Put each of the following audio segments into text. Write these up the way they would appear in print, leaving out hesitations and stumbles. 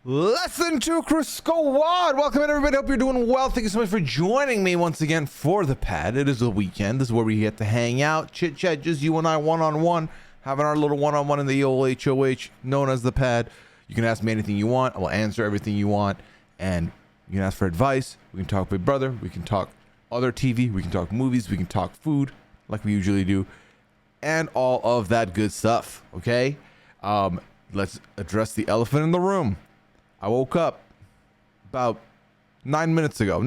Lesson 2 Crew Squad. Welcome in, everybody. Hope you're doing well. Thank you so much for joining me once again for the pad. It is the weekend. This is where we get to hang out, chit chat, just you and I, one-on-one, having our little one-on-one in the old HOH known as the pad. You can ask me anything you want. I will answer everything you want, and you can ask for advice. We can talk Big Brother. We can talk other TV. We can talk movies. We can talk food like we usually do, and all of that good stuff. Okay, let's address the elephant in the room. I woke up about 10 minutes ago.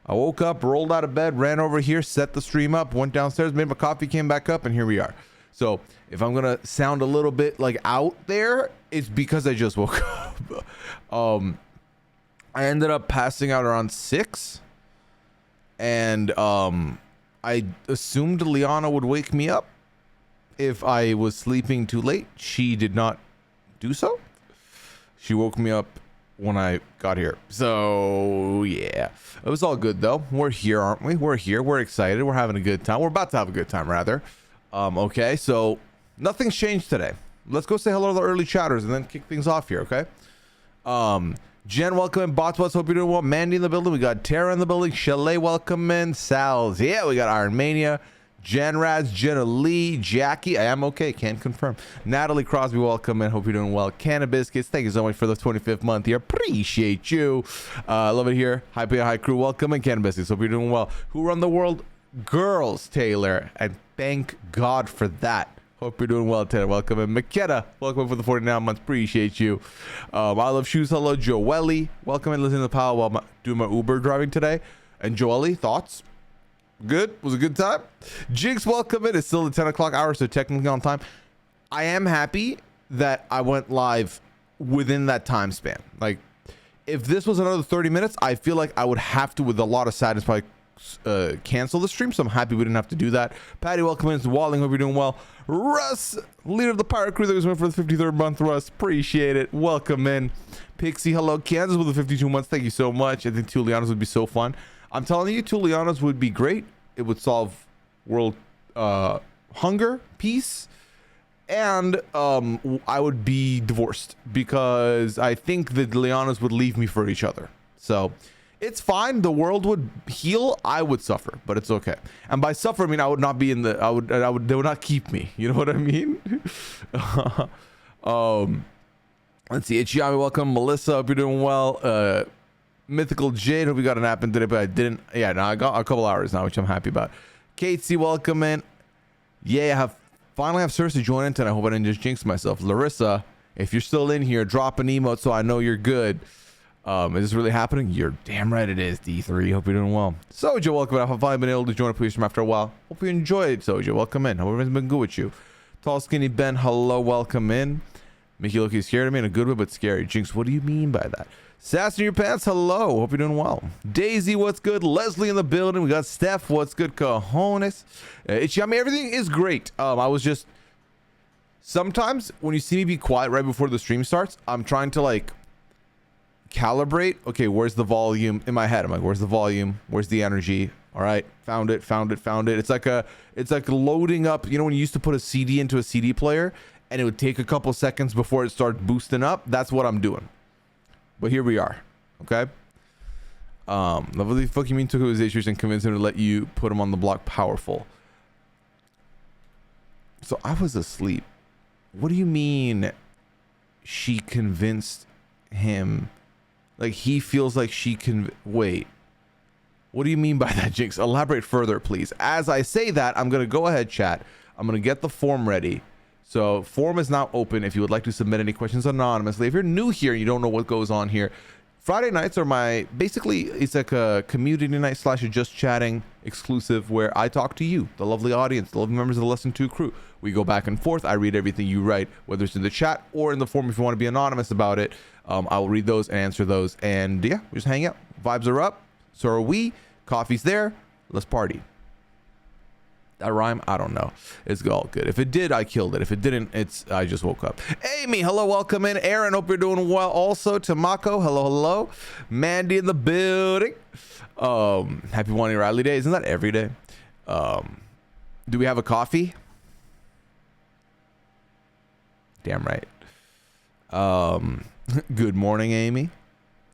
I woke up, rolled out of bed, ran over here, set the stream up, went downstairs, made my coffee, came back up, and here we are. So if I'm going to sound a little bit like out there, it's because I just woke up. I ended up passing out around 6. And I assumed Liana would wake me up if I was sleeping too late. She did not do so. She woke me up when I got here. So, yeah. It was all good, though. We're here, aren't we? We're here. We're excited. We're having a good time. We're about to have a good time, rather. Okay, so nothing's changed today. Let's go say hello to the early chatters and then kick things off here, okay? Jen, welcome in. Bots, hope you're doing well. Mandy in the building. We got Tara in the building. Chalet, welcome in. Sal's. Yeah, we got Iron Mania. Jan Raz, Jenna Lee, Jackie, I am okay, can't confirm. Natalie Crosby, welcome in, hope you're doing well. Cannabiscuits, thank you so much for the 25th month here, appreciate you. Love it here. Hi Pooya, hi crew, welcome in. Cannabiscuits, hope you're doing well. Who run the world? Girls, Taylor, and thank God for that. Hope you're doing well, Taylor, welcome in. McKenna, welcome in for the 49 months, appreciate you. I Love Shoes, hello. Joelle, welcome in, listening to the power while doing my Uber driving today. And Joelle, thoughts? Good, was a good time. Jinx, welcome in. It's still the 10 o'clock hour, so technically on time. I am happy that I went live within that time span. Like, if this was another 30 minutes, I feel like I would have to, with a lot of sadness, probably cancel the stream. So I'm happy we didn't have to do that. Patty, welcome in. It's Walling, hope you're doing well. Russ, leader of the pirate crew that was went for the 53rd month. Russ, appreciate it. Welcome in. Pixie, hello. Kansas with the 52 months. Thank you so much. I think Tulianas would be so fun. I'm telling you, Tulianas would be great. It would solve world hunger, peace, and I would be divorced because I think the Lianas would leave me for each other. So it's fine. The world would heal. I would suffer, but it's okay. And by suffer, I mean I would not be in the. They would not keep me. You know what I mean? Let's see. Ichiami, welcome. Melissa, hope you're doing well. Mythical Jade, hope you got an app in today, but I didn't. Yeah, no, I got a couple hours now, which I'm happy about. Kate C, welcome in. Yeah, finally have Cersei join in tonight. I hope I didn't just jinx myself. Larissa, if you're still in here, drop an emote so I know you're good. Is this really happening? You're damn right it is, D3. Hope you're doing well. Soja, welcome in. I've finally been able to join a police stream after a while. Hope you enjoyed, Soja. Welcome in. Hope everything's been good with you. Tall, skinny Ben, hello, welcome in. Mickey Loki scared of me in a good way, but scary. Jinx, what do you mean by that? Sass in your pants, hello. Hope you're doing well. Daisy, what's good? Leslie in the building. We got Steph, what's good? Cojones. Ichiami, everything is great. I was just sometimes when you see me be quiet right before the stream starts, I'm trying to like calibrate. Okay, where's the volume in my head? I'm like, where's the volume? Where's the energy? All right, found it. It's like loading up. You know when you used to put a CD into a CD player and it would take a couple seconds before it started boosting up? That's what I'm doing. But here we are, okay? What the fuck you mean took his issues and convinced him to let you put him on the block? Powerful. So I was asleep. What do you mean she convinced him? Like he feels like she can... Wait. What do you mean by that, Jinx? Elaborate further, please. As I say that, I'm going to go ahead, chat. I'm going to get the form ready. So form is now open if you would like to submit any questions anonymously. If you're new here and you don't know what goes on here, Friday nights are basically it's like a community night / just chatting exclusive where I talk to you, the lovely audience, the lovely members of the Lesson 2 crew. We go back and forth. I read everything you write, whether it's in the chat or in the form if you want to be anonymous about it. I will read those and answer those. And yeah, we just hang out. Vibes are up. So are we. Coffee's there. Let's party. That rhyme? I don't know. It's all good. If it did, I killed it. If it didn't, I just woke up. Amy, hello, welcome in. Aaron, hope you're doing well. Also, Tamako, hello. Mandy in the building. Happy Wani Riley Day. Isn't that every day? Do we have a coffee? Damn right. Good morning, Amy.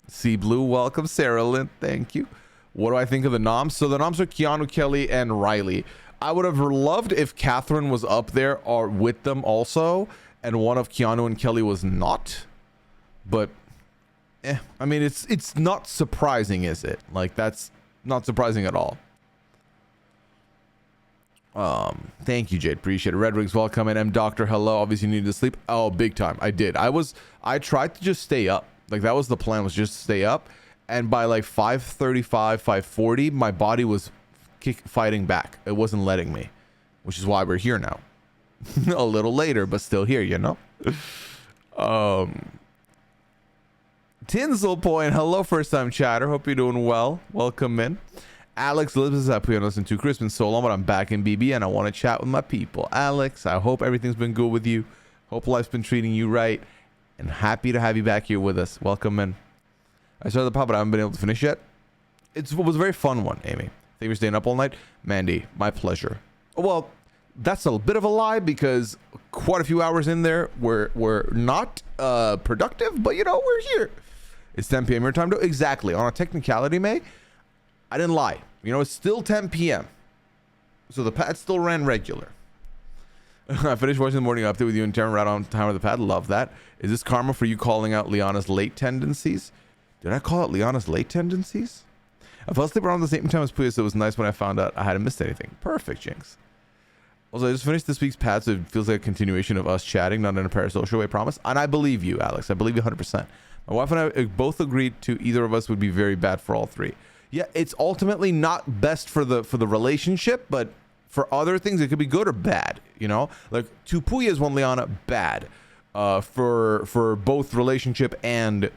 Sea Blue, welcome. Sarah Lynn, thank you. What do I think of the noms? So the noms are Keanu, Kelly, and Riley. I would have loved if Catherine was up there or with them also, and one of Keanu and Kelly was not. But, I mean, it's not surprising, is it? Like, that's not surprising at all. Thank you, Jade. Appreciate it. Red Wings, welcome. And M Doctor, hello. Obviously, you needed to sleep. Oh, big time. I did. I tried to just stay up. Like, that was the plan, was just to stay up. And by like 5:35, 5:40, my body was fighting back. It wasn't letting me, which is why we're here now. A little later, but still here, you know? Tinsel Point, hello, first time chatter. Hope you're doing well. Welcome in. Alex lives at Pooya, listen to Chris, been so long, but I'm back in BB and I want to chat with my people. Alex, I hope everything's been good with you. Hope life's been treating you right. And happy to have you back here with us. Welcome in. I started the pod, but I haven't been able to finish yet. It was a very fun one, Amy. Thank you for staying up all night. Mandy, my pleasure. Well, that's a bit of a lie because quite a few hours in there were not productive, but you know, we're here. It's 10 p.m. your time. Exactly. On a technicality, May, I didn't lie. You know, it's still 10 p.m. So the pad still ran regular. I finished watching the morning update with you and Taryn right on time with the pad. Love that. Is this karma for you calling out Liana's late tendencies? Did I call out Liana's late tendencies? I fell asleep around the same time as Pooya, so it was nice when I found out I hadn't missed anything. Perfect, Jinx. Also, I just finished this week's pad, so it feels like a continuation of us chatting, not in a parasocial way, promise. And I believe you, Alex. I believe you 100%. My wife and I both agreed to either of us would be very bad for all three. Yeah, it's ultimately not best for the relationship, but for other things, it could be good or bad, you know? Like, to Pooya's one, Liana, bad. For both relationship and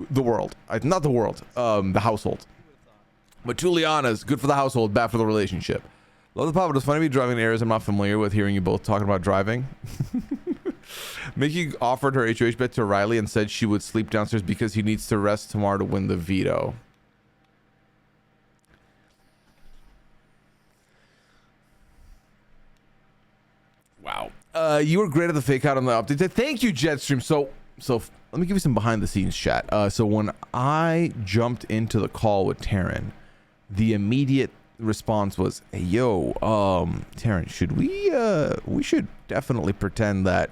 the world. Not the world, the household. But to Liana's, good for the household, bad for the relationship. Love the pop. It's funny to be driving in areas I'm not familiar with, hearing you both talking about driving. Mickey offered her HOH bet to Riley and said she would sleep downstairs because he needs to rest tomorrow to win the veto. Wow. You were great at the fake out on the update. Thank you, Jetstream. So let me give you some behind the scenes chat. So when I jumped into the call with Taryn, the immediate response was, hey, yo, Taryn, should we should definitely pretend that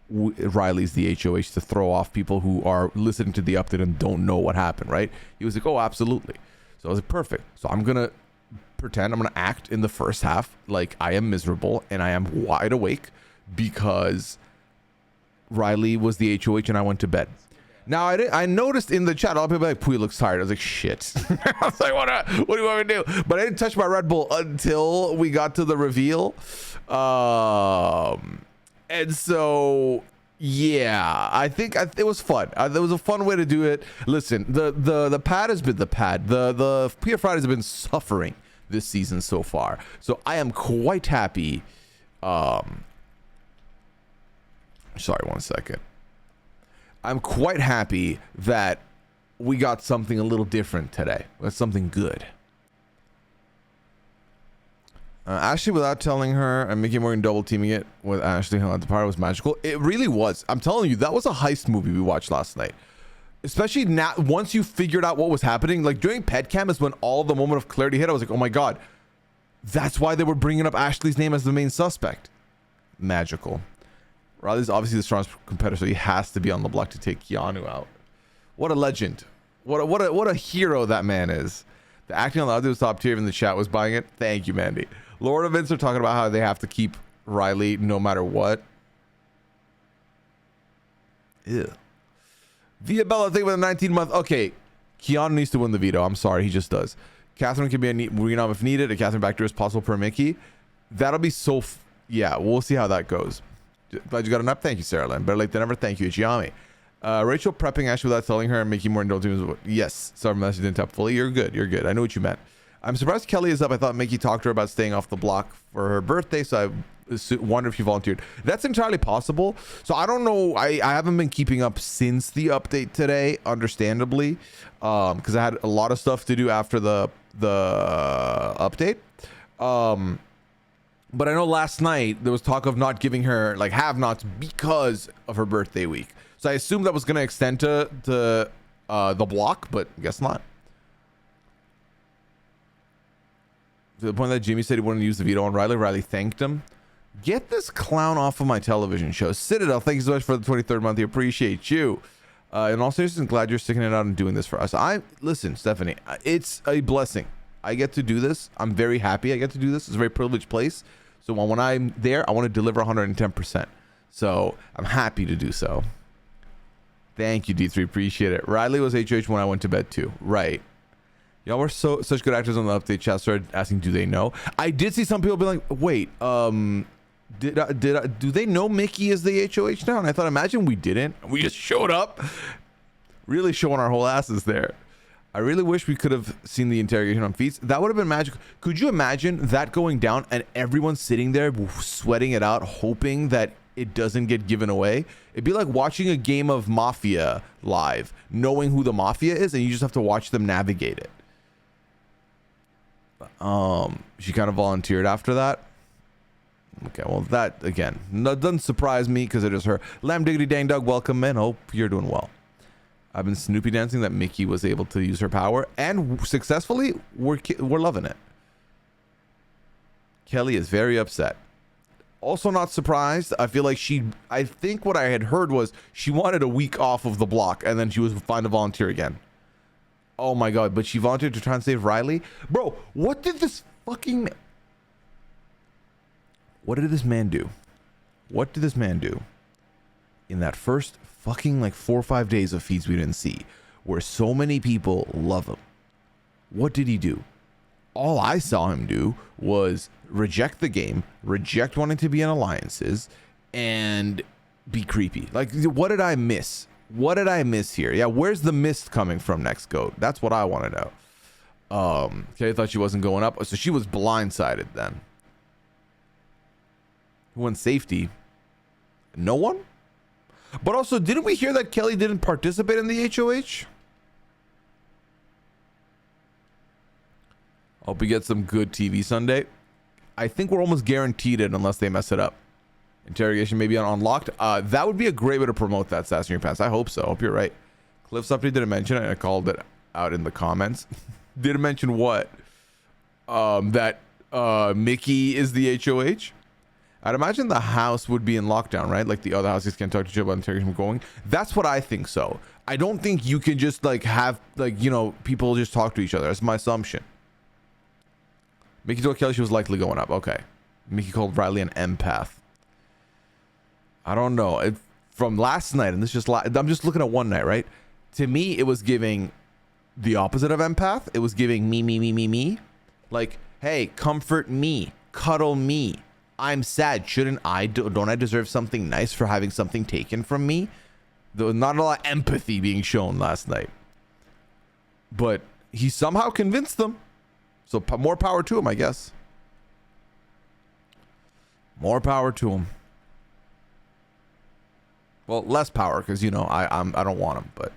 Riley's the HOH to throw off people who are listening to the update and don't know what happened, right? He was like, oh, absolutely. So I was like, perfect. So I'm going to pretend, I'm going to act in the first half like I am miserable and I am wide awake because Riley was the HOH and I went to bed. Now, I noticed in the chat, a lot of people were like, Pooya looks tired. I was like, shit. I was like, what do you want me to do? But I didn't touch my Red Bull until we got to the reveal. And so, yeah, I think it was fun. There was a fun way to do it. Listen, the pad has been the pad. The Pooya Fridays have been suffering this season so far. So I am quite happy. Sorry, 1 second. I'm quite happy that we got something a little different today. That's something good. Ashley, without telling her, and Mickey Morgan double teaming it with Ashley at the party was magical. It really was. I'm telling you, that was a heist movie we watched last night. Especially now, once you figured out what was happening, like during Pet Cam is when all the moment of clarity hit. I was like, oh my God, that's why they were bringing up Ashley's name as the main suspect. Magical. Riley's obviously the strongest competitor, so he has to be on the block to take Keanu out. What a legend. What a hero that man is. The acting on the other was top tier, even the chat was buying it. Thank you, Mandy. Lord of Vince are talking about how they have to keep Riley no matter what. Ew. Via Bella, think about the 19-month. Okay, Keanu needs to win the veto. I'm sorry, he just does. Catherine can be a renom if needed. A Catherine back door is possible per Mickey. That'll be so... yeah, we'll see how that goes. Glad you got an up. Thank you, Sarah Lynn. Better late than never. Thank you, Ichiyami. Rachel prepping Ashley without telling her and making more indulgence. Yes. Sorry, message didn't tap fully. You're good. You're good. I know what you meant. I'm surprised Kelly is up. I thought Mickey talked to her about staying off the block for her birthday, so I wonder if she volunteered. That's entirely possible. So I don't know. I haven't been keeping up since the update today, understandably, because I had a lot of stuff to do after the update. But I know last night there was talk of not giving her like have-nots because of her birthday week. So I assumed that was going to extend to the block, but guess not. To the point that Jimmy said he wanted to use the veto on Riley. Riley thanked him. Get this clown off of my television show. Citadel, thank you so much for the 23rd month. We appreciate you. And also, I'm glad you're sticking it out and doing this for us. Listen, Stephanie, it's a blessing. I get to do this. I'm very happy I get to do this. It's a very privileged place. So when I'm there, I want to deliver 110%. So I'm happy to do so. Thank you, D3. Appreciate it. Riley was HOH when I went to bed too. Right. Y'all were such good actors on the update chat. Started asking, do they know? I did see some people be like, wait, do they know Mickey is the HOH now? And I thought, imagine we didn't. We just showed up. Really showing our whole asses there. I really wish we could have seen the interrogation on feeds. That would have been magical. Could you imagine that going down and everyone sitting there sweating it out, hoping that it doesn't get given away? It'd be like watching a game of Mafia live, knowing who the Mafia is, and you just have to watch them navigate it. She kind of volunteered after that. Okay, well, that, again, doesn't surprise me because it is her. Lamb Diggity Dang Dog, welcome in. Hope you're doing well. I've been Snoopy dancing that Mickey was able to use her power, and successfully, we're loving it. Kelly is very upset. Also not surprised. I feel like I think what I had heard was she wanted a week off of the block, and then she was fine to volunteer again. Oh my God, but she volunteered to try and save Riley? Bro, what did this fucking... What did this man do? What did this man do in that first fucking like 4 or 5 days of feeds we didn't see, where so many people love him? What did he do? All I saw him do was reject the game, reject wanting to be in alliances, and be creepy. Like, what did I miss? What did I miss here? Yeah, where's the mist coming from next, Goat? That's what I want to know. Okay, I thought she wasn't going up. So she was blindsided then. Who won safety? No one? But also, didn't we hear that Kelly didn't participate in the HOH? Hope we get some good TV Sunday. I think we're almost guaranteed it unless they mess it up. Interrogation maybe on Unlocked. That would be a great way to promote that, Sass in Your Pants. I hope so. Hope you're right. Cliff's update didn't mention it. I called it out in the comments. Didn't mention what? That Mickey is the HOH. I'd imagine the house would be in lockdown, right? Like the other houses can't talk to each other about interrogation going. That's what I think so. I don't think you can just like have like, you know, people just talk to each other. That's my assumption. Mickey told Kelly she was likely going up. Okay. Mickey called Riley an empath. I don't know. From last night, and this just I'm just looking at one night, right? To me, it was giving the opposite of empath. It was giving me. Like, hey, comfort me, cuddle me. I'm sad. Shouldn't I? Don't I deserve something nice for having something taken from me? There was not a lot of empathy being shown last night. But he somehow convinced them. So more power to him, I guess. More power to him. Well, less power because, you know, I don't want him, but.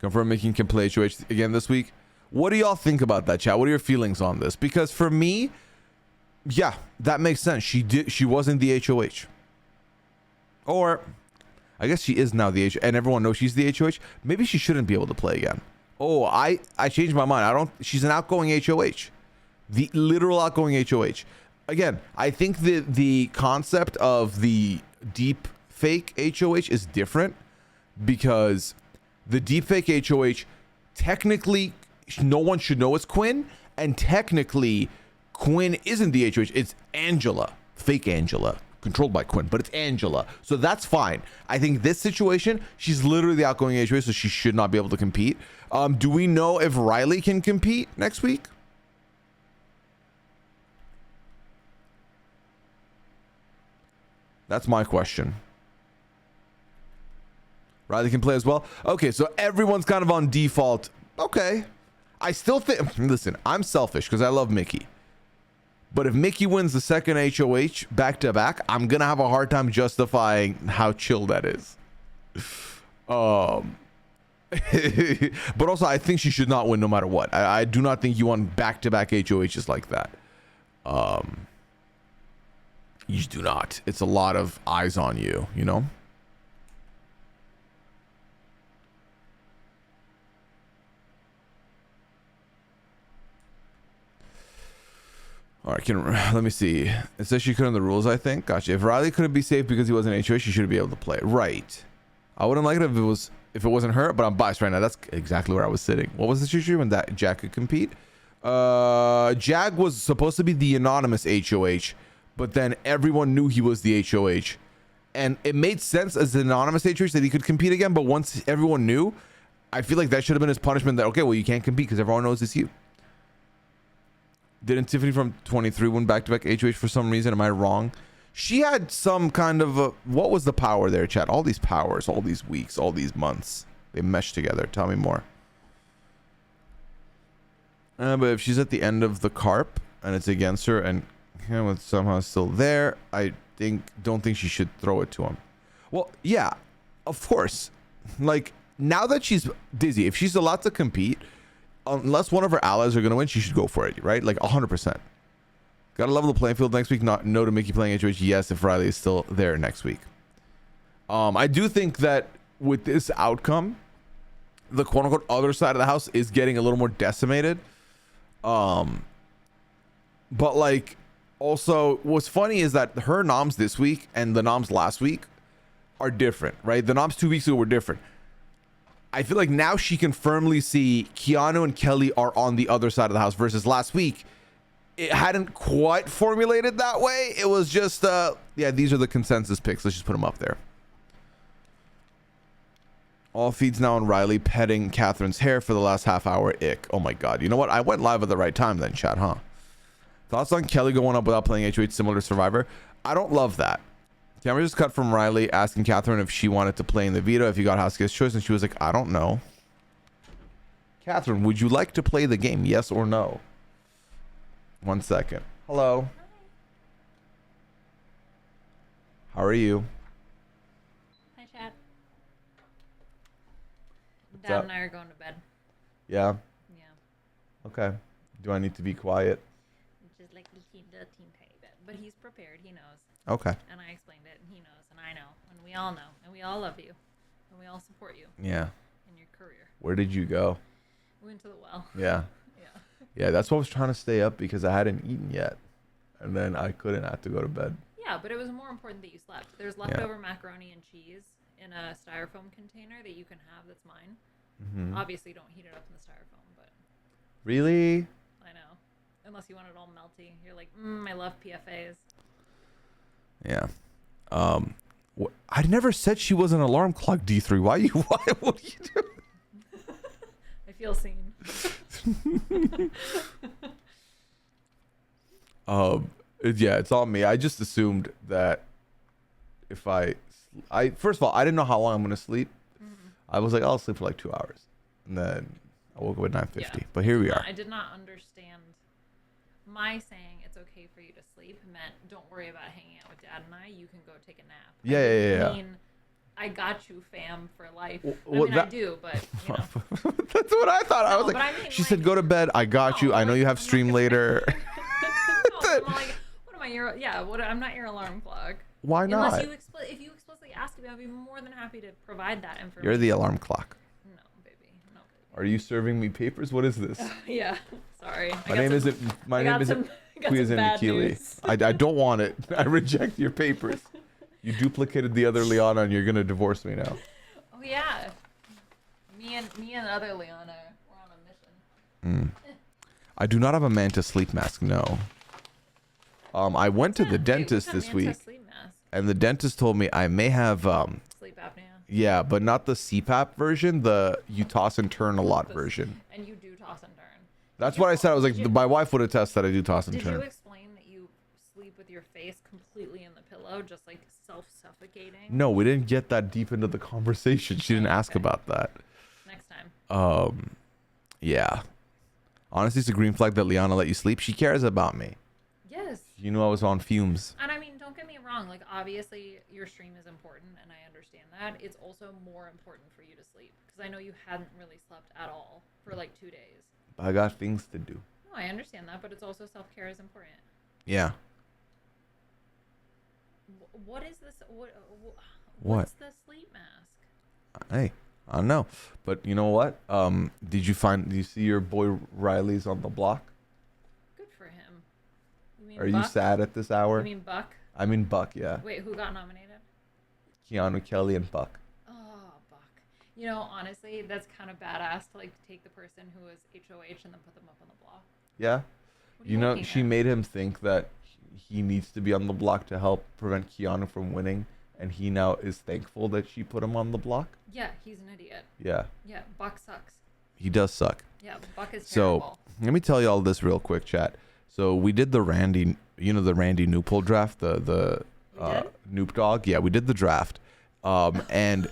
Confirm Mickey can play HOH again this week. What do y'all think about that, chat? What are your feelings on this? Because for me, yeah, that makes sense. She wasn't the HOH. Or I guess she is now the HOH, and everyone knows she's the HOH. Maybe she shouldn't be able to play again. Oh, I changed my mind. She's an outgoing HOH. The literal outgoing HOH. Again, I think the concept of the deep fake HOH is different because the deepfake HOH, technically, no one should know it's Quinn, and technically, Quinn isn't the HOH. It's Angela, fake Angela, controlled by Quinn, but it's Angela, so that's fine. I think this situation, she's literally the outgoing HOH, so she should not be able to compete. Do we know if Riley can compete next week? That's my question. Riley can play as well. Okay, so everyone's kind of on default. Okay. I still think, listen, I'm selfish because I love Mickey. But if Mickey wins the second HOH back to back, I'm going to have a hard time justifying how chill that is. But also, I think she should not win no matter what. I do not think you want back to back HOHs like that. You just do not. It's a lot of eyes on you, you know? All right, let me see. It says she couldn't the rules, I think. Gotcha. If Riley couldn't be safe because he wasn't HOH, she shouldn't be able to play. Right. I wouldn't like it if it wasn't her, but I'm biased right now. That's exactly where I was sitting. What was the issue when that Jag could compete? Jag was supposed to be the anonymous HOH, but then everyone knew he was the HOH. And it made sense as the anonymous HOH that he could compete again, but once everyone knew, I feel like that should have been his punishment that, okay, well, you can't compete because everyone knows it's you. Didn't Tiffany from 23 win back-to-back HOH for some reason? Am I wrong? She had some kind of what was the power there, chat? All these powers, all these weeks, all these months. They meshed together. Tell me more. But if she's at the end of the carp and it's against her and Hamlet's somehow still there, I don't think she should throw it to him. Well, yeah, of course. Like, now that she's dizzy, if she's allowed to compete, unless one of her allies are going to win, she should go for it, right? Like 100%. Got to level the playing field next week. No to Mickey playing HOH. Yes, if Riley is still there next week. I do think that with this outcome, the quote-unquote other side of the house is getting a little more decimated. But like, also, what's funny is that her noms this week and the noms last week are different, right? The noms 2 weeks ago were different. I feel like now she can firmly see Keanu and Kelly are on the other side of the house versus last week. It hadn't quite formulated that way. It was just, yeah, these are the consensus picks. Let's just put them up there. All feeds now on Riley petting Catherine's hair for the last half hour. Ick. Oh my God. You know what? I went live at the right time then, chat, huh? Thoughts on Kelly going up without playing HOH similar to Survivor? I don't love that. Camera just cut from Riley asking Catherine if she wanted to play in the veto if you got house guest choice, and she was like, I don't know. Catherine, would you like to play the game? Yes or no? 1 second. Hello. How are you? Hi, Chad. Dad and I are going to bed. Yeah? Yeah. Okay. Do I need to be quiet? Just like the teen tiny bit. But he's prepared. He knows. Okay. And I explained it, and he knows, and I know, and we all know, and we all love you, and we all support you. Yeah. In your career. Where did you go? We went to the well. Yeah. Yeah. Yeah, that's why I was trying to stay up because I hadn't eaten yet. And then I couldn't. I had to go to bed. Yeah, but it was more important that you slept. There's leftover macaroni and cheese in a styrofoam container that you can have that's mine. Mm-hmm. Obviously, don't heat it up in the styrofoam, but... Really? I know. Unless you want it all melty. You're like, I love PFAs. Yeah. I never said she was an alarm clock, D3. Why what are you doing? I feel seen. Yeah, it's on me. I just assumed that if I first of all, I didn't know how long I'm gonna sleep. Mm-hmm. I was like, I'll sleep for like 2 hours, and then I woke up at 9:50. Yeah. But here we are. I did not understand my saying it's okay for you to sleep meant don't worry about hanging out with Dad and I. You can go take a nap. Yeah. I mean, I got you, fam, for life. Well, I do, but you know. That's what I thought. I was like, I mean, she said, "Go to bed. I got you. I know you have stream later." I'm like, what am I? I'm not your alarm clock. Why not? Unless if you explicitly ask me, I'd be more than happy to provide that information. You're the alarm clock. No, baby. No, baby. Are you serving me papers? What is this? Yeah. Sorry. My name isn't Pooya Nikili. I don't want it. I reject your papers. You duplicated the other Liana and you're gonna divorce me now. Oh yeah. Me and other Liana, we're on a mission. I do not have a Manta sleep mask, no. I went to the dentist this week, and the dentist told me I may have sleep apnea. Yeah, but not the CPAP version, the you toss and turn a lot version. And you do toss and turn. That's what I said. I was like, my wife would attest that I do toss and turn. Did you explain that you sleep with your face completely in the pillow, just like self-suffocating? No, we didn't get that deep into the conversation. She didn't ask about that. Next time. Yeah. Honestly, it's a green flag that Liana let you sleep. She cares about me. Yes. You knew I was on fumes. And I mean, don't get me wrong. Like, obviously, your stream is important, and I understand that. It's also more important for you to sleep. Because I know you hadn't really slept at all for, like, 2 days. I got things to do. No, I understand that, but it's also self-care is important. Yeah. What is this? What? What's the sleep mask? Hey, I don't know. But you know what? Did you see your boy Riley's on the block? Good for him. You mean Are you Buck? sad at this hour? You mean Buck? I mean Buck, yeah. Wait, who got nominated? Keanu, Kelly, and Buck. Oh, Buck. You know, honestly, that's kind of badass to like take the person who was HOH and then put them up on the block. Yeah. What are You know, looking she at? made him think that he needs to be on the block to help prevent Keanu from winning, and he now is thankful that she put him on the block. Yeah, he's an idiot. Yeah. Yeah, Buck sucks. He does suck. Yeah, Buck is So terrible. let me tell you all this real quick, chat. So we did the Randy, the Randy Newpol draft, the Noop Dog. Yeah, we did the draft. And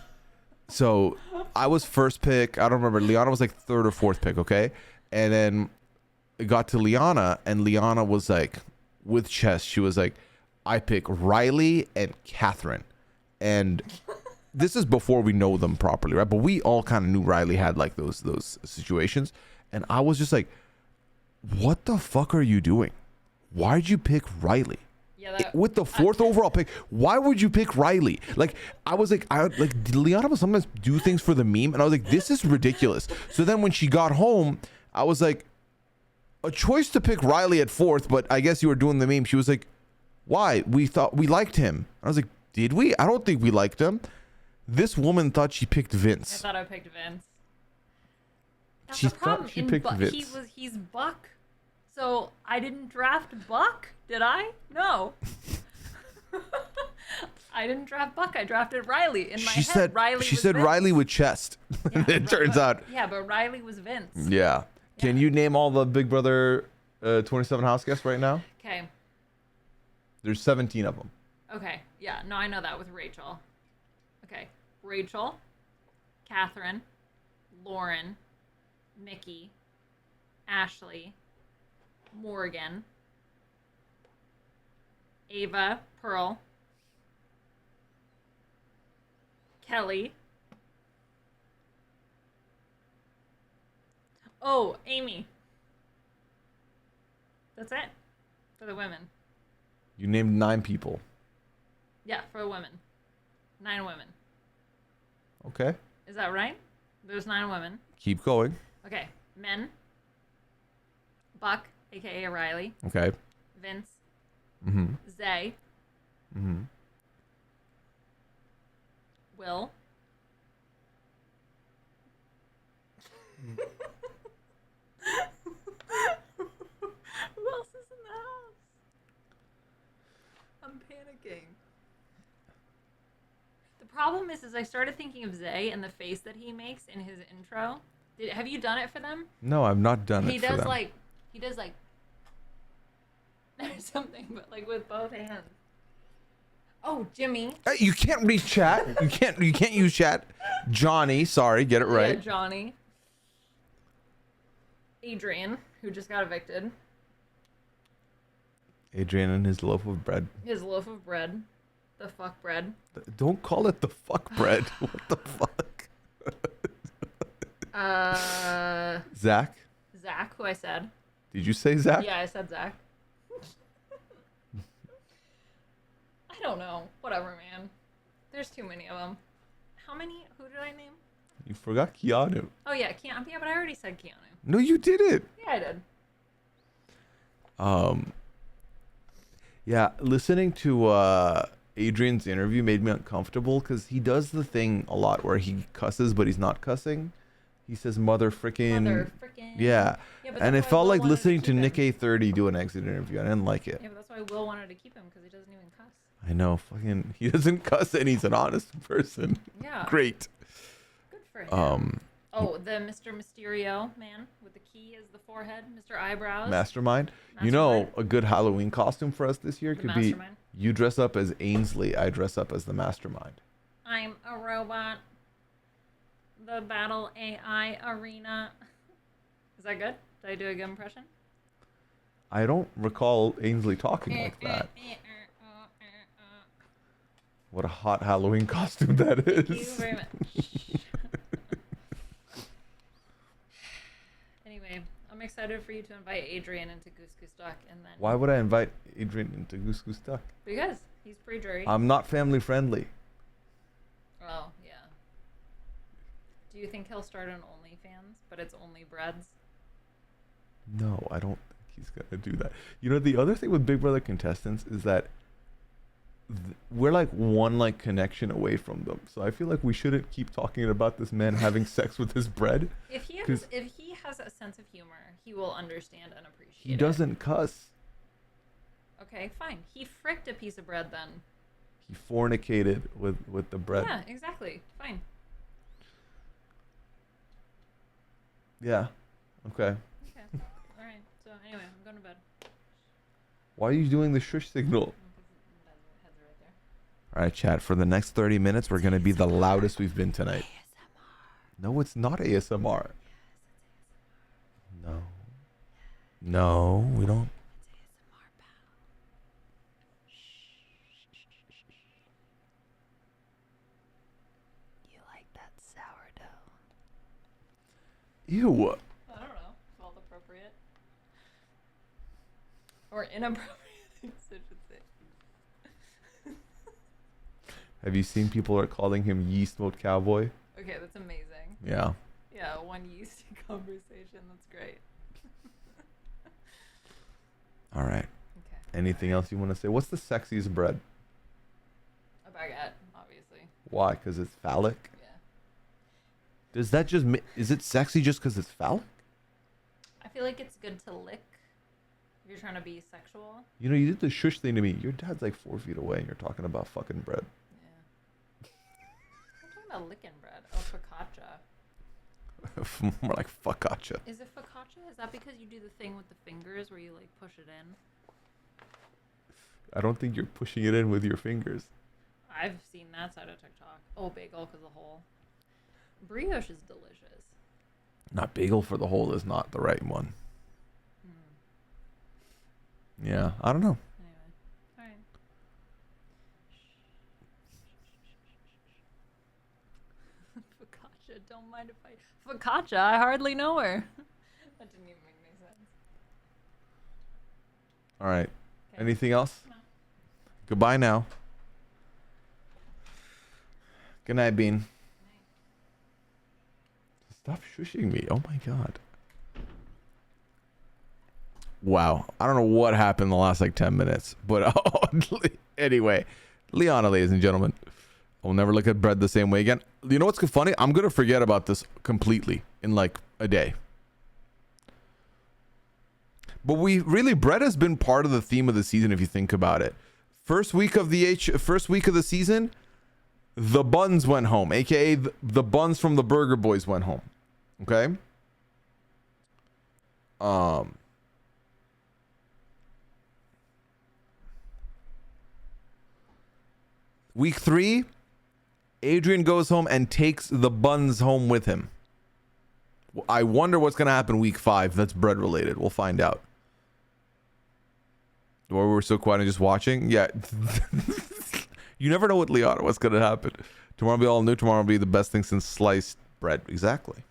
so I was first pick. I don't remember. Liana was like third or fourth pick. Okay. And then it got to Liana, and Liana was like, with chess, she was like, I pick Riley and Catherine. And this is before we know them properly, right? But we all kind of knew Riley had like those situations. And I was just like, what the fuck are you doing? Why'd you pick Riley? Yeah, With the fourth overall pick, why would you pick Riley? Like, I was like, Liana would sometimes do things for the meme, and I was like, this is ridiculous. So then when she got home, I was like, a choice to pick Riley at fourth, but I guess you were doing the meme. She was like, why? We thought we liked him. I was like, did we? I don't think we liked him. This woman thought she picked Vince. I thought I picked Vince. That's She the problem. thought she picked Vince. He's Buck. So I didn't draft Buck, did I? No. I didn't draft Buck. I drafted Riley. In my head, Riley she was said Vince. Riley with chest. Yeah, It turns out. Yeah, but Riley was Vince. Yeah. Can you name all the Big Brother 27 house guests right now? Okay. There's 17 of them. Okay. Yeah. No, I know that with Rachel. Okay. Rachel, Catherine, Lauren, Nikki, Ashley, Morgan, Ava, Pearl, Kelly. Oh, Amy. That's it for the women. You named 9 people. Yeah, for the women. 9 women. Okay. Is that right? There's 9 women. Keep going. Okay. Men. Buck, aka Riley. Okay. Vince. Mm-hmm. Zay. Mm-hmm. Will. Who else is in the house? I'm panicking. The problem is I started thinking of Zay and the face that he makes in his intro. Have you done it for them? No, I've not done He it for does them. like there's something, but like with both hands. Oh, Jimmy. Hey, you can't read chat. You can't use chat. Johnny, sorry, get it right. Yeah, Johnny. Adrian, who just got evicted. Adrian and his loaf of bread. His loaf of bread. The fuck bread. Don't call it the fuck bread. What the fuck? Zach? Zach, who I said. Did you say Zach? Yeah, I said Zach. I don't know. Whatever, man. There's too many of them. How many? Who did I name? You forgot Keanu. Oh, yeah, Keanu. Yeah, but I already said Keanu. No, you didn't. Yeah, I did. Yeah, listening to Adrian's interview made me uncomfortable because he does the thing a lot where he cusses, but he's not cussing. He says mother frickin'. Mother frickin'. Yeah. Yeah, but And it that's why felt Will like wanted to listening to keep Nick him. A30 do an exit interview. I didn't like it. Yeah, but that's why Will wanted to keep him because he doesn't even cuss. I know. Fucking. He doesn't cuss and he's an honest person. Yeah. Great. Good for him. Oh, the Mr. Mysterio man with the key as the forehead, Mr. Eyebrows. Mastermind. You know, a good Halloween costume for us this year The could Mastermind. be you dress up as Ainsley, I dress up as the Mastermind. I'm a robot. The Battle AI Arena. Is that good? Did I do a good impression? I don't recall Ainsley talking like that. What a hot Halloween costume that is. Thank you very much. Anyway, I'll make excited for you to invite Adrian into Goose Goose Duck, and then. Why would I invite Adrian into Goose Goose Duck? Because he's pre-jury. I'm not family friendly. Oh yeah. Do you think he'll start an OnlyFans, but it's only breads? No, I don't think he's gonna do that. You know, the other thing with Big Brother contestants is that we're like one like connection away from them. So I feel like we shouldn't keep talking about this man having sex with his bread. If he has a sense of humor, he will understand and appreciate it. He doesn't cuss. Okay, fine. He fricked a piece of bread then. He fornicated with the bread. Yeah, exactly. Fine. Yeah. Okay. Okay. All right. So anyway, I'm going to bed. Why are you doing the shush signal? Heads are right there. All right, chat. For the next 30 minutes, we're going to be the loudest we've been tonight. ASMR. No, it's not ASMR. Yes, it's ASMR. No. No, we don't. It's ASMR, pal. Shh. You like that sourdough? Ew. I don't know. Felt appropriate. Or inappropriate, I should say. Have you seen people are calling him Yeast Mode Cowboy? Okay, that's amazing. Yeah. Yeah, one yeasty conversation. That's great. All right. Okay. Anything else you want to say? What's the sexiest bread? A baguette, obviously. Why? Because it's phallic? Yeah. Does that just... Is it sexy just because it's phallic? I feel like it's good to lick if you're trying to be sexual. You know, you did the shush thing to me. Your dad's like 4 feet away and you're talking about fucking bread. Yeah. I'm talking about licking bread. Oh, focaccia. More like focaccia. Is it focaccia? Is that because you do the thing with the fingers where you like push it in? I don't think you're pushing it in with your fingers. I've seen that side of TikTok. Oh, bagel because the hole. Brioche is delicious. Not bagel for the hole is not the right one. Yeah, I don't know. Anyway, all right. Focaccia, don't mind if I... Focaccia, I hardly know her. That didn't even make any sense. All right. Okay. Anything else? No. Goodbye now. Good night, Bean. Stop shushing me. Oh my God. Wow. I don't know what happened in the last like 10 minutes. But anyway, Liana, ladies and gentlemen. I'll never look at bread the same way again. You know what's funny? I'm going to forget about this completely in like a day. But bread has been part of the theme of the season if you think about it. First week of the season, the buns went home, aka the buns from the Burger Boys went home. Okay? Week 3, Adrian goes home and takes the buns home with him. I wonder what's going to happen week 5 that's bread related. We'll find out. Or we're so quiet and just watching? Yeah. You never know with Liana what's going to happen. Tomorrow will be all new. Tomorrow will be the best thing since sliced bread. Exactly.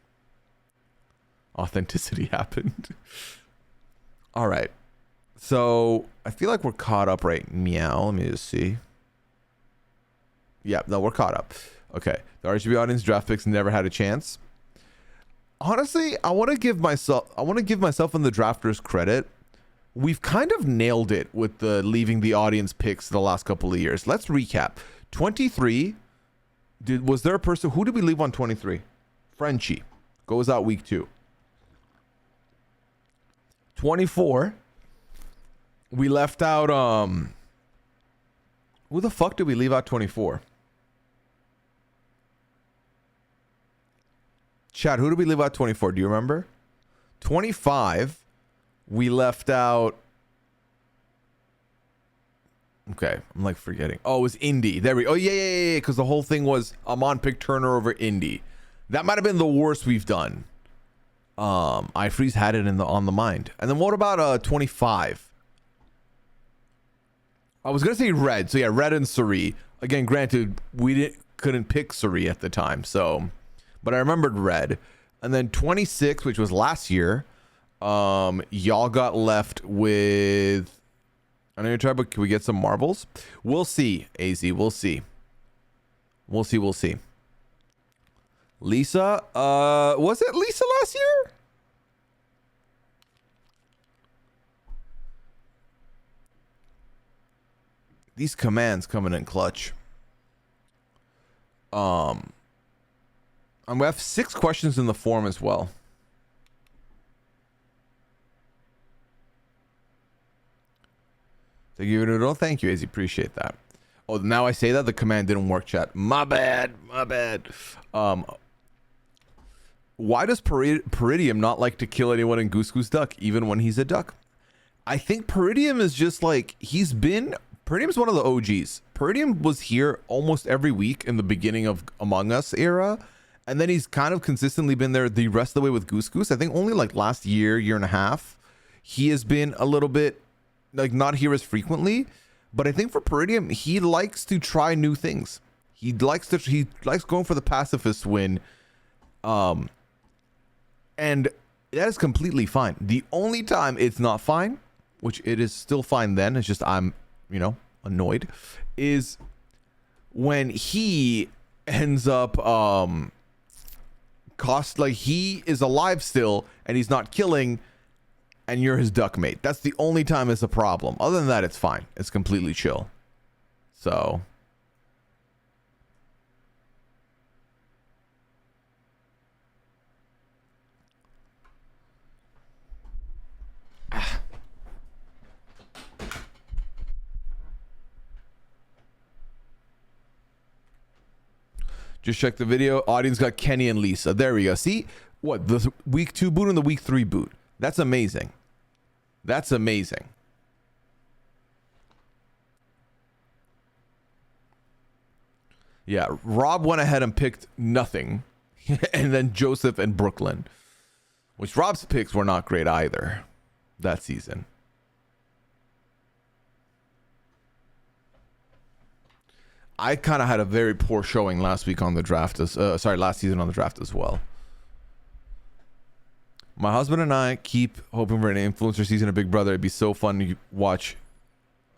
Authenticity happened. All right. So I feel like we're caught up right meow. Let me just see. Yeah, no, we're caught up. Okay. The RGB audience draft picks never had a chance. Honestly, I want to give myself and the drafters credit. We've kind of nailed it with the leaving the audience picks the last couple of years. Let's recap. 23, was there a person, who did we leave on 23? Frenchie. Goes out week 2. 24, we left out, who the fuck did we leave out 24? Chad, who did we leave out 24? Do you remember? 25, we left out. Okay, I'm like forgetting. Oh, it was Indy. There we go. Oh, yeah. Because the whole thing was Amon picked Turner over Indy. That might have been the worst we've done. iFreeze had it on the mind. And then what about 25? I was gonna say Red. So yeah, Red and Suri. Again, granted, we couldn't pick Suri at the time. So, but I remembered Red. And then 26, which was last year. Y'all got left with. I know you're trying, but can we get some marbles? We'll see, AZ. We'll see. We'll see. We'll see. Lisa, was it Lisa last year? These commands coming in clutch. And we have 6 questions in the form as well. Thank you, Noodle. Thank you, AZ. Appreciate that. Oh, now I say that the command didn't work, chat. My bad. My bad. Why does Peridium not like to kill anyone in Goose Goose Duck, even when he's a duck? I think Peridium is just like, Peridium's one of the OGs. Peridium was here almost every week in the beginning of Among Us era. And then he's kind of consistently been there the rest of the way with Goose Goose. I think only like last year and a half, he has been a little bit like not here as frequently. But I think for Peridium, he likes to try new things. He likes going for the pacifist win. And that is completely fine. The only time it's not fine, which it is still fine then, it's just I'm, annoyed, is when he ends up he is alive still and he's not killing and you're his duck mate. That's the only time it's a problem. Other than that, it's fine. It's completely chill. So just check the video. Audience got Kenny and Lisa. There we go. See what the week 2 boot and the week 3 boot. That's amazing. That's amazing. Yeah, Rob went ahead and picked nothing. And then Joseph and Brooklyn, which Rob's picks were not great either that season. I kind of had a very poor showing last week on the draft last season on the draft as well. My husband and I keep hoping for an influencer season of Big Brother. It'd be so fun to watch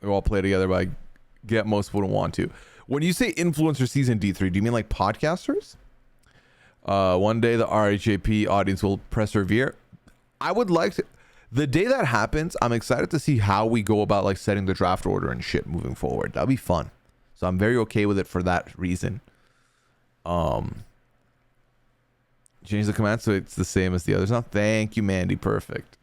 we all play together, but I get most people to want to. When you say influencer season, D3, do you mean like podcasters? One day the RHAP audience will persevere. I would like to. The day that happens, I'm excited to see how we go about like setting the draft order and shit moving forward. That'll be fun. So I'm very okay with it for that reason. Change the command so it's the same as the others. Now, thank you, Mandy. Perfect.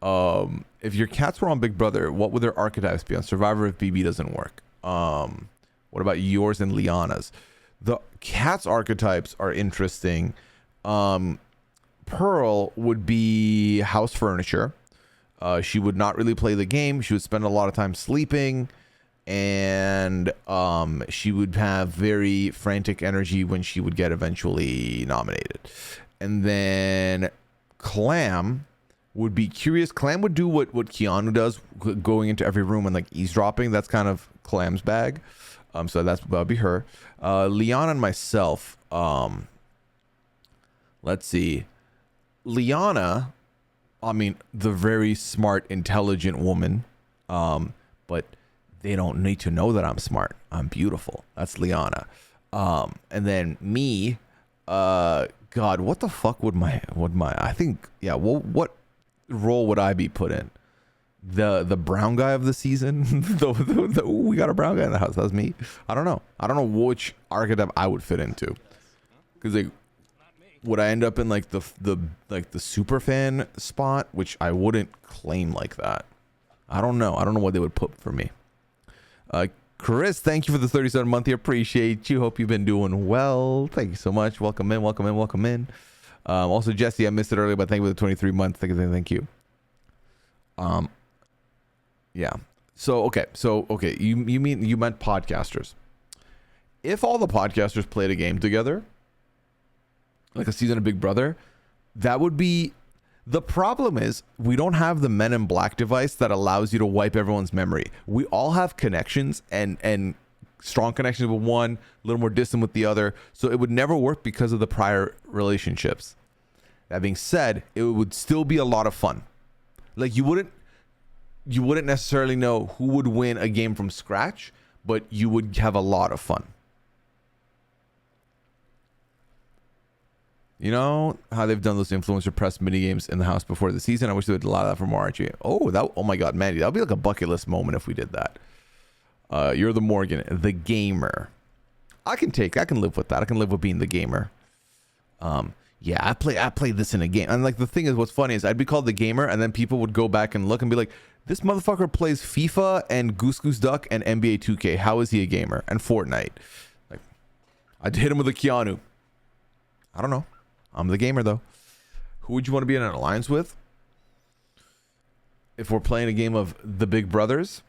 If your cats were on Big Brother, what would their archetypes be on Survivor if BB doesn't work? What about yours and Liana's? The cats archetypes are interesting. Pearl would be house furniture. She would not really play the game. She would spend a lot of time sleeping. And she would have very frantic energy when she would get eventually nominated. And then Clam would be curious. Clam would do what Keanu does, going into every room and like eavesdropping. That's kind of Clam's bag. So that would be her. Liana and myself. Let's see. Liana, I mean, the very smart, intelligent woman. But they don't need to know that I'm smart. I'm beautiful. That's Liana. And then me, God, what the fuck would my I think, yeah, what role would I be put in? The brown guy of the season? We got a brown guy in the house. That's me. I don't know which archetype I would fit into. Because like, would I end up in like the super fan spot, which I wouldn't claim like that. I don't know what they would put for me. Chris, thank you for the 37 month. I appreciate you. Hope you've been doing well. Thank you so much. Welcome in. Also, Jesse, I missed it earlier, but thank you for the 23 months. Thank you. Yeah. So okay. You meant podcasters. If all the podcasters played a game together, like a season of Big Brother, that would be. The problem is we don't have the Men in Black device that allows you to wipe everyone's memory. We all have connections and strong connections with one, a little more distant with the other. So it would never work because of the prior relationships. That being said, it would still be a lot of fun. Like you wouldn't necessarily know who would win a game from scratch, but you would have a lot of fun. You know how they've done those influencer press mini games in the house before the season? I wish they would do a lot of that for more RG. Oh my God, Mandy, that would be like a bucket list moment if we did that. You're the Morgan, the gamer. I can live with that. I can live with being the gamer. Yeah, I play this in a game. And like the thing is, what's funny is I'd be called the gamer, and then people would go back and look and be like, this motherfucker plays FIFA and Goose Goose Duck and NBA 2K. How is he a gamer? And Fortnite. Like, I'd hit him with a Keanu. I don't know. I'm the gamer though. Who would you want to be in an alliance with? If we're playing a game of the Big Brothers,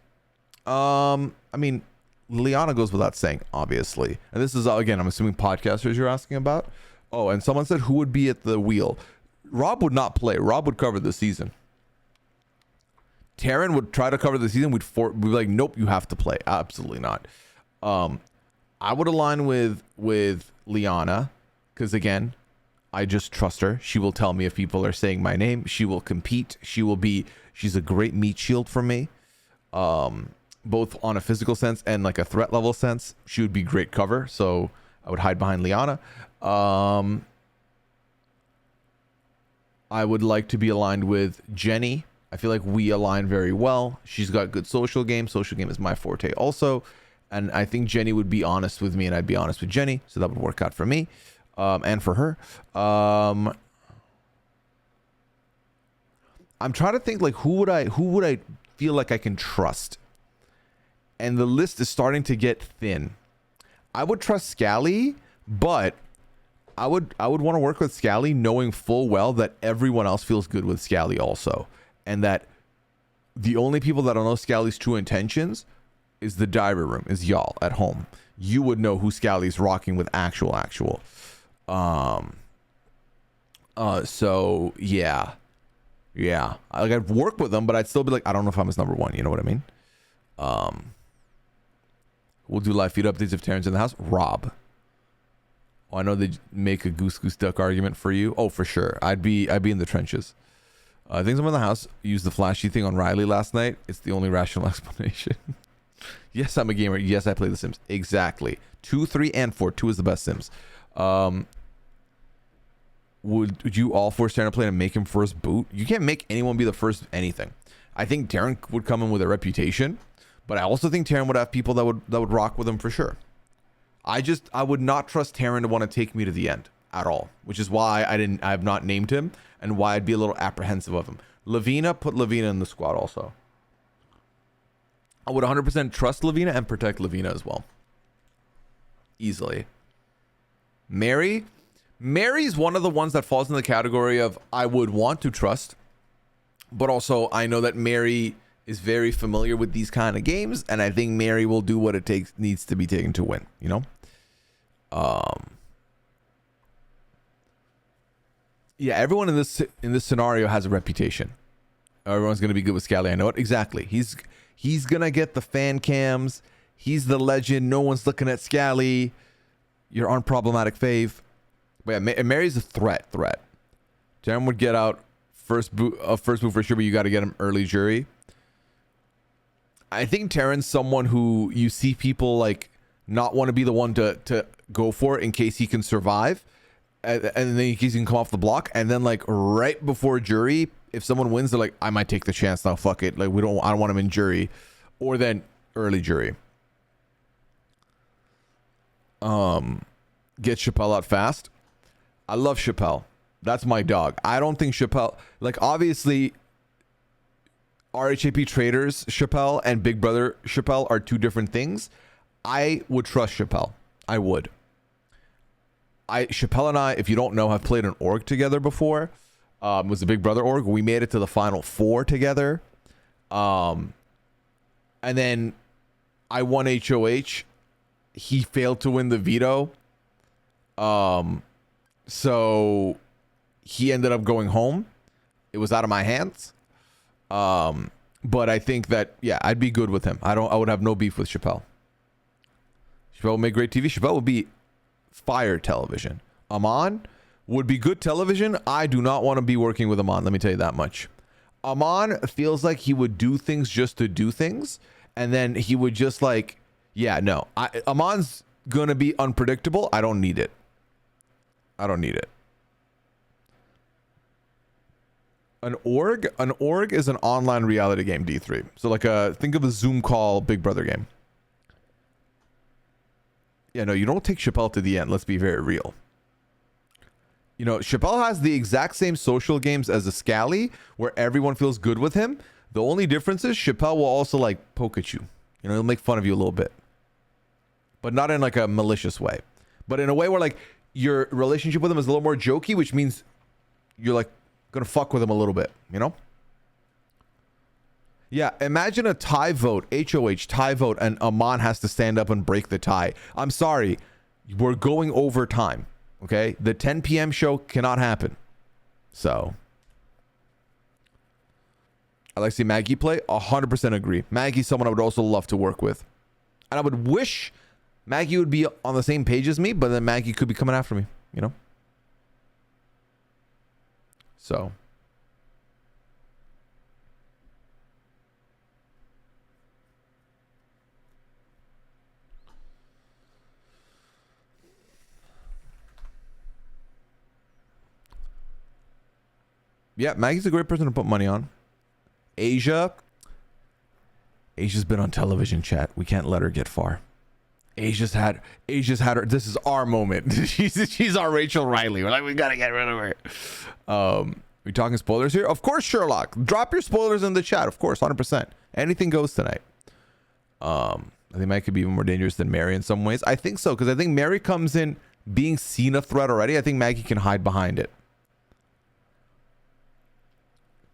I mean, Liana goes without saying, obviously. And this is again, I'm assuming podcasters you're asking about. Oh, and someone said who would be at the wheel. Rob would not play. Rob would cover the season. Taryn would try to cover the season. We'd be like, nope, you have to play. Absolutely not. I would align with Liana because again, I just trust her. She will tell me if people are saying my name. She will compete. She's a great meat shield for me. Both on a physical sense and like a threat level sense. She would be great cover. So I would hide behind Liana. I would like to be aligned with Jenny. I feel like we align very well. She's got good social game. Social game is my forte also. And I think Jenny would be honest with me and I'd be honest with Jenny. So that would work out for me. And for her. I'm trying to think like who would I feel like I can trust? And the list is starting to get thin. I would trust Scally, but I would want to work with Scally knowing full well that everyone else feels good with Scally also. And that the only people that don't know Scally's true intentions is the diary room, is y'all at home. You would know who Scally's rocking with actual. So yeah. Like I'd work with them, but I'd still be like, I don't know if I'm his number one. You know what I mean? We'll do live feed updates if Terrence's in the house. Rob. Oh, I know they make a Goose Goose Duck argument for you. Oh, for sure. I'd be in the trenches. I think someone in the house used the flashy thing on Riley last night. It's the only rational explanation. Yes, I'm a gamer. Yes, I play The Sims. Exactly. 2, 3, and 4. 2 is the best Sims. Would you all force Taryn to play and make him first boot? You can't make anyone be the first anything. I think Taryn would come in with a reputation, but I also think Taryn would have people that would rock with him for sure. I would not trust Taryn to want to take me to the end at all, which is why I have not named him and why I'd be a little apprehensive of him. Lavina, put Lavina in the squad also. I would 100% trust Lavina and protect Lavina as well. Easily. Mary's one of the ones that falls in the category of I would want to trust, but also I know that Mary is very familiar with these kind of games, and I think Mary will do what it needs to be taken to win, you know? Yeah, everyone in this scenario has a reputation. Everyone's gonna be good with Scally. I know it exactly. He's gonna get the fan cams. He's the legend. No one's looking at Scally. You're unproblematic fave. But yeah, Mary's a threat. Taryn would get out first move for sure, but you got to get him early jury. I think Taryn's someone who you see people like not want to be the one to go for it in case he can survive, and then in case he can come off the block, and then like right before jury, if someone wins, they're like, I might take the chance now. Fuck it, like I don't want him in jury, or then early jury. Get Chappelle out fast. I love Chappelle. That's my dog. I don't think Chappelle, like obviously RHAP Traders Chappelle and Big Brother Chappelle are two different things. I would trust Chappelle. I would. Chappelle and I, if you don't know, have played an org together before. It was the Big Brother org. We made it to the final 4 together. And then I won HOH. He failed to win the veto. So he ended up going home. It was out of my hands. But I think that, yeah, I'd be good with him. I would have no beef with Chappelle. Chappelle would make great TV. Chappelle would be fire television. Amon would be good television. I do not want to be working with Amon. Let me tell you that much. Amon feels like he would do things just to do things. And then he would just like, yeah, no. Amon's going to be unpredictable. I don't need it. I don't need it. An org is an online reality game, D3. So like think of a Zoom call Big Brother game. Yeah, no, you don't take Chappelle to the end. Let's be very real. You know, Chappelle has the exact same social games as a Scally where everyone feels good with him. The only difference is Chappelle will also like poke at you. You know, he'll make fun of you a little bit. But not in like a malicious way. But in a way where like your relationship with him is a little more jokey, which means you're like gonna fuck with him a little bit, you know? Yeah, imagine a tie vote, HOH tie vote, and Amon has to stand up and break the tie. I'm sorry, we're going over time, okay? The 10 p.m. show cannot happen. So, I like to see Maggie play. 100% agree. Maggie's someone I would also love to work with. And I would wish Maggie would be on the same page as me, but then Maggie could be coming after me, you know? So. Yeah, Maggie's a great person to put money on. Asia's been on television, chat. We can't let her get far. Asia's had her. This is our moment. she's our Rachel Riley. We're like, we gotta get rid of her. We talking spoilers here? Of course, Sherlock. Drop your spoilers in the chat. Of course, 100%. Anything goes tonight. I think Mike could be even more dangerous than Mary in some ways. I think so, because I think Mary comes in being seen a threat already. I think Maggie can hide behind it.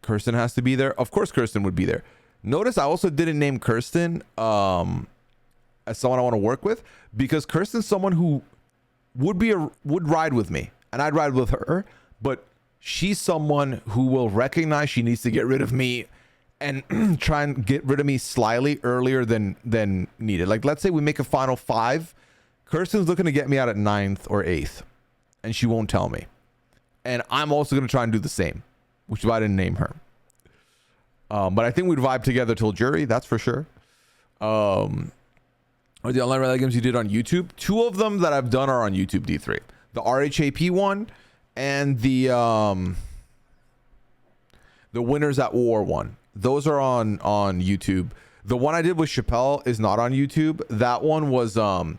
Kirsten has to be there. Of course, Kirsten would be there. Notice I also didn't name Kirsten as someone I want to work with, because Kirsten's someone who would ride with me, and I'd ride with her, but she's someone who will recognize she needs to get rid of me and try and get rid of me slyly earlier than needed. Like, let's say we make a final 5. Kirsten's looking to get me out at 9th or 8th, and she won't tell me. And I'm also going to try and do the same, which is why I didn't name her. But I think we'd vibe together till jury, that's for sure. Or the online rally games you did on YouTube. 2 of them that I've done are on YouTube, D3. The RHAP one and the Winners at War one. Those are on YouTube. The one I did with Chappelle is not on YouTube. That one was a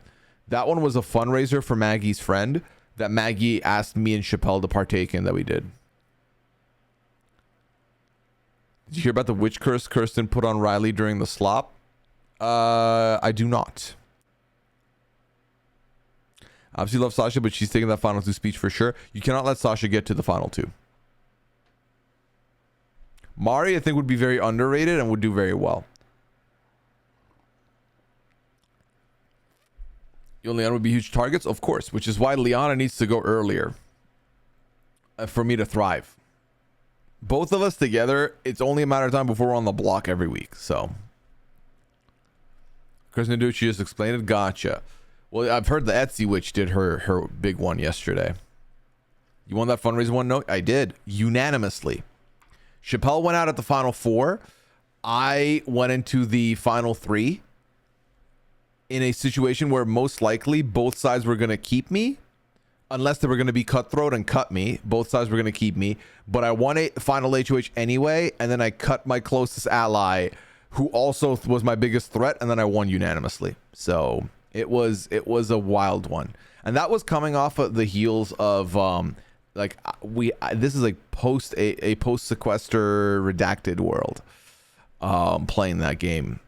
fundraiser for Maggie's friend that Maggie asked me and Chappelle to partake in, that we did. Did you hear about the witch curse Kirsten put on Riley during the slop? I do not. Obviously love Sasha, but she's taking that final 2 speech for sure. You cannot let Sasha get to the final 2. Mari, I think, would be very underrated and would do very well. You and Liana would be huge targets, of course, which is why Liana needs to go earlier for me to thrive. Both of us together, it's only a matter of time before we're on the block every week. So, Kristen Ducci just explained it. Gotcha. Well, I've heard the Etsy witch did her big one yesterday. You won that fundraiser one? No, I did, unanimously. Chappelle went out at the final 4. I went into the final 3 in a situation where most likely both sides were going to keep me. Unless they were going to be cutthroat and cut me. Both sides were going to keep me. But I won a final HOH anyway. And then I cut my closest ally, who also was my biggest threat. And then I won unanimously. So it was a wild one. And that was coming off of the heels of this is like a post sequester redacted world, playing that game.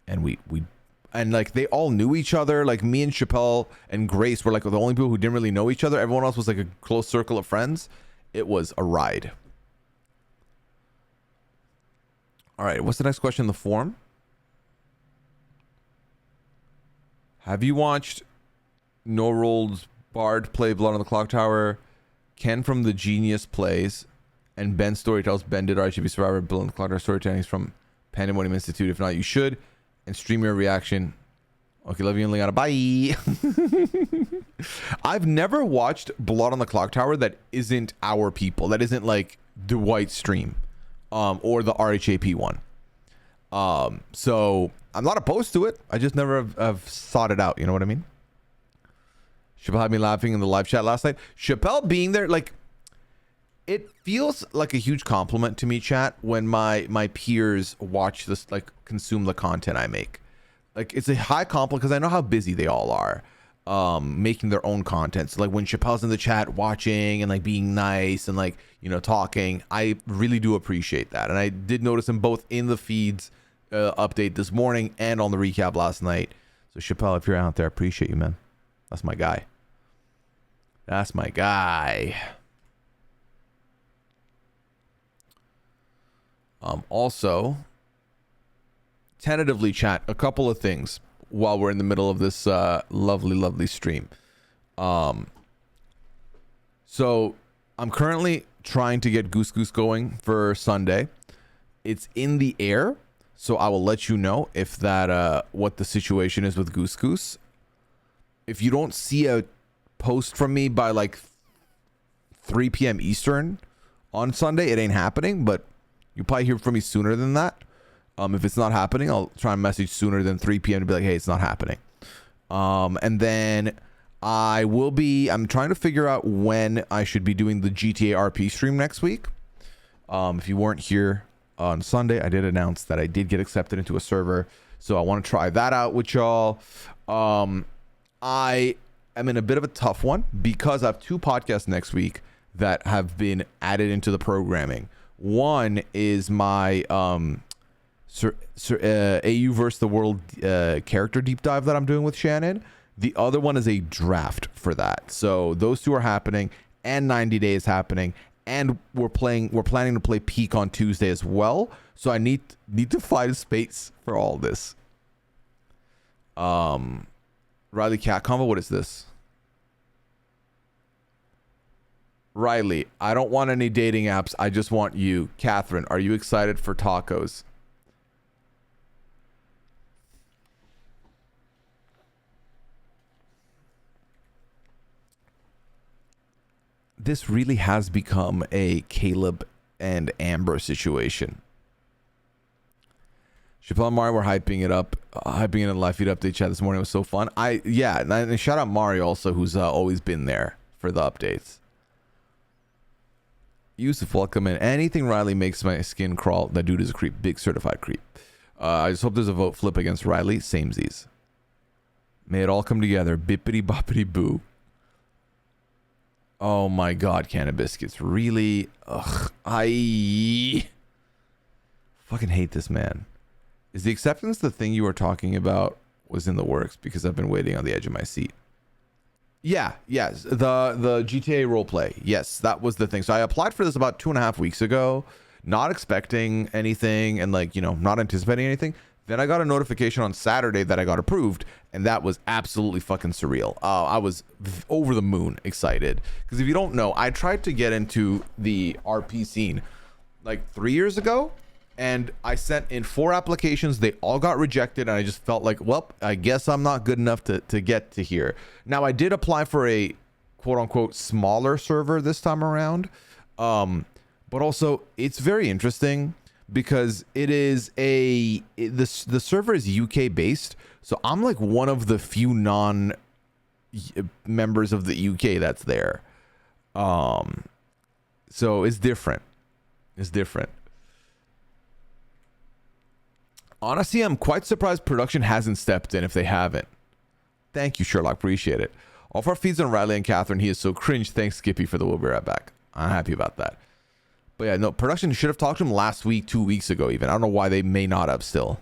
And we and like they all knew each other. Like me and Chappelle and Grace were like the only people who didn't really know each other. Everyone else was like a close circle of friends. It was a ride. All right, what's the next question in the forum? Have you watched No Rolls Bard play Blood on the Clock Tower? Ken from The Genius plays, and Ben Storytells. Ben did RHB Survivor, Blood on the Clock Tower storytelling. He's from Pandemonium Institute. If not, you should. And stream your reaction Okay, love you and Leona. Bye. I've never watched Blood on the Clock Tower that isn't our people. That isn't like Dwight's stream, or the RHAP one. So I'm not opposed to it. I just never have sought it out. You know what I mean? Chappelle had me laughing in the live chat last night. Chappelle being there, like, it feels like a huge compliment to me, chat, when my peers watch this, like, consume the content I make. Like, it's a high compliment because I know how busy they all are making their own content. So, like, when Chappelle's in the chat watching and, like, being nice and, like, you know, talking, I really do appreciate that. And I did notice him both in the feeds update this morning and on the recap last night. So, Chappelle, if you're out there, I appreciate you, man. That's my guy. That's my guy. Also, tentatively, chat, a couple of things while we're in the middle of this lovely stream. So I'm currently trying to get Goose Goose going for Sunday. It's in the air, so I will let you know if that what the situation is with Goose Goose. If you don't see a post from me by like 3 p.m. Eastern on Sunday, it ain't happening, but you'll probably hear from me sooner than that. If it's not happening, I'll try and message sooner than 3 p.m. to be like, hey, it's not happening. And then I'm trying to figure out when I should be doing the GTA RP stream next week. If you weren't here on Sunday, I did announce that I did get accepted into a server. So I want to try that out with y'all. I am in a bit of a tough one because I have 2 podcasts next week that have been added into the programming. One is my AU versus the World character deep dive that I'm doing with Shannon. The other one is a draft for that. So those 2 are happening, and 90 Day is happening, and we're planning to play Peak on Tuesday as well. So I need to find space for all this. Riley Cat Convo, what is this? Riley, I don't want any dating apps. I just want you. Catherine, are you excited for tacos? This really has become a Caleb and Amber situation. Chappelle and Mario were hyping it up, hyping it in the live feed update chat this morning. It was so fun. And shout out Mario also, who's always been there for the updates. Yusuf, welcome in. Anything Riley makes my skin crawl. That dude is a creep. Big certified creep. I just hope there's a vote flip against Riley. Samesies. May it all come together. Bippity boppity boo. Oh my god, Canna Biscuits. Really? Ugh. I fucking hate this man. Is the acceptance the thing you were talking about was in the works? Because I've been waiting on the edge of my seat. Yeah, yes. The GTA roleplay. Yes, that was the thing. So I applied for this about 2.5 weeks ago, not expecting anything and, like, you know, not anticipating anything. Then I got a notification on Saturday that I got approved, and that was absolutely fucking surreal. I was over the moon excited. Because if you don't know, I tried to get into the RP scene like 3 years ago, and I sent in 4 applications. They all got rejected, and I just felt like, well, I guess I'm not good enough to get to here. Now, I did apply for a quote-unquote smaller server this time around, but also it's very interesting because it is the server is UK based, so I'm like one of the few non members of the UK that's there. So it's different. Honestly, I'm quite surprised production hasn't stepped in if they haven't. Thank you, Sherlock. Appreciate it. All of our feeds on Riley and Catherine. He is so cringe. Thanks, Skippy, for the we'll be right back. I'm happy about that. But yeah, no, production should have talked to him last week, 2 weeks ago even. I don't know why they may not have still.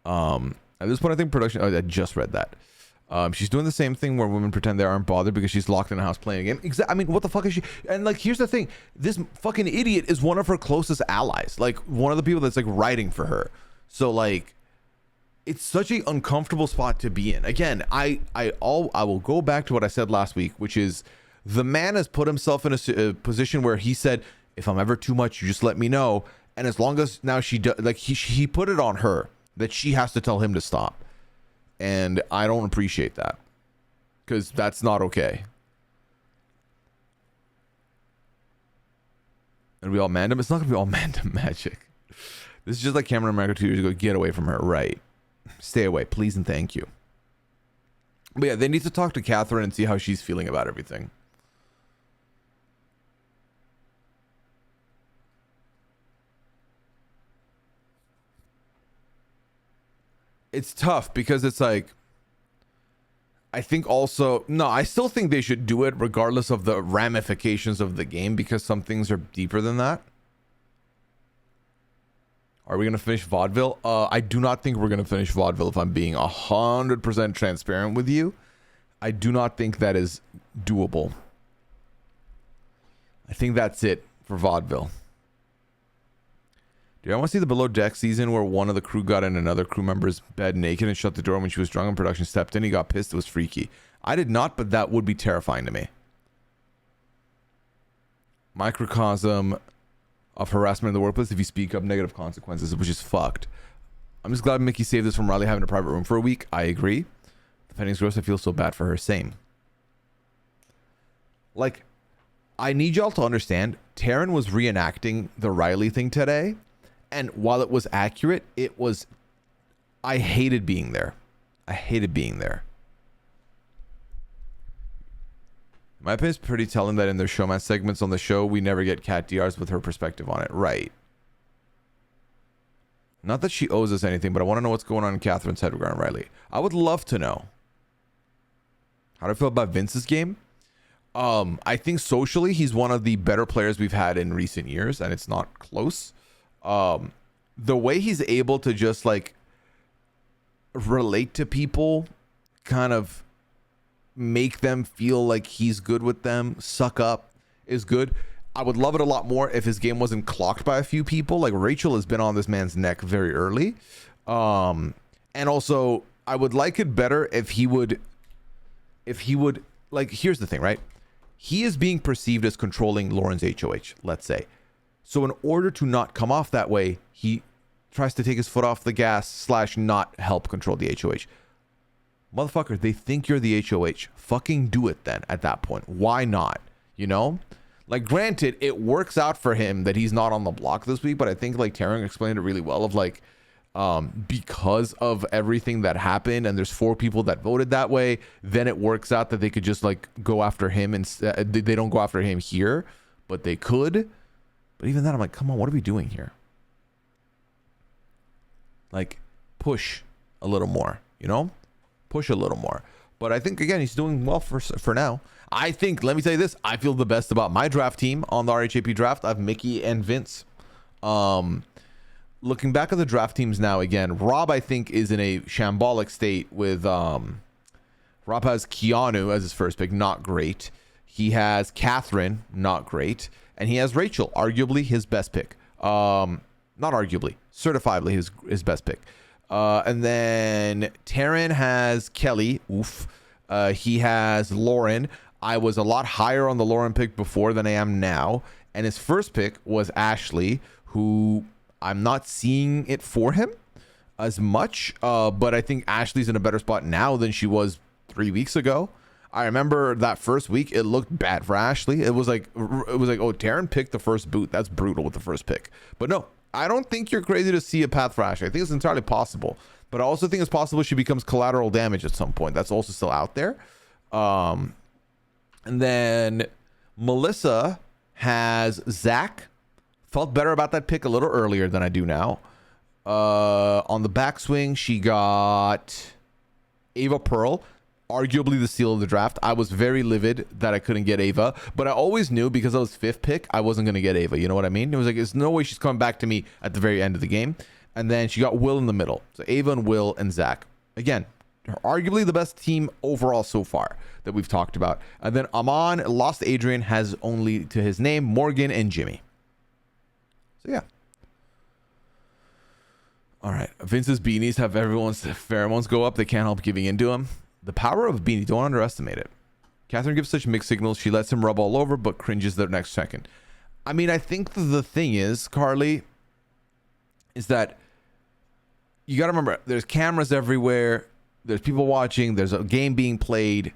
At this point, I think production... Oh, I just read that. She's doing the same thing where women pretend they aren't bothered because she's locked in a house playing a game. I mean, what the fuck is she? And, like, here's the thing. This fucking idiot is one of her closest allies. Like, one of the people that's, like, writing for her. So, like, it's such an uncomfortable spot to be in. Again, I will go back to what I said last week, which is the man has put himself in a position where he said, if I'm ever too much, you just let me know. And as long as now he put it on her that she has to tell him to stop. And I don't appreciate that, because that's not okay. It'll be all Mandem. It's not going to be all Mandem magic. This is just like Cameron America 2 years ago. Get away from her. Right. Stay away, please and thank you. But yeah, they need to talk to Catherine and see how she's feeling about everything. It's tough because it's like, I think also, no, I still think they should do it regardless of the ramifications of the game, because some things are deeper than that. Are we going to finish Vaudeville? I do not think we're going to finish Vaudeville, if I'm being 100% transparent with you. I do not think that is doable. I think that's it for Vaudeville. Dude, I want to see the Below Deck season where one of the crew got in another crew member's bed naked and shut the door when she was drunk and production stepped in. He got pissed. It was freaky. I did not, but that would be terrifying to me. Microcosm of harassment in the workplace if you speak up, negative consequences, which is fucked. I'm just glad Mickey saved us from Riley having a private room for a week. I agree. The pending's gross. I feel so bad for her. Same. Like, I need y'all to understand, Taryn was reenacting the Riley thing today, and while it was accurate, it was, I hated being there. I hated being there. My opinion is pretty telling that in their showman segments on the show, we never get Kat DRs with her perspective on it. Right. Not that she owes us anything, but I want to know what's going on in Catherine's head regarding Riley. I would love to know. How do I feel about Vince's game? I think socially, he's one of the better players we've had in recent years, and it's not close. The way he's able to just like relate to people, kind of make them feel like he's good with them, suck up, is good. I would love it a lot more if his game wasn't clocked by a few people. Like Rachel has been on this man's neck very early. And also I would like it better if he would, like, here's the thing, right? He is being perceived as controlling Lauren's HOH, let's say. So in order to not come off that way, he tries to take his foot off the gas / not help control the HOH. Motherfucker, they think you're the HOH. Fucking do it then at that point. Why not? You know? Like, granted, it works out for him that he's not on the block this week, but I think, like, Taryn explained it really well of, like, because of everything that happened and there's 4 people that voted that way, then it works out that they could just, like, go after him, and they don't go after him here, but they could. But even then, I'm like, come on, what are we doing here? Like, push a little more, you know? Push a little more. But I think, again, he's doing well for now. I think, let me tell you this, I feel the best about my draft team on the RHAP draft. I have Mickey and Vince. Looking back at the draft teams now, again, Rob, I think, is in a shambolic state with, Rob has Keanu as his first pick, not great. He has Catherine, not great. And he has Rachel, arguably his best pick. Not arguably, certifiably his best pick. And then Taryn has Kelly. Oof. He has Lauren. I was a lot higher on the Lauren pick before than I am now. And his first pick was Ashley, who I'm not seeing it for him as much. But I think Ashley's in a better spot now than she was 3 weeks ago. I remember that first week, it looked bad for Ashley. It was like, oh, Taryn picked the first boot. That's brutal with the first pick. But no, I don't think you're crazy to see a path for Ashley. I think it's entirely possible. But I also think it's possible she becomes collateral damage at some point. That's also still out there. And then Melissa has Zach. Felt better about that pick a little earlier than I do now. On the backswing, she got Ava Pearl. Arguably the steal of the draft. I was very livid that I couldn't get Ava, but I always knew because I was 5th pick, I wasn't going to get Ava. You know what I mean? It was like, there's no way she's coming back to me at the very end of the game. And then she got Will in the middle. So Ava and Will and Zach. Again, arguably the best team overall so far that we've talked about. And then Amon, lost Adrian, has only to his name Morgan and Jimmy. So yeah. All right. Vince's beanies have everyone's pheromones go up. They can't help giving into them. The power of a beanie, don't underestimate it. Catherine gives such mixed signals. She lets him rub all over, but cringes the next second. I mean, I think the thing is, Carly, is that you got to remember, there's cameras everywhere. There's people watching. There's a game being played.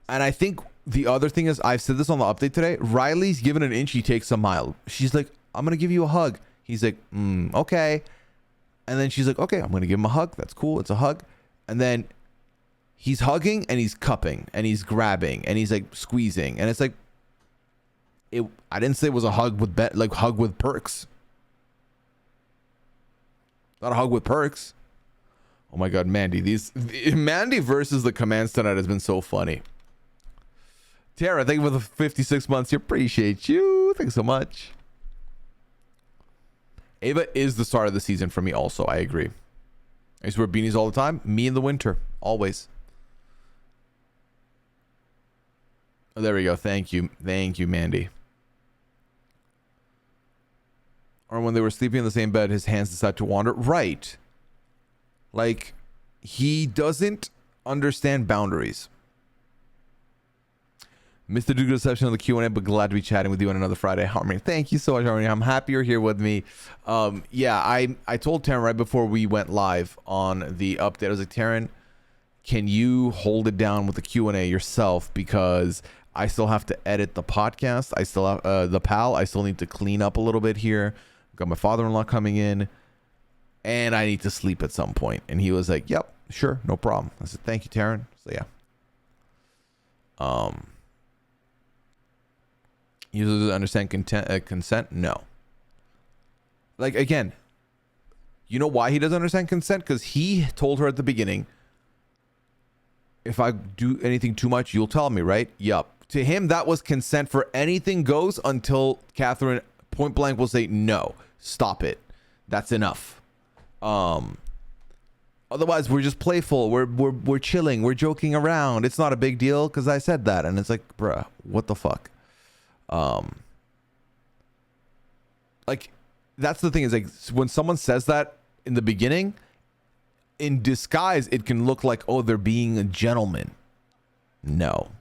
And I think the other thing is, I've said this on the update today. Riley's given an inch, he takes a mile. She's like, I'm going to give you a hug. He's like, okay. And then she's like, okay, I'm going to give him a hug. That's cool. It's a hug. And then he's hugging and he's cupping and he's grabbing and he's like squeezing. And it's like, I didn't say it was a hug with hug with perks. Not a hug with perks. Oh my God, Mandy. Mandy versus the commands tonight has been so funny. Tara, thank you for the 56 months. Appreciate you. Thanks so much. Ava is the star of the season for me also. I agree. I used to wear beanies all the time. Me in the winter. Always. Oh, there we go. Thank you. Thank you, Mandy. Or when they were sleeping in the same bed, his hands decided to wander. Right. Like, he doesn't understand boundaries. Mr. Duke reception on the Q&A, but glad to be chatting with you on another Friday. Harmony, thank you so much, Harmony. I'm happy you're here with me. Yeah, I told Taryn right before we went live on the update, I was like, Taryn, can you hold it down with the Q&A yourself? Because I still have to edit the podcast. I still have the PAL. I still need to clean up a little bit here. Got my father-in-law coming in, and I need to sleep at some point. And he was like, yep, sure, no problem. I said, thank you, Taryn. So, yeah. Users understand consent? No. Like, again, you know why he doesn't understand consent? Because he told her at the beginning, if I do anything too much, you'll tell me, right? Yup. To him, that was consent for anything goes until Catherine point blank will say, no, stop it. That's enough. Otherwise, we're just playful. We're chilling. We're joking around. It's not a big deal because I said that. And it's like, bruh, what the fuck? Like, that's the thing is, like, when someone says that in the beginning, in disguise, it can look like, oh, they're being a gentleman. No,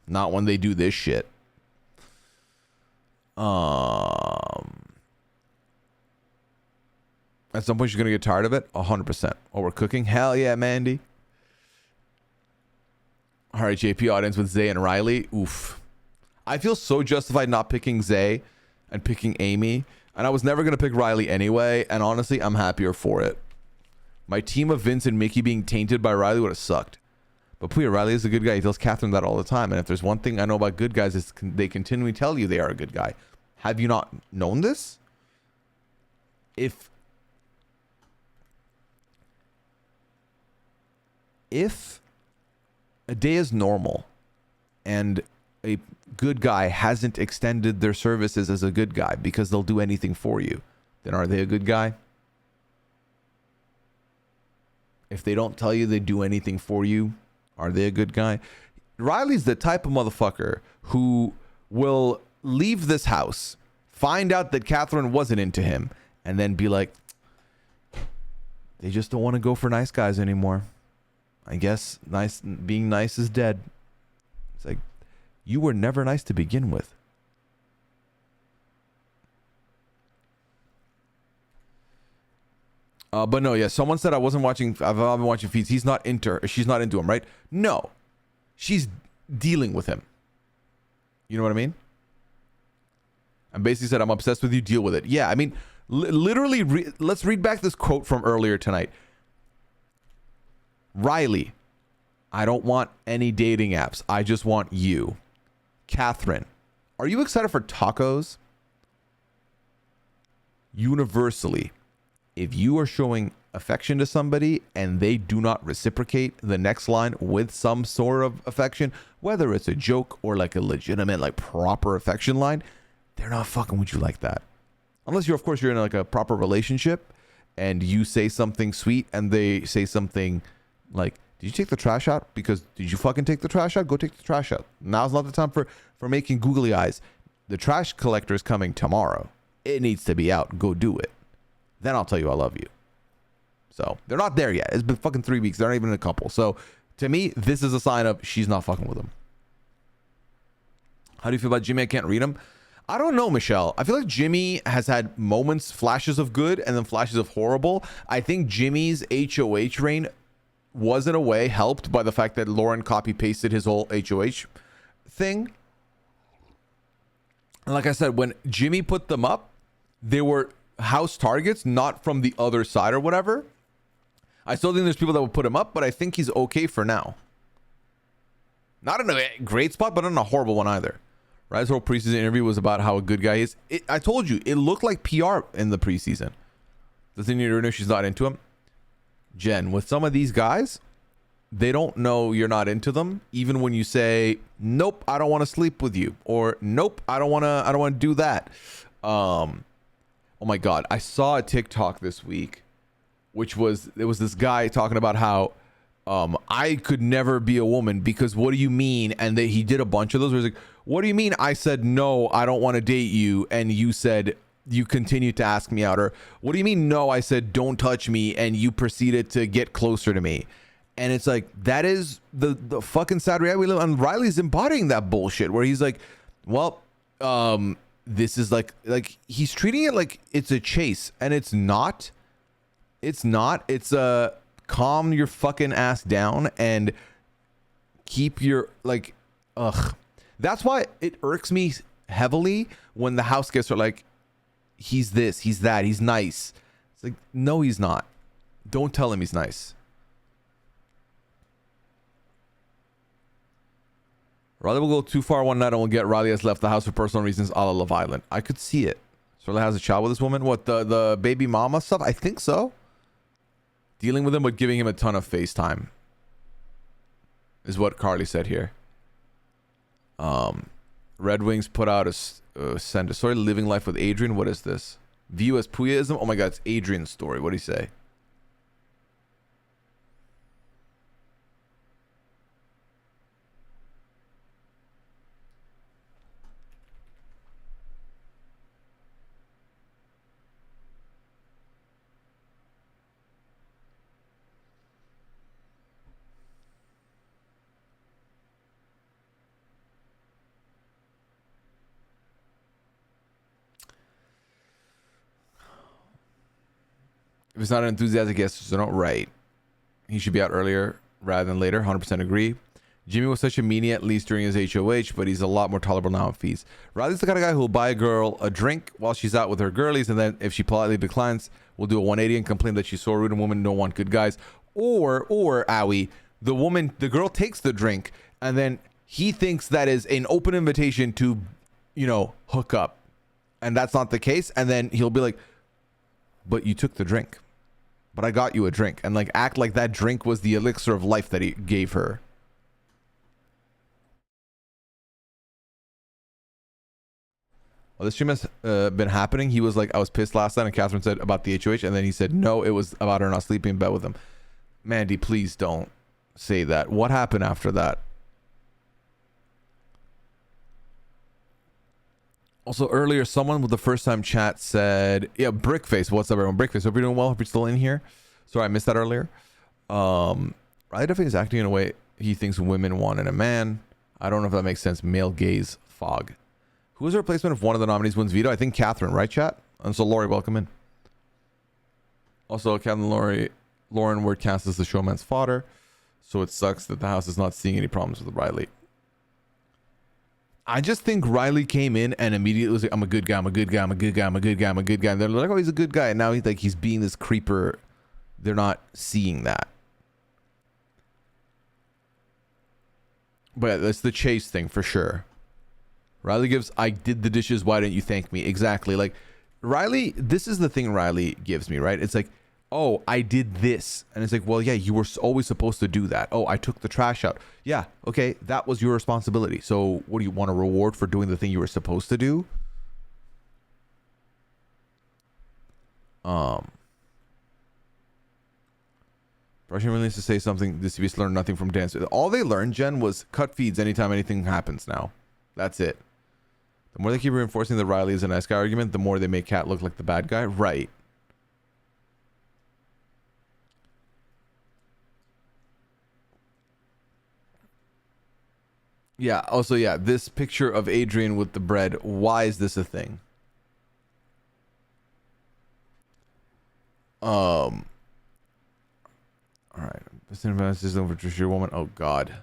not when they do this shit. At some point, you're gonna get tired of it. 100%. Oh, we're cooking. Hell yeah, Mandy. All right, JP audience with Zay and Riley. Oof. I feel so justified not picking Zay and picking Amy. And I was never going to pick Riley anyway. And honestly, I'm happier for it. My team of Vince and Mickey being tainted by Riley would have sucked. But Pooya, Riley is a good guy. He tells Catherine that all the time. And if there's one thing I know about good guys, is they continually tell you they are a good guy. Have you not known this? If a day is normal and a good guy hasn't extended their services as a good guy because they'll do anything for you, then are they a good guy? If they don't tell you they do anything for you, are they a good guy? Riley's the type of motherfucker who will leave this house, find out that Catherine wasn't into him, and then be like, they just don't want to go for nice guys anymore. I guess being nice is dead. It's like, you were never nice to begin with. But no, yeah, someone said I've been watching feeds. She's not into him, right? No. She's dealing with him. You know what I mean? And basically said, I'm obsessed with you, deal with it. Yeah, I mean, literally, let's read back this quote from earlier tonight. Riley, I don't want any dating apps. I just want you. Catherine, are you excited for tacos? Universally, if you are showing affection to somebody and they do not reciprocate the next line with some sort of affection, whether it's a joke or like a legitimate, like proper affection line, they're not fucking with you like that. Unless of course, you're in like a proper relationship and you say something sweet and they say something like, did you take the trash out? Because did you fucking take the trash out? Go take the trash out. Now's not the time for making googly eyes. The trash collector is coming tomorrow. It needs to be out. Go do it. Then I'll tell you I love you. So they're not there yet. It's been fucking 3 weeks. They're not even in a couple. So to me, this is a sign of she's not fucking with him. How do you feel about Jimmy? I can't read him. I don't know, Michelle. I feel like Jimmy has had moments, flashes of good and then flashes of horrible. I think Jimmy's HOH reign was in a way helped by the fact that Lauren copy pasted his whole HOH thing. And like I said, when Jimmy put them up, they were house targets, not from the other side or whatever. I still think there's people that will put him up, but I think he's okay for now. Not in a great spot, but not in a horrible one either. Right? His whole preseason interview was about how a good guy is. I told you, it looked like PR in the preseason. Doesn't need to know she's not into him. Jen, with some of these guys, they don't know you're not into them, even when you say, nope, I don't want to sleep with you, or nope, I don't want to do that. Oh my God. I saw a TikTok this week, it was this guy talking about how I could never be a woman because what do you mean? And he did a bunch of those where he's like, what do you mean? I said, no, I don't want to date you. And you said, you continued to ask me out. Or what do you mean? No, I said, don't touch me. And you proceeded to get closer to me. And it's like, that is the fucking sad reality we live in. And Riley's embodying that bullshit where he's like, well, this is like he's treating it like it's a chase, and it's not. It's not. It's a calm your fucking ass down and keep your like, ugh. That's why it irks me heavily when the house guests are like, he's this, he's that, he's nice. It's like, no, he's not. Don't tell him he's nice. Riley will go too far one night and will get Riley has left the house for personal reasons a la Love Island. I could see it. So Riley has a child with this woman. What, the baby mama stuff? I think so. Dealing with him but giving him a ton of FaceTime is what Carly said here. Red Wings put out a send a story, living life with Adrian. What is this? View as Pooyaism? Oh my God, it's Adrian's story. What do you say? If it's not an enthusiastic guest, so don't write. He should be out earlier rather than later. 100% agree. Jimmy was such a meanie at least during his HOH, but he's a lot more tolerable now in fees. Riley's the kind of guy who will buy a girl a drink while she's out with her girlies, and then if she politely declines, will do a 180 and complain that she's so rude and women don't want good guys. Or Owie, the girl takes the drink, and then he thinks that is an open invitation to, hook up. And that's not the case. And then he'll be like, but you took the drink. But I got you a drink. And act like that drink was the elixir of life that he gave her. Well, this stream has been happening. He was like, I was pissed last night. And Catherine said about the HOH. And then he said, no, it was about her not sleeping in bed with him. Mandy, please don't say that. What happened after that? Also, earlier, someone with the first time chat said, yeah, Brickface. What's up, everyone? Brickface. Hope you're doing well. Hope you're still in here. Sorry, I missed that earlier. Riley definitely is acting in a way he thinks women want in a man. I don't know if that makes sense. Male gaze fog. Who's the replacement if one of the nominees wins veto? I think Catherine, right, chat? And so, Lori, welcome in. Also, Catherine Lauren were cast as the showman's fodder. So it sucks that the house is not seeing any problems with Riley. I just think Riley came in and immediately was like, I'm a good guy, I'm a good guy, I'm a good guy, I'm a good guy, I'm a good guy. And they're like, oh, he's a good guy. And now he's being this creeper. They're not seeing that. But that's the chase thing for sure. Riley gives, I did the dishes, why didn't you thank me? Exactly. Like, Riley, this is the thing Riley gives me, right? It's like, oh, I did this. And it's like, well, yeah, you were always supposed to do that. Oh, I took the trash out. Yeah, okay, that was your responsibility. So what do you want a reward for doing the thing you were supposed to do? Russian really needs to say something. This CBS learned nothing from dance. All they learned, Jen, was cut feeds anytime anything happens now. That's it. The more they keep reinforcing the Riley is a nice guy argument, the more they make Kat look like the bad guy. Right. Yeah, also, yeah, this picture of Adrian with the bread, why is this a thing? All right. This is over to your woman. Oh God.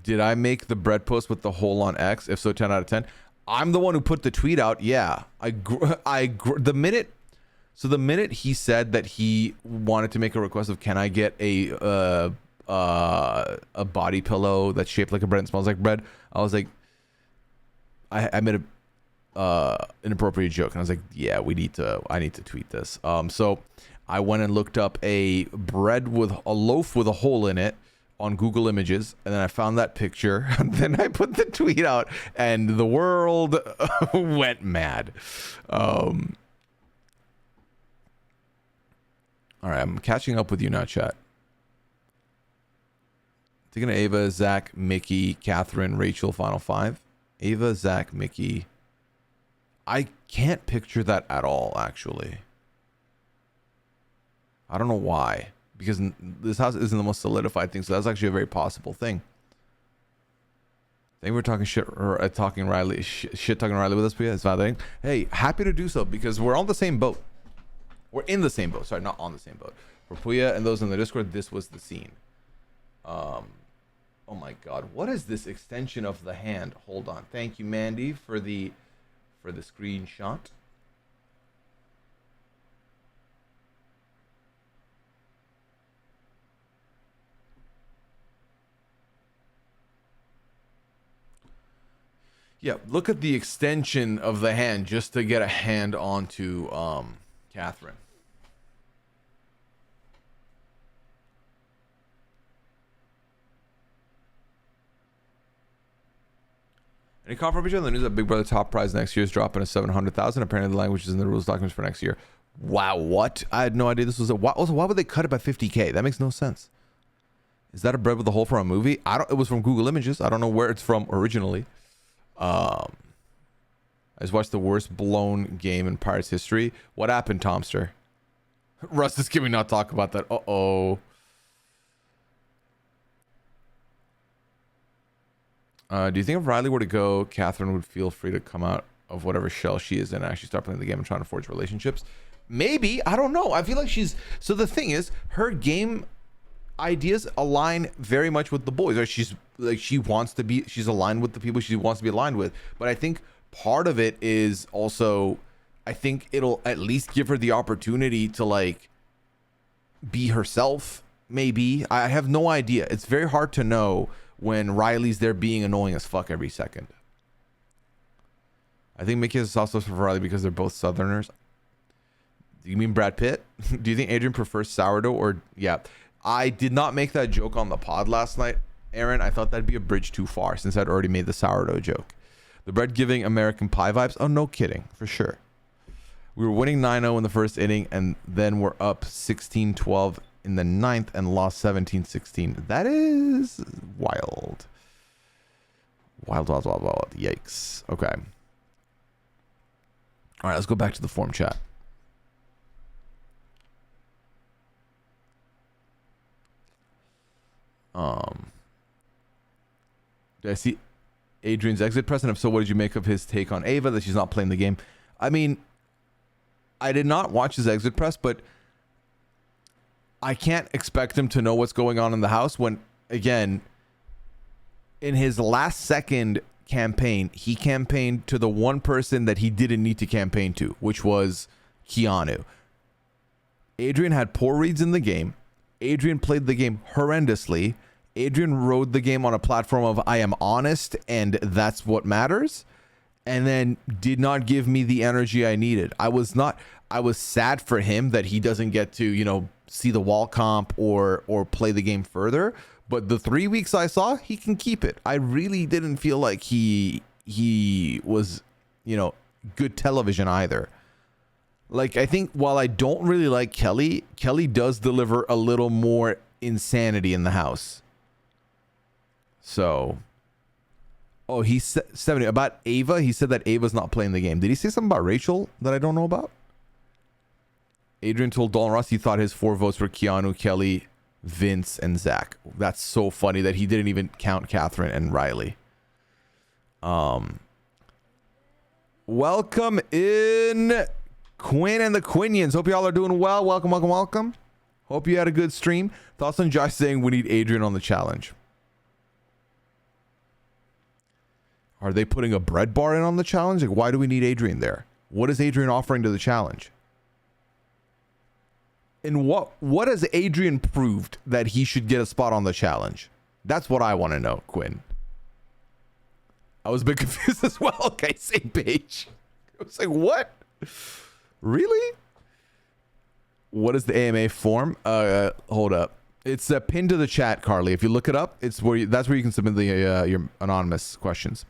Did I make the bread post with the hole on X? If so, 10 out of 10. I'm the one who put the tweet out. Yeah. The minute he said that he wanted to make a request of, can I get a body pillow that's shaped like a bread and smells like bread? I was like, I made an inappropriate joke, and I was like, yeah, I need to tweet this. So I went and looked up a bread with a loaf with a hole in it on Google Images, and then I found that picture, and then I put the tweet out, and the world went mad. All right, I'm catching up with you now, chat. Taking Ava, Zach, Mickey, Catherine, Rachel, final 5. Ava, Zach, Mickey. I can't picture that at all, actually. I don't know why. Because this house isn't the most solidified thing, so that's actually a very possible thing. I think we're talking shit, or talking Riley, shit talking Riley with us, Pooya. It's validating. Hey, happy to do so, because we're on the same boat. We're in the same boat. Sorry, not on the same boat. For Pooya and those in the Discord, this was the scene. Oh my God, what is this extension of the hand? Hold on. Thank you, Mandy, for the screenshot. Yeah, look at the extension of the hand just to get a hand onto Catherine. Any confirmation on the news that Big Brother top prize next year is dropping to 700,000? Apparently the language is in the rules documents for next year. Wow, what? I had no idea this was a... Also, why would they cut it by 50K? That makes no sense. Is that a bread with a hole from a movie? It was from Google Images. I don't know where it's from originally. I just watched the worst blown game in Pirates history. What happened, Tomster? Russ is giving not talk about that. Uh-oh. Do you think if Riley were to go, Catherine would feel free to come out of whatever shell she is in and actually start playing the game and trying to forge relationships? Maybe. I don't know. I feel like she's... So the thing is, her game ideas align very much with the boys. Right? She's aligned with the people she wants to be aligned with. But I think part of it is also... I think it'll at least give her the opportunity to, like, be herself, maybe. I have no idea. It's very hard to know when Riley's there being annoying as fuck every second. I think Mickey has a soft spot for Riley because they're both Southerners. Do you mean Brad Pitt? Do you think Adrian prefers sourdough or... Yeah. I did not make that joke on the pod last night, Aaron. I thought that'd be a bridge too far since I'd already made the sourdough joke. The bread giving American Pie vibes? Oh, no kidding. For sure. We were winning 9-0 in the first inning, and then we're up 16-12 in the 9th and lost 17-16. That is wild. Wild. Yikes. Okay. All right, let's go back to the forum chat. Did I see Adrian's exit press? And if so, what did you make of his take on Ava, that she's not playing the game? I mean, I did not watch his exit press, but I can't expect him to know what's going on in the house when, again, in his last second campaign, he campaigned to the one person that he didn't need to campaign to, which was Keanu. Adrian had poor reads in the game. Adrian played the game horrendously. Adrian rode the game on a platform of I am honest and that's what matters, and then did not give me the energy I needed. I was sad for him that he doesn't get to, see the wall comp or play the game further. But the 3 weeks I saw, he can keep it. I really didn't feel like he was, good television either. Like, I think while I don't really like Kelly does deliver a little more insanity in the house. So, he's 70 about Ava. He said that Ava's not playing the game. Did he say something about Rachel that I don't know about? Adrian told Dolan Ross he thought his 4 votes were Keanu, Kelly, Vince, and Zach. That's so funny that he didn't even count Catherine and Riley. Welcome in, Quinn and the Quinions. Hope y'all are doing well. Welcome, welcome, welcome. Hope you had a good stream. Thoughts on Josh saying we need Adrian on the challenge? Are they putting a bread bar in on the challenge? Like, why do we need Adrian there? What is Adrian offering to the challenge? And what has Adrian proved that he should get a spot on the challenge? That's what I want to know, Quinn. I was a bit confused as well. Okay, same page. I was like, what? Really? What is the AMA form? Hold up. It's pinned to the chat, Carly. If you look it up, it's where that's where you can submit the your anonymous questions.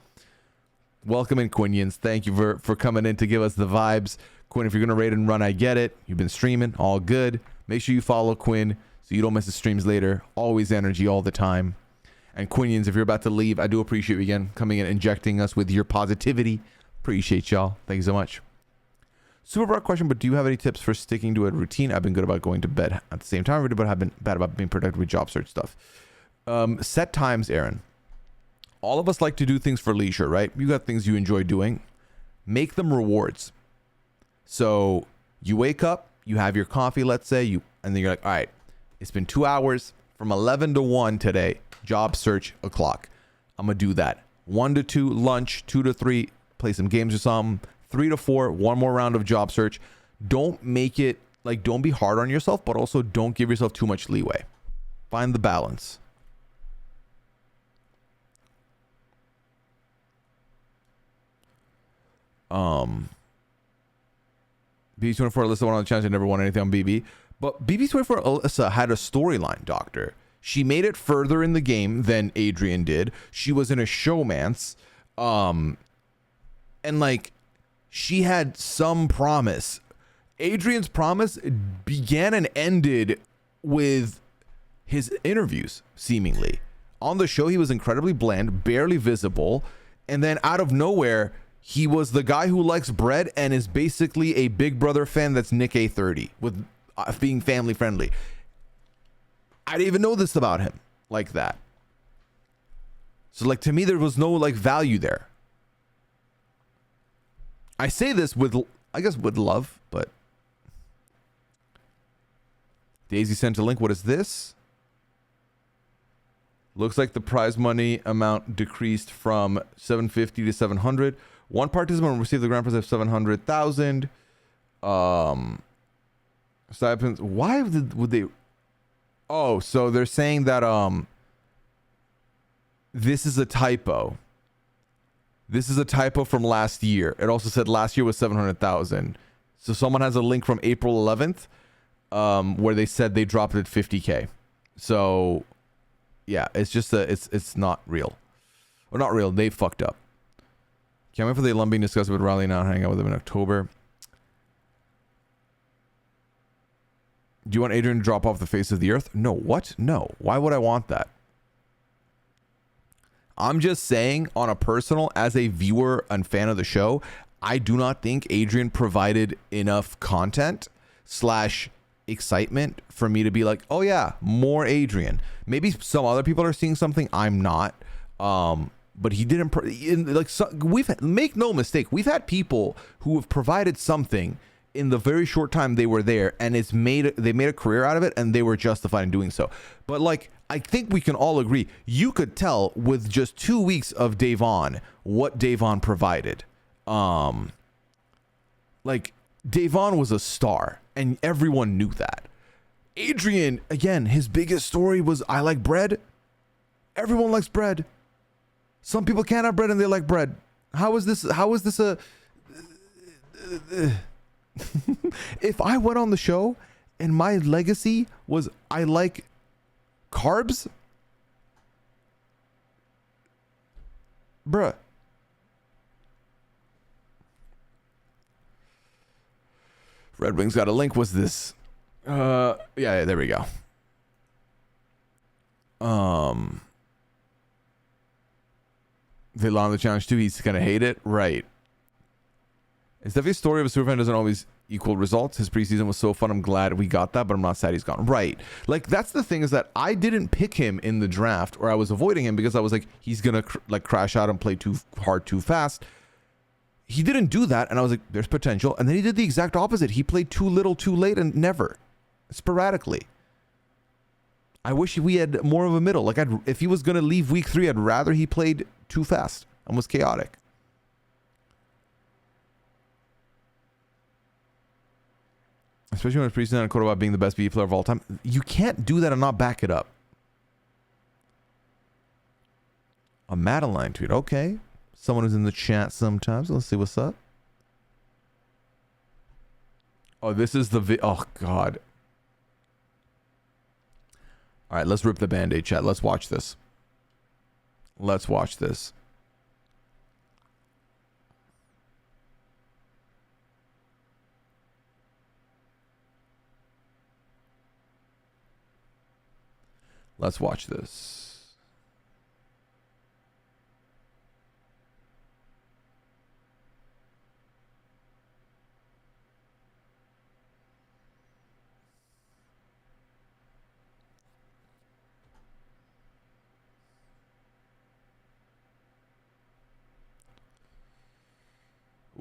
Welcome in, Quinions. Thank you for coming in to give us the vibes. Quinn, if you're gonna raid and run, I get it. You've been streaming, all good. Make sure you follow Quinn so you don't miss the streams later. Always energy all the time. And Quinions, if you're about to leave, I do appreciate you again coming in, injecting us with your positivity. Appreciate y'all. Thank you so much. Super broad question, but do you have any tips for sticking to a routine? I've been good about going to bed at the same time, but I've been bad about being productive with job search stuff. Set times, Aaron. All of us like to do things for leisure, right? You got things you enjoy doing. Make them rewards. So you wake up, you have your coffee, let's say, and then you're like, all right, it's been 2 hours from 11 to 1 today. Job search o'clock. I'm gonna do that. 1 to 2 lunch, 2 to 3 play some games or something. 3 to 4 one more round of job search. Don't make it like, don't be hard on yourself, but also don't give yourself too much leeway. Find the balance. BB24 Alyssa won on the challenge. I never won anything on BB, but BB24 Alyssa had a storyline, doctor. She made it further in the game than Adrian did. She was in a showmance, and like, she had some promise. Adrian's promise began and ended with his interviews, seemingly. On the show, he was incredibly bland, barely visible, and then out of nowhere, he was the guy who likes bread and is basically a Big Brother fan that's Nick A30 with being family friendly. I didn't even know this about him like that. So like, to me, there was no like value there. I say this with, I guess, with love, but Daisy sent a link. What is this? Looks like the prize money amount decreased from 750 to 700. One participant received the grand prize of 700,000. Stipends. Why would they? Oh, so they're saying that this is a typo. This is a typo from last year. It also said last year was 700,000. So someone has a link from April 11th, where they said they dropped it at 50K. So yeah, it's just it's not real. Or not real. They fucked up. Can't wait for the alum being discussed with Riley now. Hang out with him in October. Do you want Adrian to drop off the face of the earth? No. What? No. Why would I want that? I'm just saying, on a personal, as a viewer and fan of the show, I do not think Adrian provided enough content / excitement for me to be like, oh yeah, more Adrian. Maybe some other people are seeing something I'm not. But he didn't. Make no mistake, we've had people who have provided something in the very short time they were there, and they made a career out of it, and they were justified in doing so. But like, I think we can all agree, you could tell with just 2 weeks of Davon what Davon provided. Like, Davon was a star, and everyone knew that. Adrian, again, his biggest story was, I like bread. Everyone likes bread. Some people can't have bread and they like bread. How is this a... If I went on the show and my legacy was I like carbs, bruh. Red Wings got a link. What's this? Yeah, there we go. They launched the challenge too. He's gonna hate it, right? It's definitely a story of a superfan doesn't always equal results. His preseason was so fun. I'm glad we got that, but I'm not sad he's gone. Right. Like, that's the thing, is that I didn't pick him in the draft, or I was avoiding him because I was like, he's gonna crash out and play too hard too fast. he didn't do that, and I was like, there's potential. And then he did the exact opposite. He played too little, too late, and never. Sporadically. I wish we had more of a middle. Like, if he was going to leave week 3, I'd rather he played too fast and was chaotic. Especially when it's preseason and quote about being the best BB player of all time. You can't do that and not back it up. A Madeline tweet. Okay. Someone who's in the chat sometimes. Let's see what's up. Oh, this is the oh, God. All right, let's rip the Band-Aid, chat. Let's watch this. Let's watch this. Let's watch this.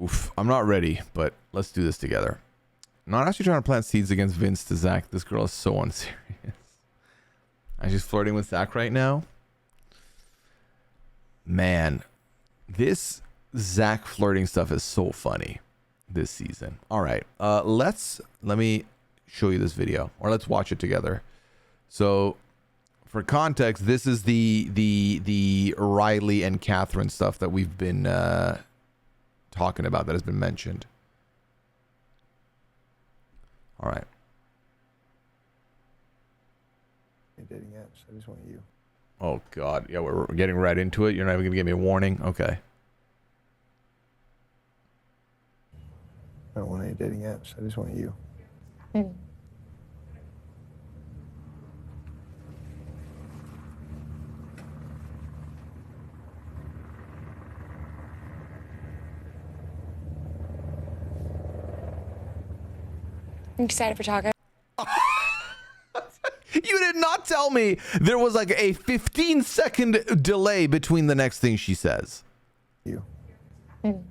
Oof, I'm not ready, but let's do this together. I'm not actually trying to plant seeds against Vince to Zach. This girl is so unserious. I'm just flirting with Zach right now. Man, this Zach flirting stuff is so funny this season. All right, let me show you this video, or let's watch it together. So, for context, this is the Riley and Catherine stuff that we've been talking about, that has been mentioned. All right. Dating apps. I just want you. Oh God, yeah, we're getting right into it. You're not even gonna give me a warning. Okay. I don't want any dating apps. I just want you. I'm excited for taco. You did not tell me there was like a 15-second delay between the next thing she says. You. All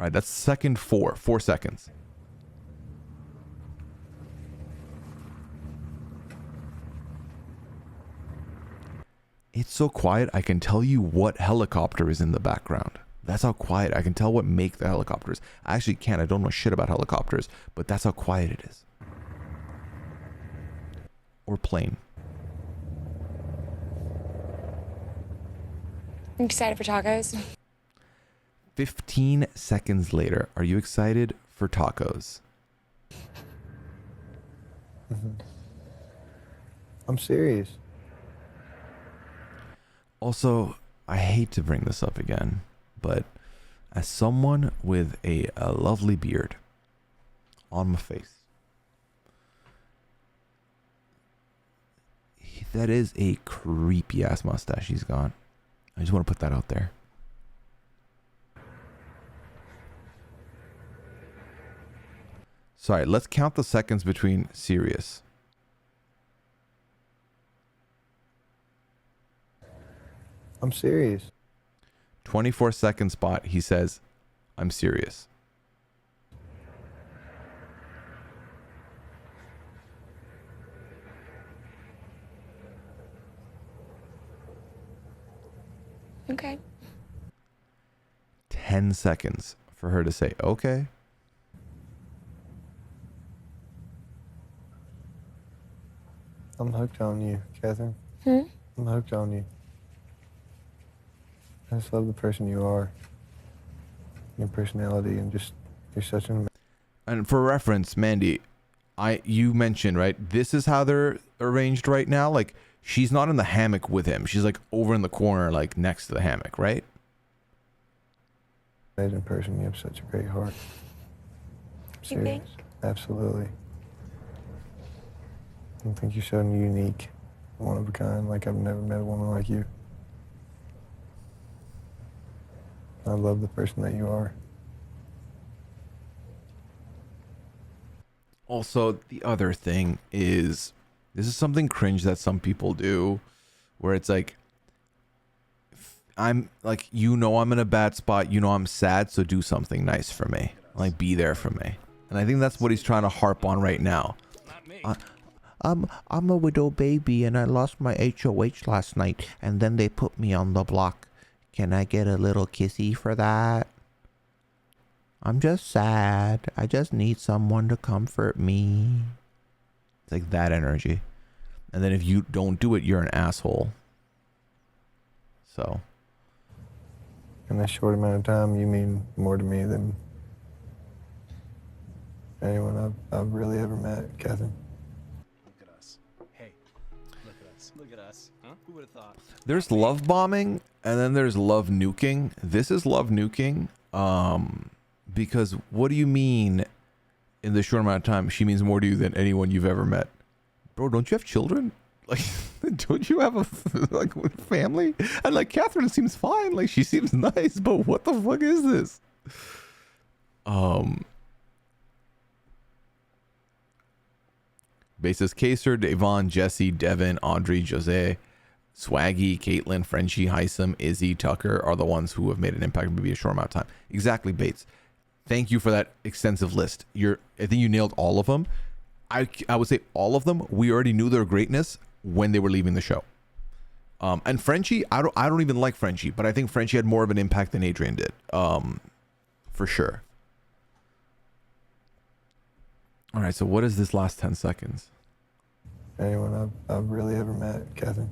right, that's second 4 seconds. It's so quiet, I can tell you what helicopter is in the background. That's how quiet. I can tell what make the helicopters. I actually can't. I don't know shit about helicopters, but that's how quiet it is. Or plane. I'm excited for tacos. 15 seconds later. Are you excited for tacos? I'm serious. Also, I hate to bring this up again, but as someone with a lovely beard on my face, that is a creepy ass mustache he's got. I just want to put that out there. Sorry, let's count the seconds between serious. I'm serious. 24-second spot, he says, I'm serious. Okay. 10 seconds for her to say, okay. I'm hooked on you, Catherine. I'm hooked on you. I just love the person you are. Your personality, and just, you're such an... And for reference, Mandy, you mentioned, right? This is how they're arranged right now. Like, she's not in the hammock with him. She's like over in the corner, like next to the hammock, right? amazing person. You have such a great heart. You think? Absolutely. I think you're so unique, one of a kind. Like, I've never met a woman like you. I love the person that you are. Also, the other thing is, this is something cringe that some people do, where it's like, I'm like, you know, I'm in a bad spot. You know, I'm sad. So do something nice for me. Like, be there for me. And I think that's what he's trying to harp on right now. I'm a widow baby and I lost my HOH last night and then they put me on the block. Can I get a little kissy for that? I'm just sad. I just need someone to comfort me. It's like that energy. And then if you don't do it, you're an asshole. So. In that short amount of time, you mean more to me than anyone I've really ever met, Catherine. Look at us. Hey, look at us. Look at us. Huh? Who would have thought? There's love bombing and then there's love nuking. This is love nuking. Because what do you mean in this short amount of time she means more to you than anyone you've ever met? Bro, don't you have children? Like, don't you have a like family? And like Catherine seems fine. Like she seems nice, but what the fuck is this? Basis Kaser, Devon, Jesse, Devin, Audrey, Jose, Swaggy, Caitlin, Frenchie, Heisem, Izzy, Tucker are the ones who have made an impact maybe a short amount of time. Exactly, Bates. Thank you for that extensive list. I think you nailed all of them. I would say all of them. We already knew their greatness when they were leaving the show. And Frenchie, I don't even like Frenchie, but I think Frenchie had more of an impact than Adrian did. For sure. All right, so what is this last 10 seconds? Anyone I've really ever met, Catherine.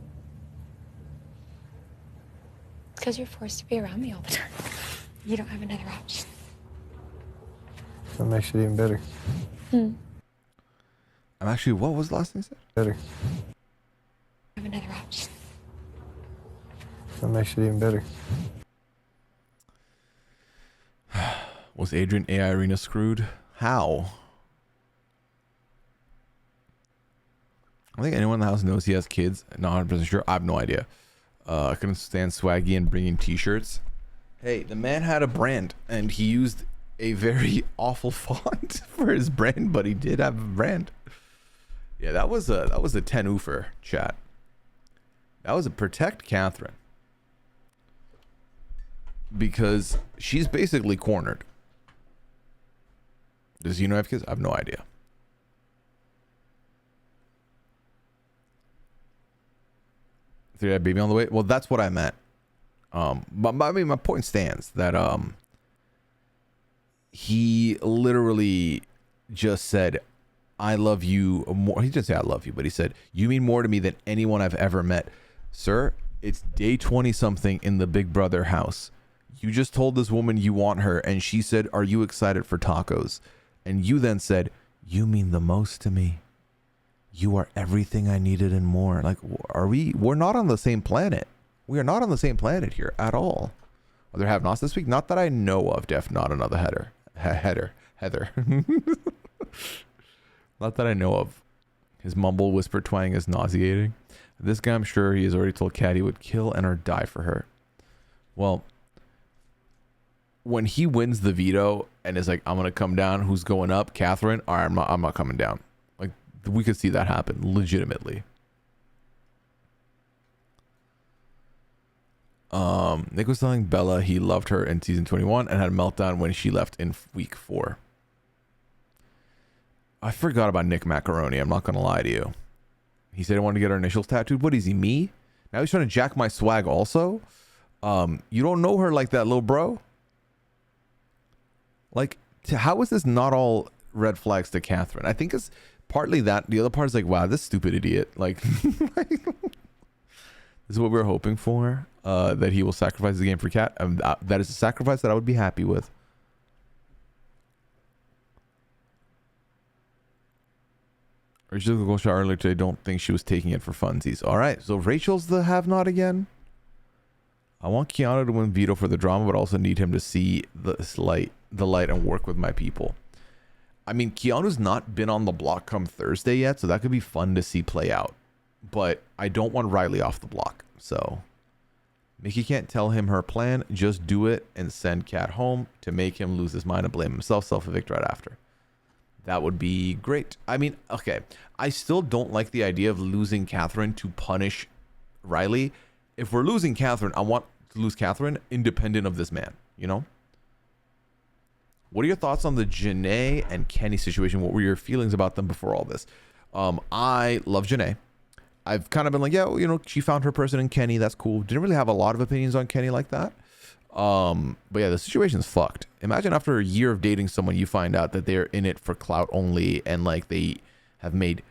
It's because you're forced to be around me all the time. You don't have another option. That makes it even better. I'm actually, what was the last thing I said? Better. I have another option. That makes it even better. Was Adrian AI Arena screwed? How? I think anyone in the house knows he has kids. Not 100% sure. I have no idea. I couldn't stand Swaggy and bringing t-shirts. Hey, the man had a brand and he used a very awful font for his brand, but he did have a brand. Yeah, that was a 10 oofer, chat. That was a protect Catherine. Because she's basically cornered. Does he know I have kids? I have no idea. Three baby on the way. Well, that's what I meant. But I mean, my point stands that he literally just said, "I love you more." He didn't say "I love you," but he said, "You mean more to me than anyone I've ever met, sir." It's day 20 something in the Big Brother house. You just told this woman you want her, and she said, "Are you excited for tacos?" And you then said, "You mean the most to me. You are everything I needed and more." Like, we're not on the same planet. We are not on the same planet here at all. Are there have-nots this week? Not that I know of, Def. Not another Heather. Not that I know of. His mumble whisper twang is nauseating. This guy, I'm sure he has already told Kat he would kill and or die for her. Well, when he wins the veto and is like, "I'm gonna come down," who's going up? Catherine. All right, I'm not coming down. Like, we could see that happen legitimately. Nick was telling Bella he loved her in season 21 and had a meltdown when she left in week 4. I forgot about Nick Macaroni. I'm not gonna lie to you. He said he wanted to get our initials tattooed. What is he, me? Now he's trying to jack my swag also. You don't know her like that, little bro. Like, how is this not all red flags to Catherine? I think it's partly that. The other part is like, wow, this stupid idiot. Like, this is what we were hoping for. That he will sacrifice the game for Cat. That is a sacrifice that I would be happy with. Rachel took a goal shot earlier today. Don't think she was taking it for funsies. All right, so Rachel's the have-not again. I want Keanu to win veto for the drama, but also need him to see the light and work with my people. I mean, Keanu's not been on the block come Thursday yet, so that could be fun to see play out. But I don't want Riley off the block, so Mickey can't tell him her plan. Just do it and send Cat home to make him lose his mind and blame himself. Self-evict right after. That would be great. I mean, okay. I still don't like the idea of losing Catherine to punish Riley. If we're losing Catherine, I want to lose Catherine, independent of this man, you know? What are your thoughts on the Janae and Kenny situation? What were your feelings about them before all this? I love Janae. I've kind of been like, yeah, you know, she found her person in Kenny. That's cool. Didn't really have a lot of opinions on Kenny like that. But yeah, the situation's fucked. Imagine after a year of dating someone, you find out that they're in it for clout only, and like they have made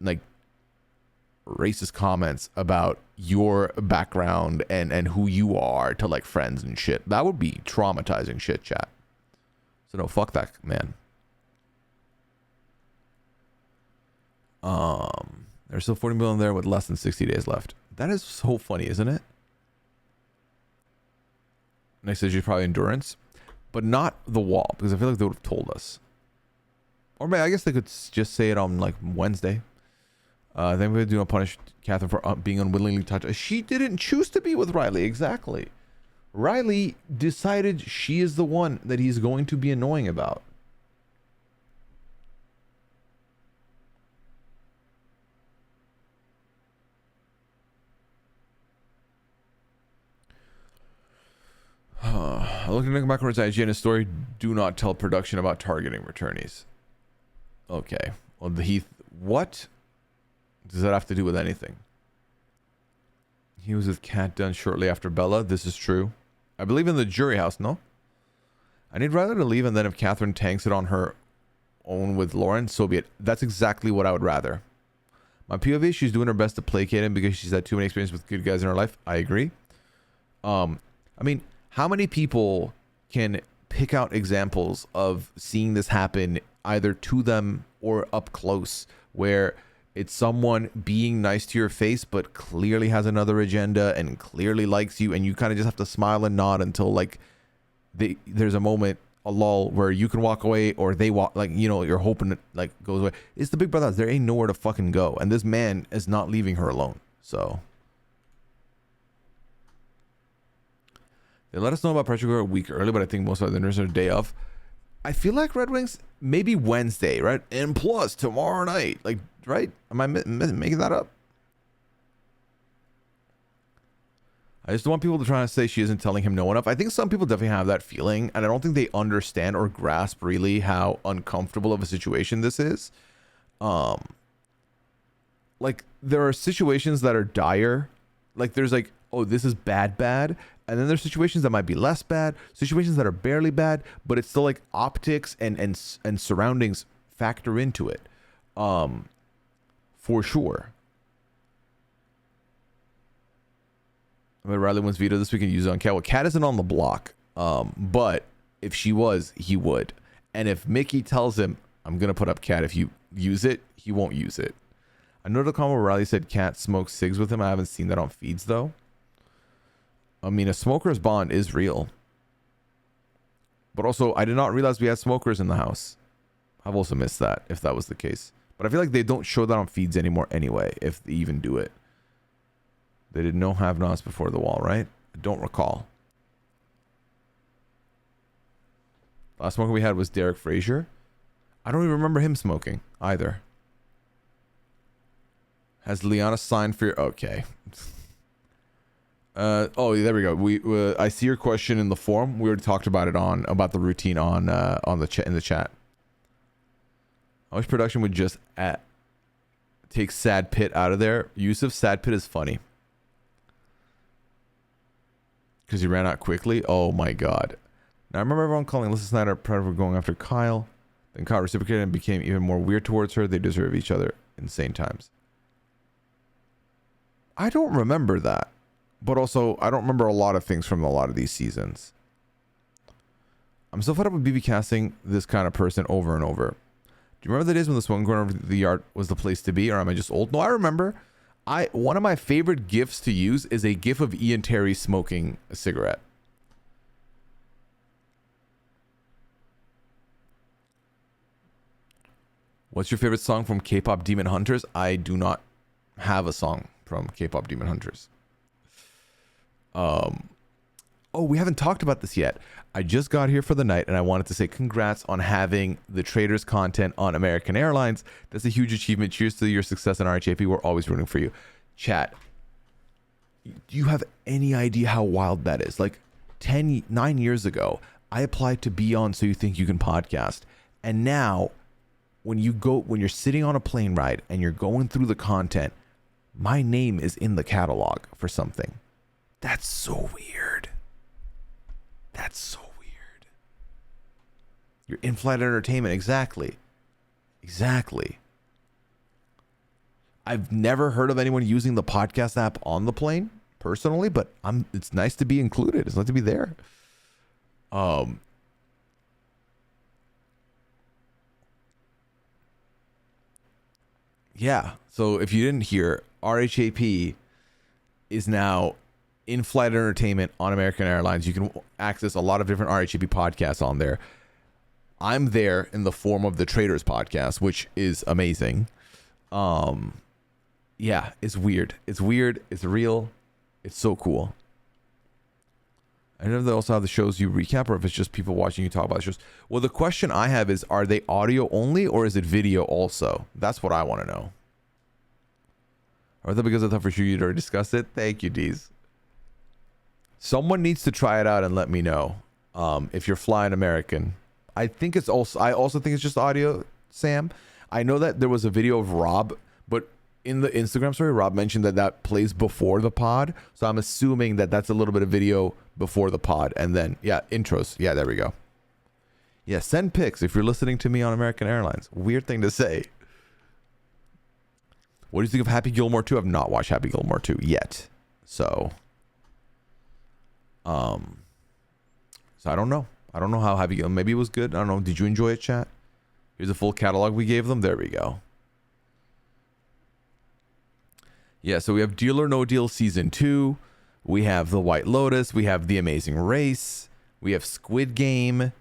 like racist comments about your background and who you are to like friends and shit. That would be traumatizing shit, chat. So no, fuck that, man. There's still 40 million there with less than 60 days left. That is so funny, isn't it? Next is probably endurance, but not the wall, because I feel like they would have told us. Or maybe I guess they could just say it on like Wednesday. Then we do not punish Catherine for being unwillingly touched. She didn't choose to be with Riley. Exactly. Riley decided she is the one that he's going to be annoying about. Looking back towards IGN, his story, do not tell production about targeting returnees. Okay. Well, the Heath, what does that have to do with anything? He was with Kat Dunn shortly after Bella. This is true. I believe in the jury house, no? I need Riley to leave, and then if Catherine tanks it on her own with Lauren, so be it. That's exactly what I would rather. My POV, she's doing her best to placate him because she's had too many experiences with good guys in her life. I agree. I mean, how many people can pick out examples of seeing this happen either to them or up close, where it's someone being nice to your face but clearly has another agenda and clearly likes you, and you kind of just have to smile and nod until like there's a moment, a lull, where you can walk away or they walk, like, you know, you're hoping it like goes away. It's the Big Brother. There ain't nowhere to fucking go, and this man is not leaving her alone. So they let us know about pressure cooker a week early, but I think most of the dinners are a day off. I feel like Red Wings maybe Wednesday, right? And plus tomorrow night, like, right? Am I making that up? I just don't want people to try to say she isn't telling him no enough. I think some people definitely have that feeling, and I don't think they understand or grasp really how uncomfortable of a situation this is. Like, there are situations that are dire. Like, there's like, oh, this is bad. And then there's situations that might be less bad, situations that are barely bad, but it's still like optics and surroundings factor into it. For sure. I mean, Riley wins veto this week and use it on Kat. Well, Kat isn't on the block. But if she was, he would. And if Mickey tells him, I'm going to put up Kat, if you use it, he won't use it. I noted a comment where Riley said Kat smokes cigs with him. I haven't seen that on feeds though. I mean, a smoker's bond is real. But also, I did not realize we had smokers in the house. I've also missed that, if that was the case. But I feel like they don't show that on feeds anymore anyway, if they even do it. They did no have-nots before the wall, right? I don't recall. Last smoker we had was Derek Frazier. I don't even remember him smoking either. Has Liana signed for your... Okay. Oh, there we go. I see your question in the forum. We already talked about it about the routine on the chat in the chat. I wish production would just take Sad Pit out of there. Yusuf, Sad Pit is funny because he ran out quickly. Oh my god! Now I remember everyone calling Alyssa Snyder a predator for going after Kyle. Then Kyle reciprocated and became even more weird towards her. They deserve each other. Insane times. I don't remember that. But also, I don't remember a lot of things from a lot of these seasons. I'm so fed up with BB casting this kind of person over and over. Do you remember the days when the smoking corner of the yard was the place to be? Or am I just old? No, I remember. One of my favorite GIFs to use is a GIF of Ian Terry smoking a cigarette. What's your favorite song from K-pop Demon Hunters? I do not have a song from K-pop Demon Hunters. Oh, we haven't talked about this yet. I just got here for the night and I wanted to say congrats on having the Traders content on American Airlines. That's a huge achievement. Cheers to your success in RHAP. We're always rooting for you. Chat, Do you have any idea how wild that is? Like 9 years ago, I applied to be on So You Think You Can podcast. And now when you're sitting on a plane ride and you're going through the content, my name is in the catalog for something. That's so weird. That's so weird. Your in-flight entertainment. Exactly. I've never heard of anyone using the podcast app on the plane personally, but it's nice to be included. It's nice to be there. Yeah. So if you didn't hear, RHAP is now in-flight entertainment on American Airlines. You can access a lot of different RHAP podcasts on there. I'm there in the form of the Traders podcast, which is amazing. Yeah, it's weird. It's real. It's so cool. I don't know if they also have the shows you recap or if it's just people watching you talk about shows. Well, the question I have is, are they audio only or is it video also? That's what I want to know. Or is that because I thought for sure you'd already discussed it? Thank you, Deez. Someone needs to try it out and let me know. If you're flying American. I also think it's just audio, Sam. I know that there was a video of Rob, but in the Instagram story, Rob mentioned that plays before the pod. So I'm assuming that that's a little bit of video before the pod. And then, yeah, intros. Yeah, there we go. Yeah, send pics if you're listening to me on American Airlines. Weird thing to say. What do you think of Happy Gilmore 2? I've not watched Happy Gilmore 2 yet. So I don't know. I don't know how Happy Gilmore, maybe it was good. I don't know. Did you enjoy it, chat? Here's a full catalog we gave them. There we go. Yeah, so we have Deal or No Deal Season 2. We have The White Lotus. We have The Amazing Race. We have Squid Game.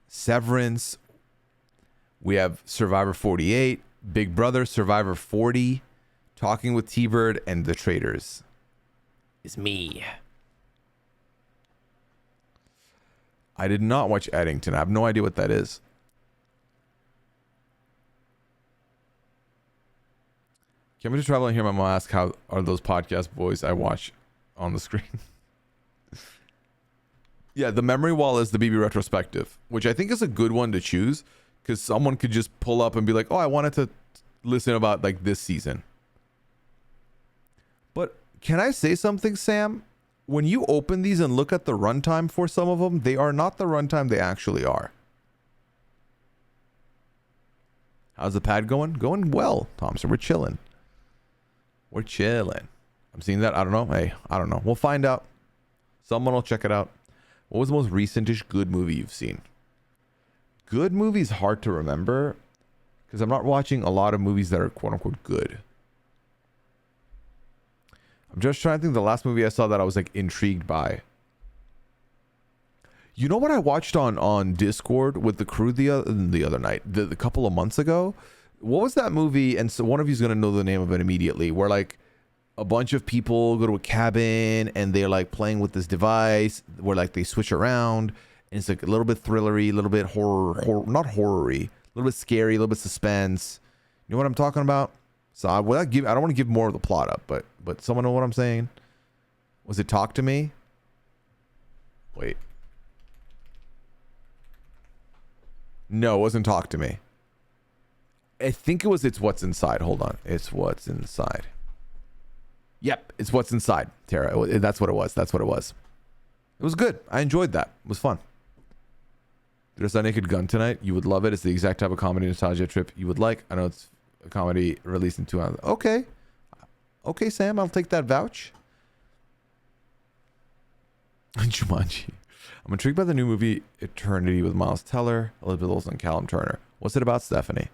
Severance. We have Survivor 48. Big Brother, Survivor 40. Talking with T-Bird, and The Traders. It's me. I did not watch Eddington. I have no idea what that is. Can't wait to travel and hear my mom ask how are those podcast boys I watch on the screen. Yeah, the memory wall is the BB retrospective, which I think is a good one to choose because someone could just pull up and be like, oh, I wanted to listen about like this season. But can I say something, Sam? When you open these and look at the runtime for some of them, they are not the runtime they actually are. How's the pad going? Going well, Thompson. We're chilling. We're chilling. I'm seeing that. I don't know. Hey, I don't know. We'll find out. Someone will check it out. What was the most recentish good movie you've seen? Good movie is hard to remember because I'm not watching a lot of movies that are quote unquote good. I'm just trying to think the last movie I saw that I was like intrigued by. You know what I watched on Discord with the crew the other night, the couple of months ago? What was that movie? And so one of you is going to know the name of it immediately, where like a bunch of people go to a cabin and they're like playing with this device where like they switch around and it's like a little bit thrillery, a little bit horror, not horror-y, a little bit scary, a little bit suspense. You know what I'm talking about? So I don't want to give more of the plot up, but someone know what I'm saying? Was it Talk to Me? Wait. No, it wasn't Talk to Me. I think it was It's What's Inside. Hold on. It's What's Inside. Yep, It's What's Inside, Tara. That's what it was. That's what it was. It was good. I enjoyed that. It was fun. There's a Naked Gun tonight. You would love it. It's the exact type of comedy nostalgia trip you would like. I know it's a comedy released in 2 hours. Okay. Okay, Sam. I'll take that vouch. Jumanji. I'm intrigued by the new movie Eternity with Miles Teller, Elizabeth Olsen, and Callum Turner. What's it about, Stephanie?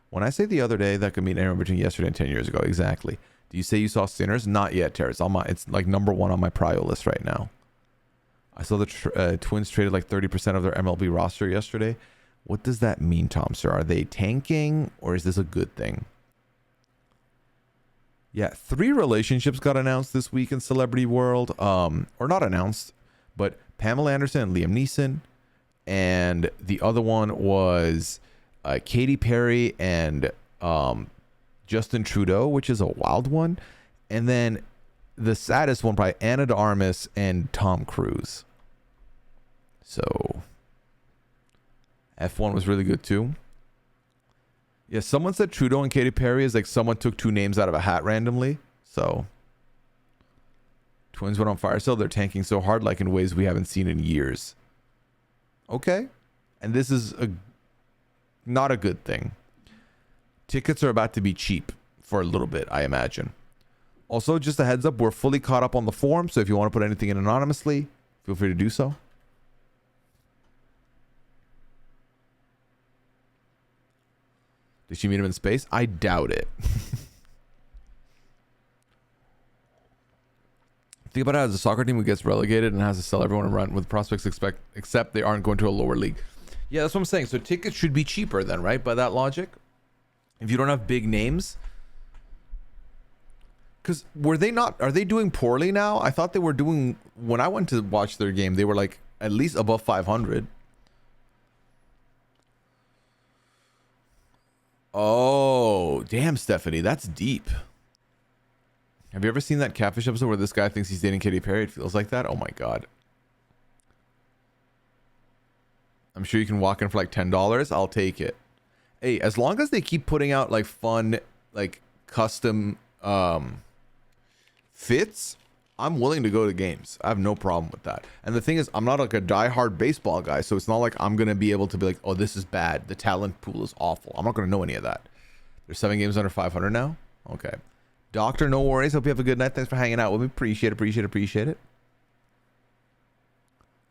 When I say the other day, that could mean anywhere between yesterday and 10 years ago. Exactly. Do you say you saw Sinners? Not yet, Tara. It's like number 1 on my prio list right now. I saw the Twins traded like 30% of their MLB roster yesterday. What does that mean, Tom, sir? Are they tanking or is this a good thing? Yeah, 3 relationships got announced this week in celebrity world. Or not announced, but Pamela Anderson and Liam Neeson. And the other one was Katy Perry and Justin Trudeau, which is a wild one. And then the saddest one, probably Anna de Armas and Tom Cruise. So F1 was really good too. Yeah, someone said Trudeau and Katy Perry is like someone took two names out of a hat randomly. So twins went on fire sale. They're tanking so hard, like in ways we haven't seen in years. Okay. And this is not a good thing. Tickets are about to be cheap for a little bit, I imagine. Also, just a heads up, we're fully caught up on the forum, so if you want to put anything in anonymously, feel free to do so. Did she meet him in space? I doubt it. Think about it as a soccer team who gets relegated and has to sell everyone and run with prospects except they aren't going to a lower league. Yeah, that's what I'm saying. So tickets should be cheaper then, right? By that logic. If you don't have big names. Because are they doing poorly now? I thought they were doing, when I went to watch their game, they were like at least above 500. Oh, damn, Stephanie, that's deep. Have you ever seen that Catfish episode where this guy thinks he's dating Katy Perry? It feels like that. Oh my God. I'm sure you can walk in for like $10. I'll take it. Hey, as long as they keep putting out like fun, like custom fits, I'm willing to go to games. I have no problem with that. And the thing is, I'm not like a diehard baseball guy, so it's not like I'm gonna be able to be like, oh, this is bad. The talent pool is awful. I'm not gonna know any of that. There's 7 games under 500 now. Okay, Doctor, no worries. Hope you have a good night. Thanks for hanging out with me. Appreciate it.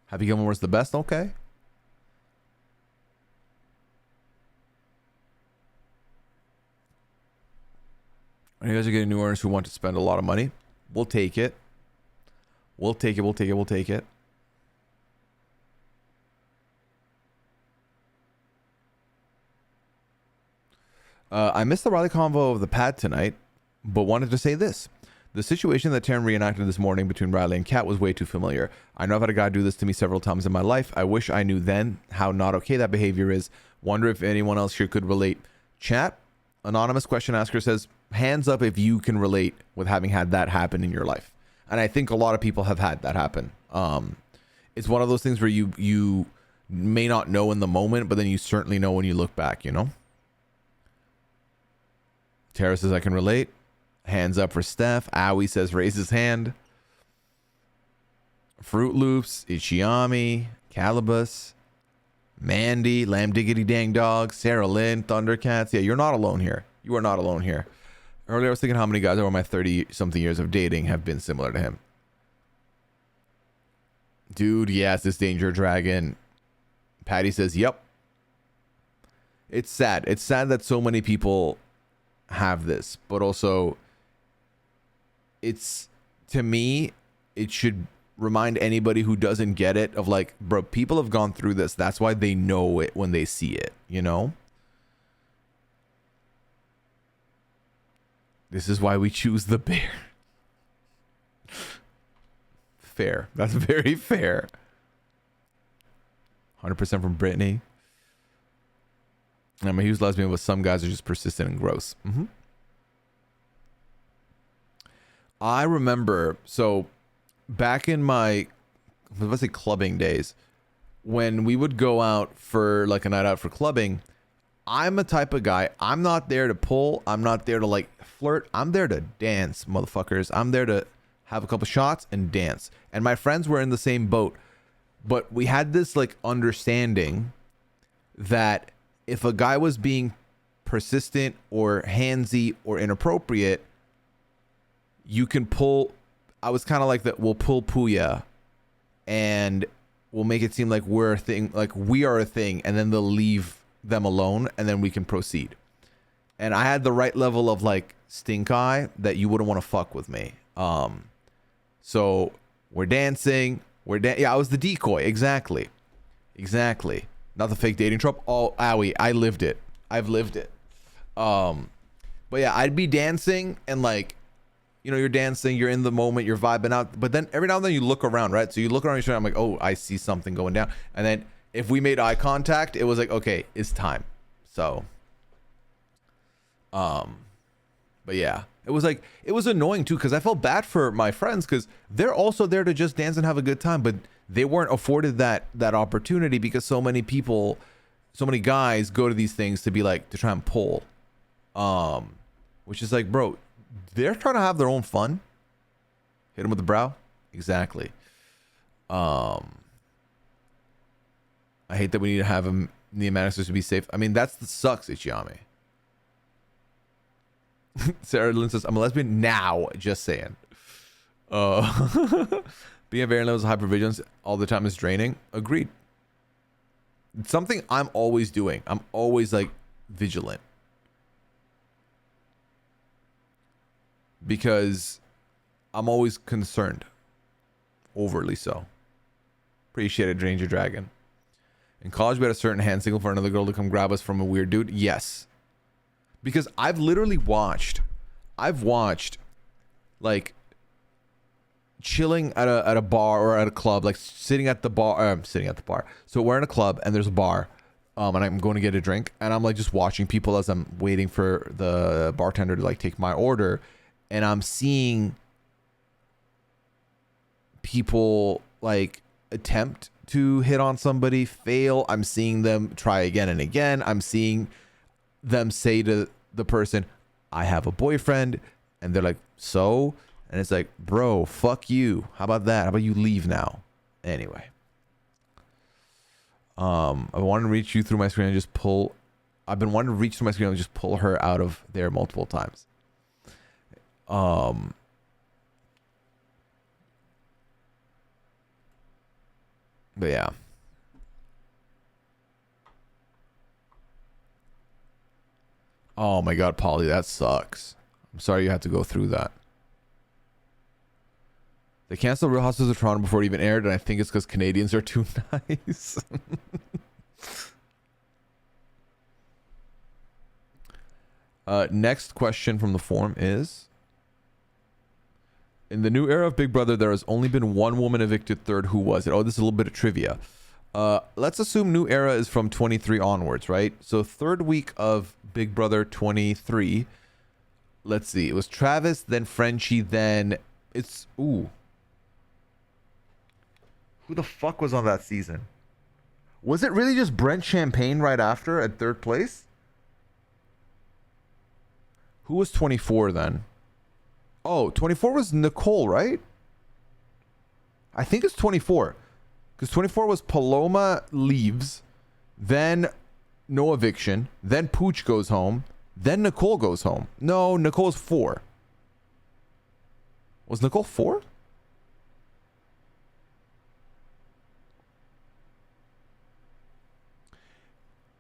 Happy Gilmore's the best. Okay. You guys are getting new owners who want to spend a lot of money. We'll take it. We'll take it. I missed the Riley convo of the pad tonight, but wanted to say this. The situation that Taryn reenacted this morning between Riley and Kat was way too familiar. I know I've had a guy do this to me several times in my life. I wish I knew then how not okay that behavior is. Wonder if anyone else here could relate. Chat, anonymous question asker says, hands up if you can relate with having had that happen in your life. And I think a lot of people have had that happen. It's one of those things where you may not know in the moment, but then you certainly know when you look back, you know? Tara says, I can relate. Hands up for Steph. Aoi says, raise his hand. Fruit Loops, Ichiami, Calibus, Mandy, Lamb Diggity Dang Dog, Sarah Lynn, Thundercats. Yeah, you're not alone here. You are not alone here. Earlier, I was thinking how many guys over my 30-something years of dating have been similar to him. Dude, yes, this Danger Dragon. Patty says, yep. It's sad. It's sad that so many people have this, but also it's, to me, it should remind anybody who doesn't get it of like, bro, people have gone through this. That's why they know it when they see it, you know? This is why we choose the bear. Fair. That's very fair. 100% from Brittany. I'm a huge lesbian, but some guys are just persistent and gross. I remember, so back in my, let's say clubbing days, when we would go out for like a night out for clubbing, I'm a type of guy, I'm not there to pull, I'm not there to like flirt, I'm there to dance, motherfuckers. I'm there to have a couple shots and dance. And my friends were in the same boat, but we had this like understanding that if a guy was being persistent or handsy or inappropriate, you can pull. I was kind of like that. We'll pull Pooya and we'll make it seem like we're a thing, like we are a thing, and then they'll leave them alone and then we can proceed. And I had the right level of like stink eye that you wouldn't want to fuck with me. So we're dancing. Yeah, I was the decoy. Exactly. Not the fake dating trope. Oh, owie, I lived it. I've lived it. But yeah, I'd be dancing and like, you know, you're dancing, you're in the moment, you're vibing out. But then every now and then you look around, right? So you look around your shoulder, I'm like, oh, I see something going down. And then if we made eye contact, it was like, okay, it's time. So, but yeah, It was like, it was annoying too, because I felt bad for my friends because they're also there to just dance and have a good time, but they weren't afforded that opportunity because so many people, so many guys go to these things to be like, to try and pull. Which is like, bro, they're trying to have their own fun. Hit them with the brow. Exactly. I hate that we need to have them, the Amanixers, to be safe. I mean, that sucks, Ichiami. Sarah Lynn says, I'm a lesbian now, just saying. Being a very levels of hypervigilance all the time is draining. Agreed. It's something I'm always doing. I'm always like vigilant. Because I'm always concerned. Overly so. Appreciate it, Ranger Dragon. In college, we had a certain hand signal for another girl to come grab us from a weird dude. Yes. Because I've literally watched, like, chilling at a bar or at a club, like sitting at the bar. So we're in a club and there's a bar, and I'm going to get a drink, and I'm like just watching people as I'm waiting for the bartender to like take my order, and I'm seeing people like attempt to hit on somebody, fail. I'm seeing them try again and again. I'm seeing them say to the person, I have a boyfriend, and they're like, so? And it's like, bro, fuck you. How about that? How about you leave now? Anyway. I wanted to reach you through my screen and just pull. I've been wanting to reach through my screen and just pull her out of there multiple times. But yeah. Oh my god, Polly, that sucks. I'm sorry you had to go through that. They canceled Real Housewives of Toronto before it even aired, and I think it's because Canadians are too nice. Next question from the forum is: in the new era of Big Brother, there has only been one woman evicted third. Who was it? Oh, this is a little bit of trivia. Let's assume new era is from 23 onwards, right? So third week of Big Brother 23. Let's see. It was Travis, then Frenchie, then it's ooh. Who the fuck was on that season? Was it really just Brent Champagne right after at third place? Who was 24 then? Oh, 24 was Nicole, right? I think it's 24. Because 24 was Paloma leaves, then no eviction, then Pooch goes home, then Nicole goes home. No, Nicole's 4. Was Nicole 4?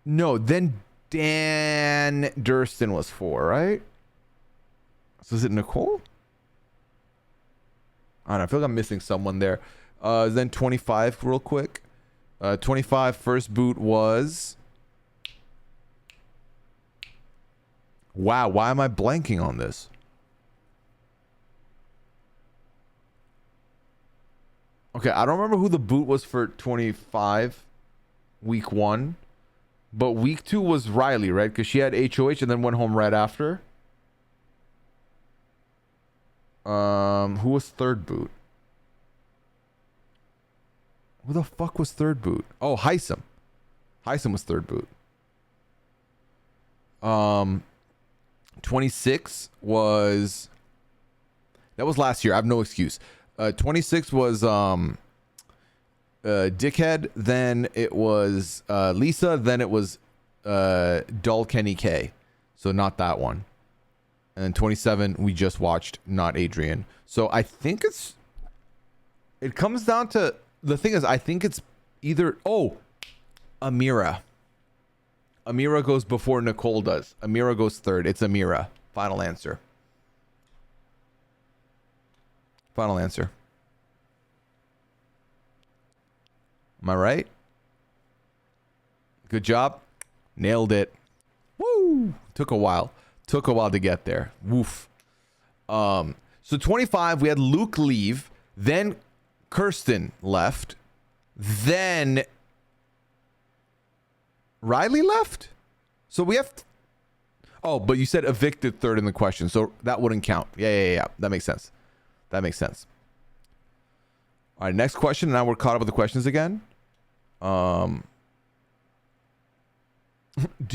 No, then Dan Durston was 4, right? So is it Nicole? I don't know. I feel like I'm missing someone there. Then 25 real quick. 25 first boot was... Wow, why am I blanking on this? Okay, I don't remember who the boot was for 25 week 1. But week 2 was Riley, right? Because she had HOH and then went home right after. Who was third boot? Who the fuck was third boot? Oh, Heisem. Heisem was third boot. 26 was... That was last year. I have no excuse. 26 was Dickhead. Then it was Lisa. Then it was Dull Kenny K. So not that one. And then 27 we just watched, not Adrian. So I think it's... It comes down to... The thing is, I think it's either... Oh! Amira. Amira goes before Nicole does. Amira goes third. It's Amira. Final answer. Final answer. Am I right? Good job. Nailed it. Woo! Took a while. Took a while to get there. Woof. So 25, we had Luke leave. Then Kirsten left. Then Riley left. So we have... Oh, but you said evicted third in the question, so that wouldn't count. Yeah. That makes sense. That makes sense. All right, next question. Now we're caught up with the questions again. Do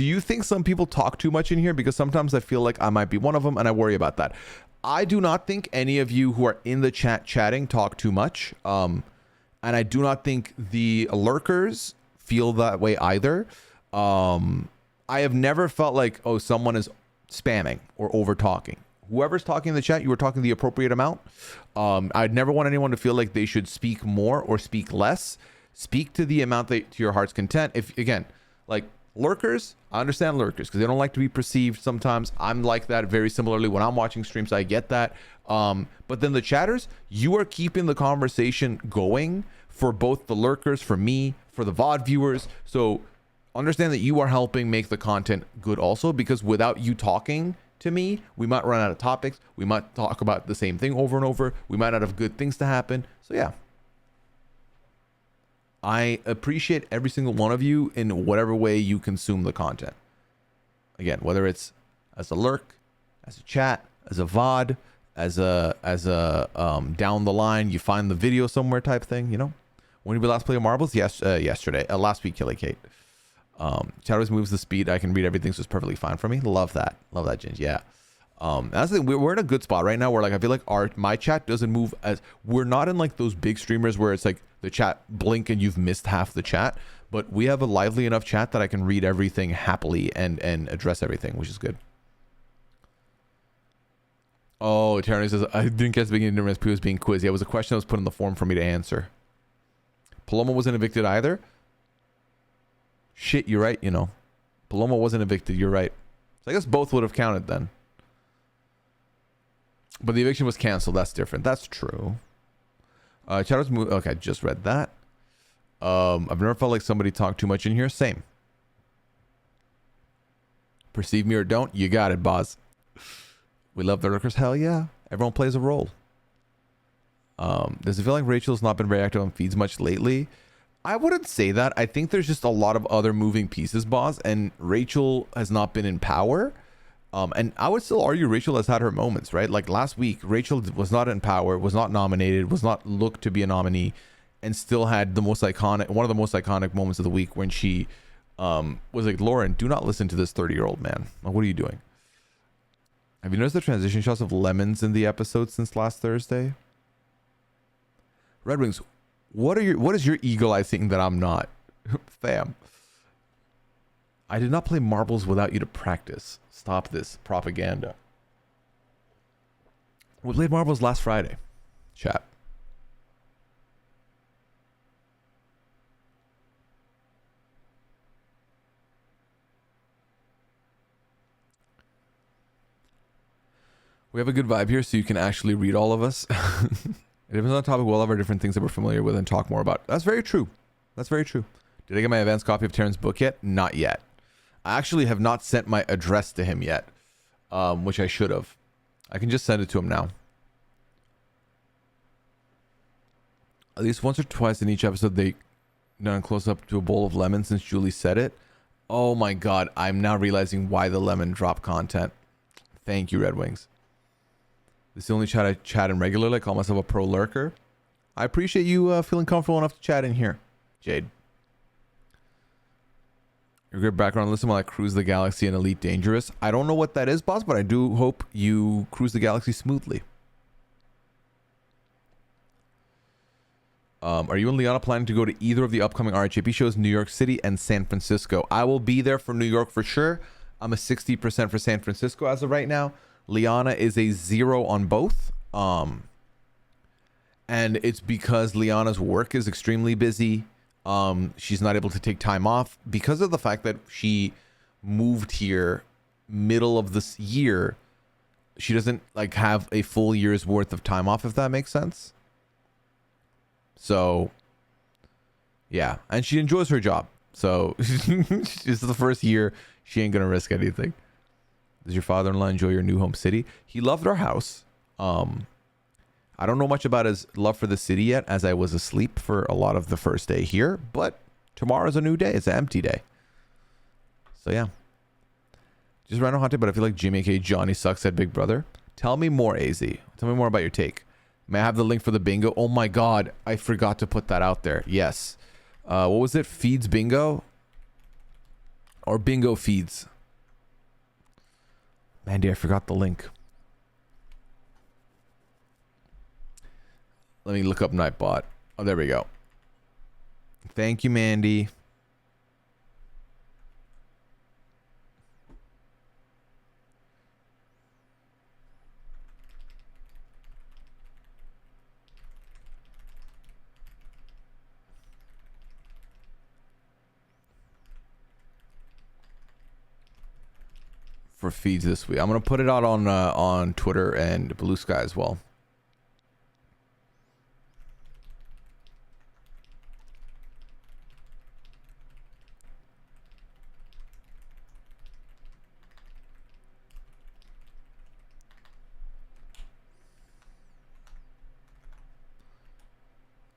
you think some people talk too much in here? Because sometimes I feel like I might be one of them, and I worry about that. I do not think any of you who are in the chat chatting talk too much. And I do not think the lurkers feel that way either. I have never felt like, oh, someone is spamming or over talking. Whoever's talking in the chat, you were talking the appropriate amount. I'd never want anyone to feel like they should speak more or speak less. Speak to the amount that to your heart's content. If again, like lurkers, I understand lurkers because they don't like to be perceived sometimes. I'm like that very similarly when I'm watching streams. I get that. But then the chatters, you are keeping the conversation going for both the lurkers, for me, for the VOD viewers. So understand that you are helping make the content good also, because without you talking to me, we might run out of topics. We might talk about the same thing over and over. We might not have good things to happen. So yeah. I appreciate every single one of you in whatever way you consume the content. Again, whether it's as a lurk, as a chat, as a VOD, as a down the line, you find the video somewhere type thing, you know? When did we last play Marbles? Yes, yesterday. Last week, Killy Kate. Chatters moves the speed. I can read everything, so it's perfectly fine for me. Love that. Love that, Ginge. Yeah. That's the thing. We're in a good spot right now where like I feel like my chat doesn't move as we're not in like those big streamers where it's like the chat blink and you've missed half the chat, but we have a lively enough chat that I can read everything happily and address everything, which is good. Oh, Terry says I didn't guess the beginning difference. Pooya was being quizzed. Yeah, it was a question that was put in the form for me to answer. Paloma wasn't evicted either. Shit, you're right. You know, Paloma wasn't evicted. You're right. So I guess both would have counted then. But the eviction was canceled. That's different. That's true. Chatters move. Okay, I just read that. I've never felt like somebody talked too much in here. Same. Perceive me or don't. You got it, boss. We love the lurkers. Hell yeah. Everyone plays a role. Does it feel like Rachel's not been very active on feeds much lately? I wouldn't say that. I think there's just a lot of other moving pieces, boss, and Rachel has not been in power. And I would still argue Rachel has had her moments, right? Like last week, Rachel was not in power, was not nominated, was not looked to be a nominee, and still had the most iconic, one of the most iconic moments of the week when she was like, Lauren, do not listen to this 30-year-old man. Like, what are you doing? Have you noticed the transition shots of lemons in the episode since last Thursday? Red Wings, what is your eagle eye thinking that I'm not? Fam. I did not play marbles without you to practice. Stop this propaganda. We played marbles last Friday. Chat. We have a good vibe here, so you can actually read all of us. It depends on the topic. We'll have our different things that we're familiar with and talk more about. That's very true. That's very true. Did I get my advanced copy of Terran's book yet? Not yet. I actually have not sent my address to him yet, which I should have. I can just send it to him now. At least once or twice in each episode, they done close up to a bowl of lemon since Julie said it. Oh my god, I'm now realizing why the lemon drop content. Thank you, Red Wings. This is the only chat I chat in regularly. I call myself a pro lurker. I appreciate you feeling comfortable enough to chat in here, Jade. Your great background. Listen while I cruise the galaxy in Elite Dangerous. I don't know what that is, boss, but I do hope you cruise the galaxy smoothly. Are you and Liana planning to go to either of the upcoming RHAP shows, New York City and San Francisco? I will be there for New York for sure. I'm a 60% for San Francisco as of right now. Liana is a 0 on both. And it's because Liana's work is extremely busy. She's not able to take time off because of the fact that she moved here middle of this year. She doesn't like have a full year's worth of time off, if that makes sense. So yeah, and she enjoys her job. So this is the first year she ain't gonna risk anything. Does your father-in-law enjoy your new home city? He loved our house. I don't know much about his love for the city yet, as I was asleep for a lot of the first day here, but tomorrow's a new day. It's an empty day. So yeah. Just random hot take, but I feel like Jimmy aka Johnny sucks at Big Brother. Tell me more, AZ. Tell me more about your take. May I have the link for the bingo? Oh my god, I forgot to put that out there. Yes. What was it? Feeds bingo? Or bingo feeds? Mandy, I forgot the link. Let me look up Nightbot. Oh, there we go. Thank you, Mandy. For feeds this week. I'm gonna put it out on Twitter and Blue Sky as well.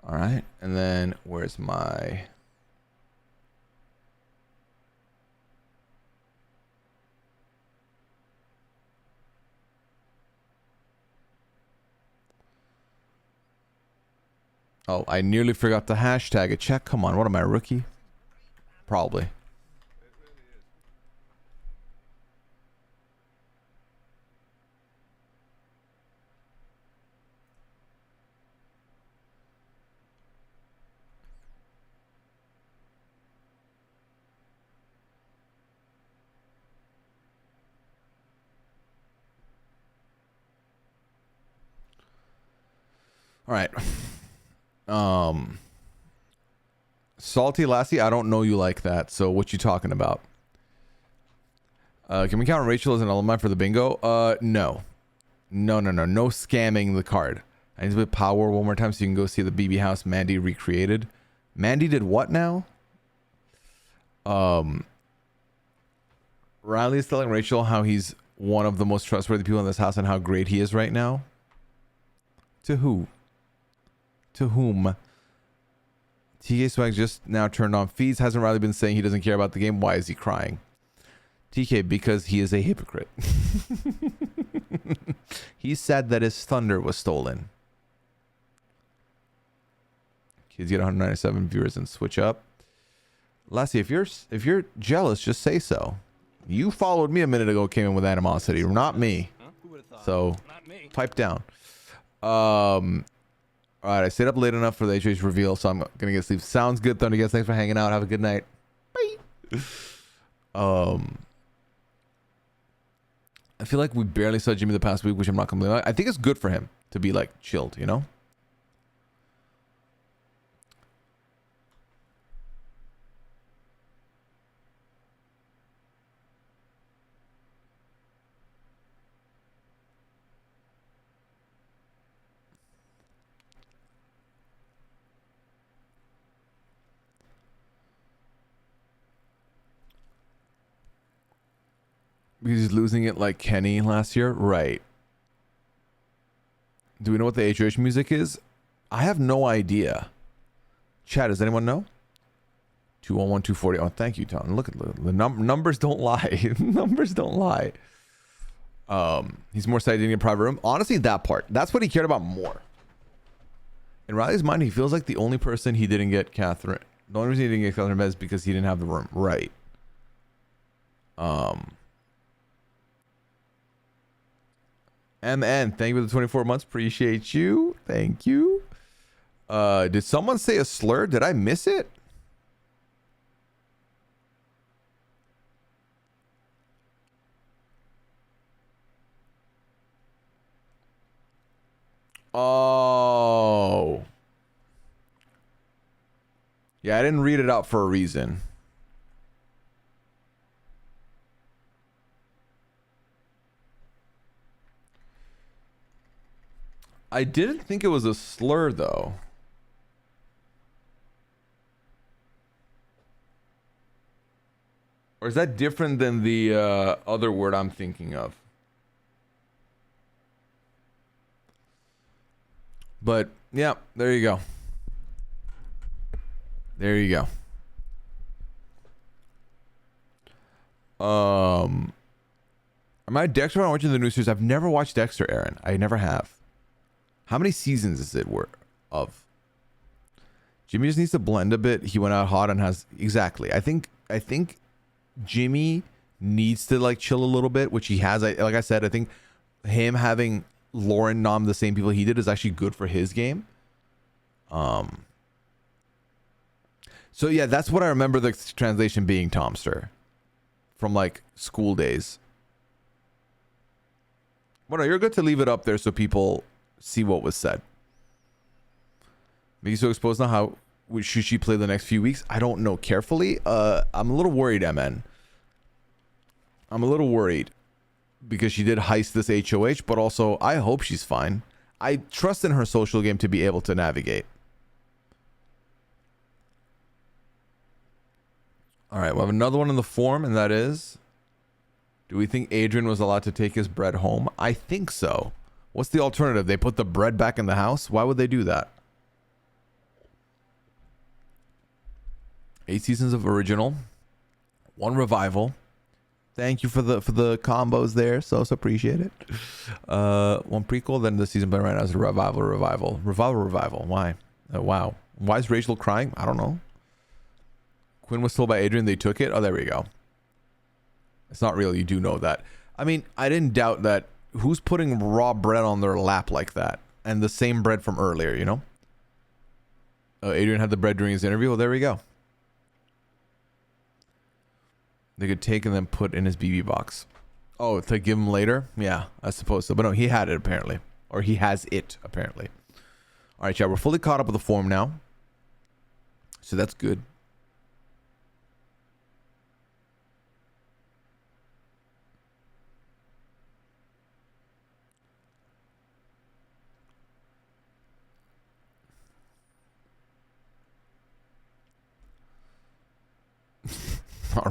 All right, and then where's my... Oh, I nearly forgot to hashtag it. Check. Come on, what am I, a rookie? Probably. All right. Salty Lassie, I don't know you like that, so what you talking about? Can we count Rachel as an alumni for the bingo? No. No scamming the card. I need to put power one more time so you can go see the BB house Mandy recreated. Mandy did what now? Riley is telling Rachel how he's one of the most trustworthy people in this house and how great he is right now. To who? To whom? TK Swag just now turned on feeds. Hasn't Riley been saying he doesn't care about the game? Why is he crying? TK, because he is a hypocrite. He said that his thunder was stolen. Kids get 197 viewers and switch up. Lassie, if you're jealous, just say so. You followed me a minute ago, came in with animosity, not me. So, pipe down. All right, I stayed up late enough for the HH reveal, so I'm gonna get sleep. Sounds good, Thunderguts. Thanks for hanging out. Have a good night. Bye. I feel like we barely saw Jimmy the past week, which I'm not complaining about. I think it's good for him to be like chilled, you know? Because he's losing it like Kenny last year? Right. Do we know what the HOH music is? I have no idea. Chat, does anyone know? 211 240. Oh, thank you, Tom. Look at the numbers don't lie. Numbers don't lie. He's more excited in a private room. Honestly, that part. That's what he cared about more. In Riley's mind, he feels like the only person he didn't get Catherine. The only reason he didn't get Catherine Bez is because he didn't have the room. Right. MN, thank you for the 24 months. Appreciate you. Thank you. Did someone say a slur? Did I miss it? Oh. Yeah, I didn't read it out for a reason. I didn't think it was a slur, though. Or is that different than the other word I'm thinking of? But, yeah, there you go. There you go. Am I Dexter when I'm watching the new series? I've never watched Dexter, Aaron. I never have. How many seasons is it of? Jimmy just needs to blend a bit. He went out hot and has exactly. I think Jimmy needs to like chill a little bit, which he has. Like I said, I think him having Lauren nom the same people he did is actually good for his game. So yeah, that's what I remember the translation being, Tomster, from like school days. Well, no, you're good to leave it up there so people see what was said. Make you so exposed now. How should she play the next few weeks? I don't know carefully. I'm a little worried, MN. I'm a little worried because she did heist this HOH, but also I hope she's fine. I trust in her social game to be able to navigate. All right, we'll have another one in the form, and that is, do we think Adrian was allowed to take his bread home? I think so. What's the alternative? They put the bread back in the house? Why would they do that? 8 seasons of original, 1 revival. Thank you for the combos there. So appreciate it. 1 prequel, then the season plan right now is a revival. Why? Wow. Why is Rachel crying? I don't know. Quinn was told by Adrian they took it. Oh, there we go. It's not real. You do know that. I mean, I didn't doubt that. Who's putting raw bread on their lap like that? And the same bread from earlier, you know? Adrian had the bread during his interview. Well, there we go. They could take and then put in his BB box. Oh, to give him later? Yeah, I suppose so. But no, he had it apparently. Or he has it apparently. All right, chat. We're fully caught up with the form now. So that's good.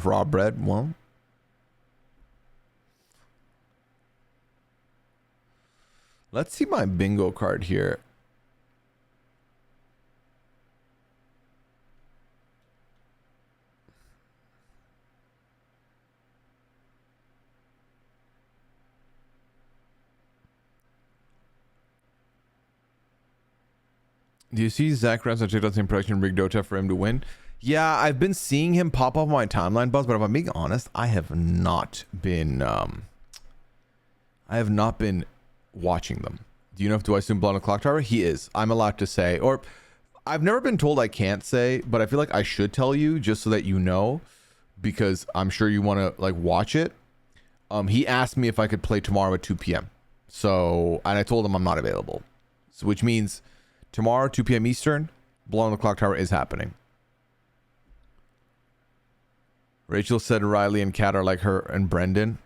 Raw bread. Well, let's see my bingo card here. Do you see Zach Rams on TikTok in production Rig Dota for him to win? Yeah, I've been seeing him pop up on my timeline, Buzz, but if I'm being honest, I have not been watching them. Do you know if do I assume Blonde Clock Tower? He is. I'm allowed to say, or I've never been told I can't say, but I feel like I should tell you just so that you know, because I'm sure you want to like watch it. He asked me if I could play tomorrow at 2 p.m. So, and I told him I'm not available. So, which means tomorrow, 2 p.m. Eastern, Blow on the Clock Tower is happening. Rachel said Riley and Kat are like her and Brendan.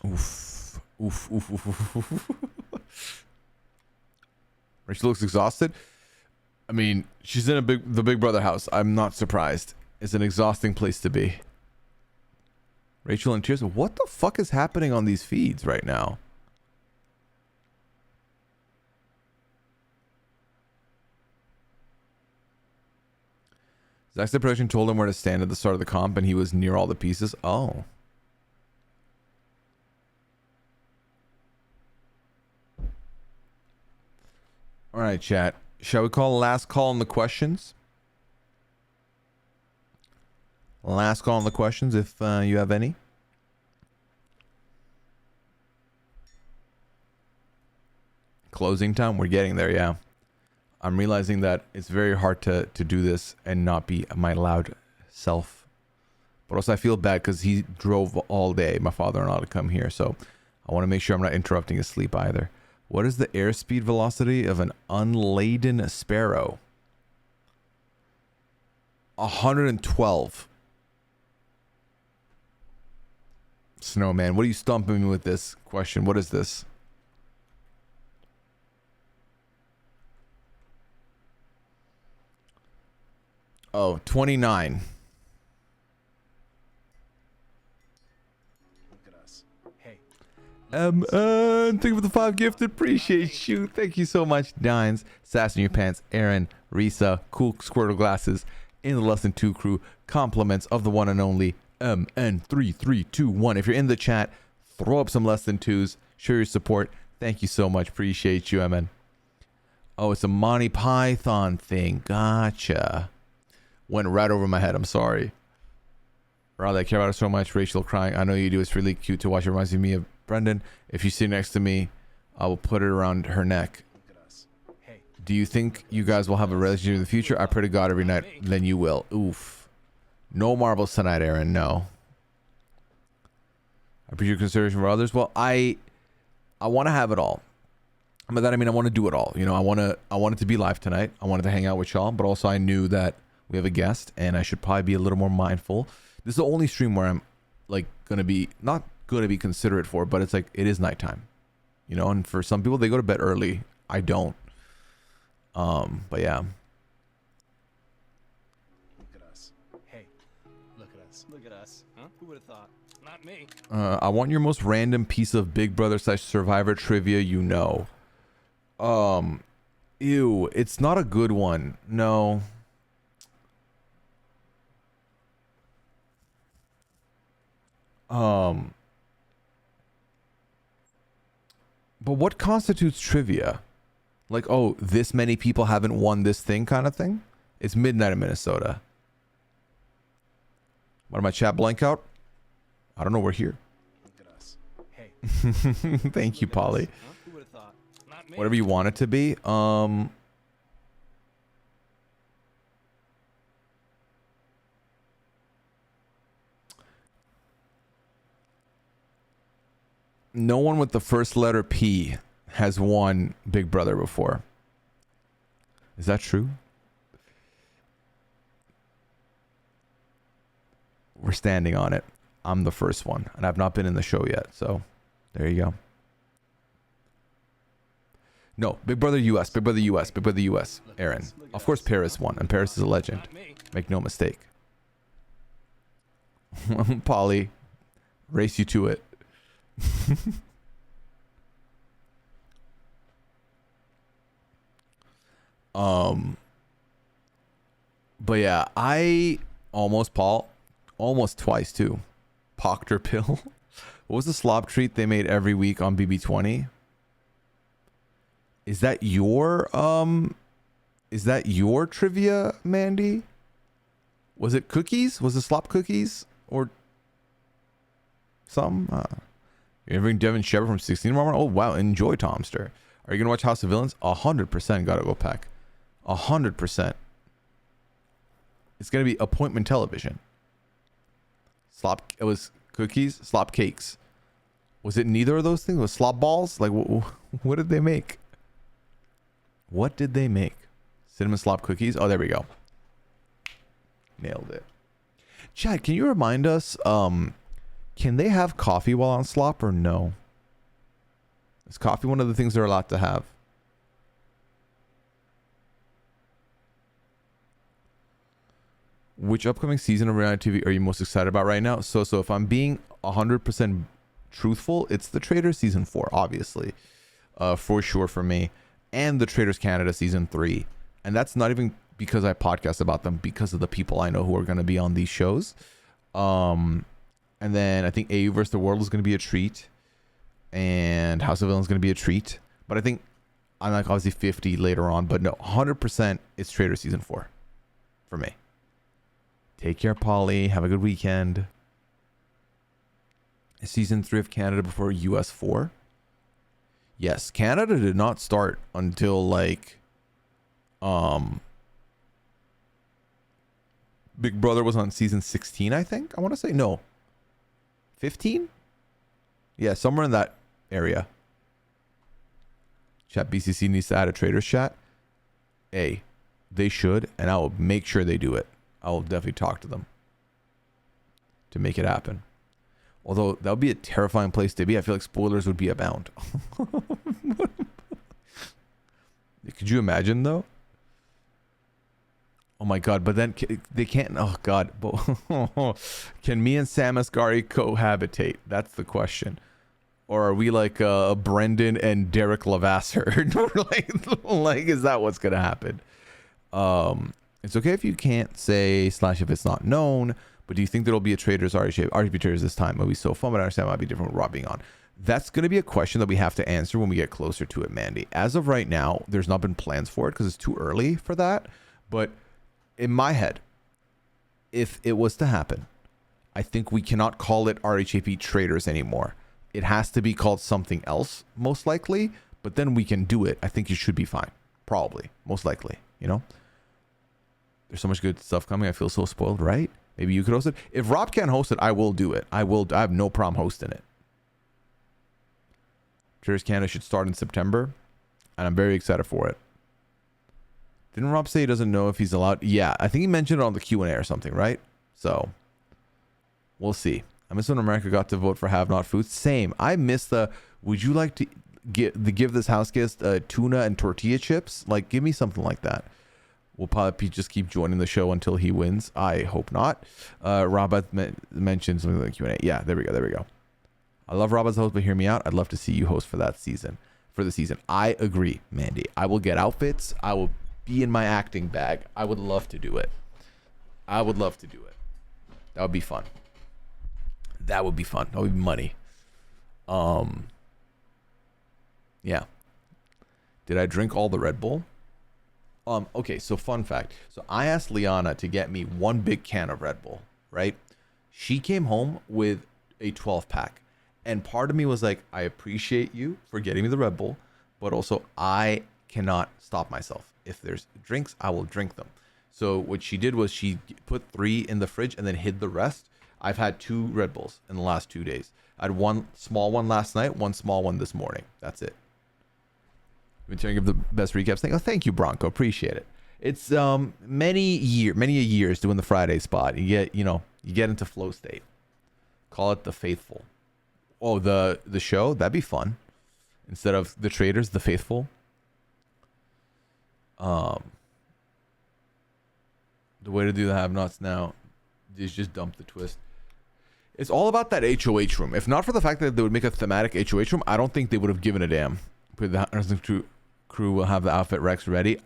Oof. Oof, oof, oof, oof, oof. Rachel looks exhausted. I mean, she's in the Big Brother house. I'm not surprised. It's an exhausting place to be. Rachel in tears. What the fuck is happening on these feeds right now? Zach's production told him where to stand at the start of the comp, and he was near all the pieces. Oh. All right, chat. Shall we call last call on the questions? Last call on the questions, if you have any. Closing time. We're getting there, yeah. I'm realizing that it's very hard to do this and not be my loud self. But also I feel bad because he drove all day, my father-in-law, to come here. So I want to make sure I'm not interrupting his sleep either. What is the airspeed velocity of an unladen sparrow? 112. Snowman, what are you stumping me with this question? What is this? Oh, 29. Look at us. Hey. Thank you for the 5 gifted. Appreciate you. Thank you so much, Dines. Sass in your pants. Aaron, Risa, Cool Squirtle Glasses, in the Less Than 2 crew. Compliments of the one and only MN3321. If you're in the chat, throw up some less than twos. Show your support. Thank you so much. Appreciate you, MN. Oh, it's a Monty Python thing. Gotcha. Went right over my head. I'm sorry. Riley, I care about her so much. Rachel crying. I know you do. It's really cute to watch. It reminds me of Brendan. If you sit next to me, I will put it around her neck. Look at us. Hey. Do you think you guys will have a relationship in the future? I pray to God every night. Then you will. Oof. No marbles tonight, Aaron. No. I appreciate your consideration for others. Well, I want to have it all. By that I mean I want to do it all. You know, I want it to be live tonight. I wanted to hang out with y'all, but also I knew that we have a guest and I should probably be a little more mindful. This is the only stream where I'm like not gonna be considerate for, but it's like it is nighttime. You know, and for some people they go to bed early. I don't. But yeah. Look at us. Hey. Look at us. Look at us. Huh? Who would have thought? Not me. I want your most random piece of Big Brother / Survivor trivia you know. Ew, it's not a good one. No. But what constitutes trivia? Like, oh, this many people haven't won this thing kind of thing? It's midnight in Minnesota. What am I chat blank out? I don't know. We're here. Look at us. Hey. Thank you, Polly. Huh? Who would have thought? Not me. Whatever you want it to be. No one with the first letter P has won Big Brother before. Is that true? We're standing on it. I'm the first one, and I've not been in the show yet, so there you go. No, Big Brother US, Big Brother US, Big Brother US. Aaron. Of course Paris won, and Paris is a legend. Make no mistake. Polly, race you to it. But yeah, I almost twice too. Proctor pill. What was the slop treat they made every week on BB20? Is that your trivia, Mandy? Was it cookies? Was it slop cookies or some? You're interviewing Devin Shepard from 16 tomorrow? Oh wow, enjoy, Tomster. Are you gonna watch House of Villains? 100% gotta go, Pack. 100%. It's gonna be appointment television. It was cookies, slop cakes. Was it neither of those things? Was slop balls? Like what did they make? What did they make? Cinnamon slop cookies? Oh, there we go. Nailed it. Chad, can you remind us, can they have coffee while on slop or no? Is coffee one of the things they're allowed to have? Which upcoming season of reality TV are you most excited about right now? So if I'm being 100% truthful, it's The Traitors season 4, obviously, for sure for me, and The Traitors Canada season 3, and that's not even because I podcast about them, because of the people I know who are going to be on these shows. And then I think AU vs. the World is going to be a treat, and House of Villains is going to be a treat. But I think I'm like obviously 50 later on, but no, 100% it's Traitors season 4 for me. Take care, Polly. Have a good weekend. Is season 3 of Canada before US 4? Yes, Canada did not start until like Big Brother was on season 16, I think. I want to say no. 15? Yeah, somewhere in that area. Chat BCC needs to add a Traitors chat. They should, and I will make sure they do it. I will definitely talk to them to make it happen. Although that would be a terrifying place to be. I feel like spoilers would be abound. Could you imagine though? Oh my god, but then they can't. Oh god. Can me and Sam Asghari cohabitate? That's the question. Or are we like Brendan and Derek Levasseur? like, is that what's gonna happen? It's okay if you can't say / if it's not known, but But do you think there'll be a Traders RGP Traders this time? It'll be so fun, but I understand it might be different with Rob being on. That's going to be a question that we have to answer when we get closer to it, Mandy. As of right now, there's not been plans for it because it's too early for that. But in my head, if it was to happen, I think we cannot call it RHAP Traders anymore. It has to be called something else, most likely. But then we can do it. I think you should be fine. Probably. Most likely. You know? There's so much good stuff coming. I feel so spoiled, right? Maybe you could host it. If Rob can't host it, I will do it. I have no problem hosting it. Traders Canada should start in September. And I'm very excited for it. Didn't Rob say he doesn't know if he's allowed? Yeah, I think he mentioned it on the Q&A or something, right? So, we'll see. I miss when America got to vote for Have Not Foods. Same. I miss the, would you like to give this house guest tuna and tortilla chips? Like, give me something like that. We'll probably just keep joining the show until he wins. I hope not. Rob mentioned something like Q&A. Yeah, there we go. I love Rob as a host, but hear me out. I'd love to see you host for the season. I agree, Mandy. I will get outfits. I will be in my acting bag. I would love to do it. That would be fun. That would be money. Yeah. Did I drink all the Red Bull? Okay, so fun fact. So I asked Liana to get me one big can of Red Bull, right? She came home with a 12-pack. And part of me was like, I appreciate you for getting me the Red Bull, but also I cannot stop myself. If there's drinks, I will drink them. So what she did was she put 3 in the fridge and then hid the rest. I've had 2 Red Bulls in the last 2 days. I had one small one last night, one small one this morning. That's it. Been trying to give the best recaps thing. Oh, thank you, Bronco. Appreciate it. It's many years doing the Friday spot. You get into flow state. Call it the Faithful. Oh, the show? That'd be fun. Instead of the Traders, the Faithful. The way to do the have-nots now is just dump the twist. It's all about that HOH room. If not for the fact that they would make a thematic HOH room, I don't think they would have given a damn. The crew will have the outfit Rex ready.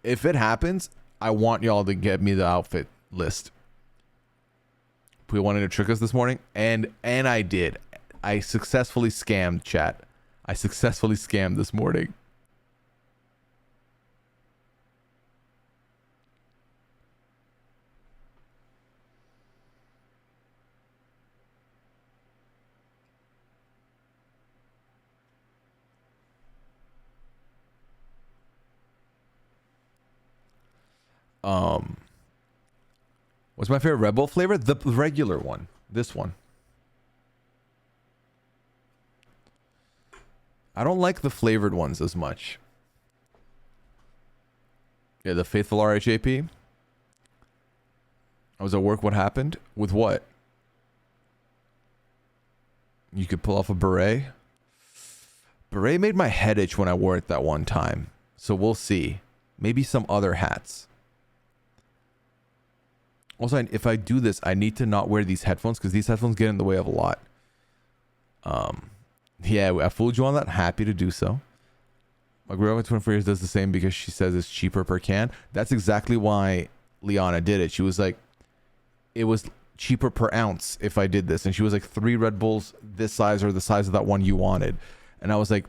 If it happens, I want y'all to get me the outfit list. Pooya wanted to trick us this morning, and I did. I successfully scammed chat. I successfully scammed this morning. What's my favorite Red Bull flavor? The regular one. This one. I don't like the flavored ones as much. Yeah, the Faithful RHAP. I was at work. What happened? With what? You could pull off a beret. Beret made my head itch when I wore it that one time. So we'll see. Maybe some other hats. Also, if I do this, I need to not wear these headphones because these headphones get in the way of a lot. Yeah, I fooled you on that. Happy to do so. My girlfriend 24 years does the same because she says it's cheaper per can. That's exactly why Liana did it. She was like, it was cheaper per ounce if I did this. And she was like, 3 Red Bulls this size or the size of that one you wanted. And I was like,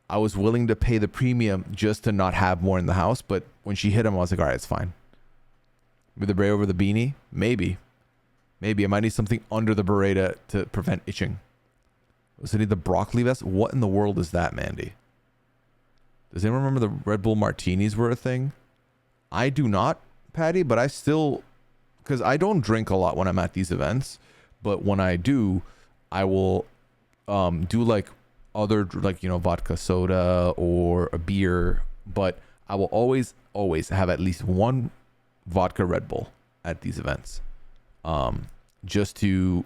I was willing to pay the premium just to not have more in the house. But when she hit him, I was like, all right, it's fine. With the beret over the beanie? Maybe. I might need something under the beret to prevent itching. Was it the broccoli vest? What in the world is that, Mandy? Does anyone remember the Red Bull martinis were a thing? I do not, Patty, but I still... Because I don't drink a lot when I'm at these events. But when I do, I will do like other, like, vodka soda or a beer. But I will always have at least one vodka Red Bull at these events. Just to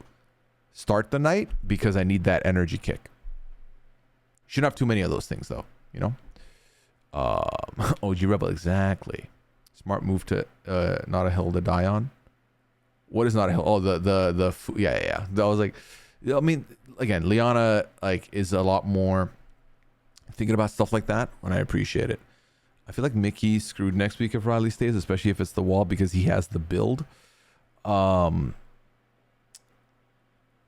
start the night because I need that energy kick. Shouldn't have too many of those things though, OG Rebel, exactly. Smart move to not a hill to die on. What is not a hill? Oh, yeah. I was like, I mean, again, Liana is a lot more thinking about stuff like that, and I appreciate it. I feel like Mickey's screwed next week if Riley stays, especially if it's the wall because he has the build.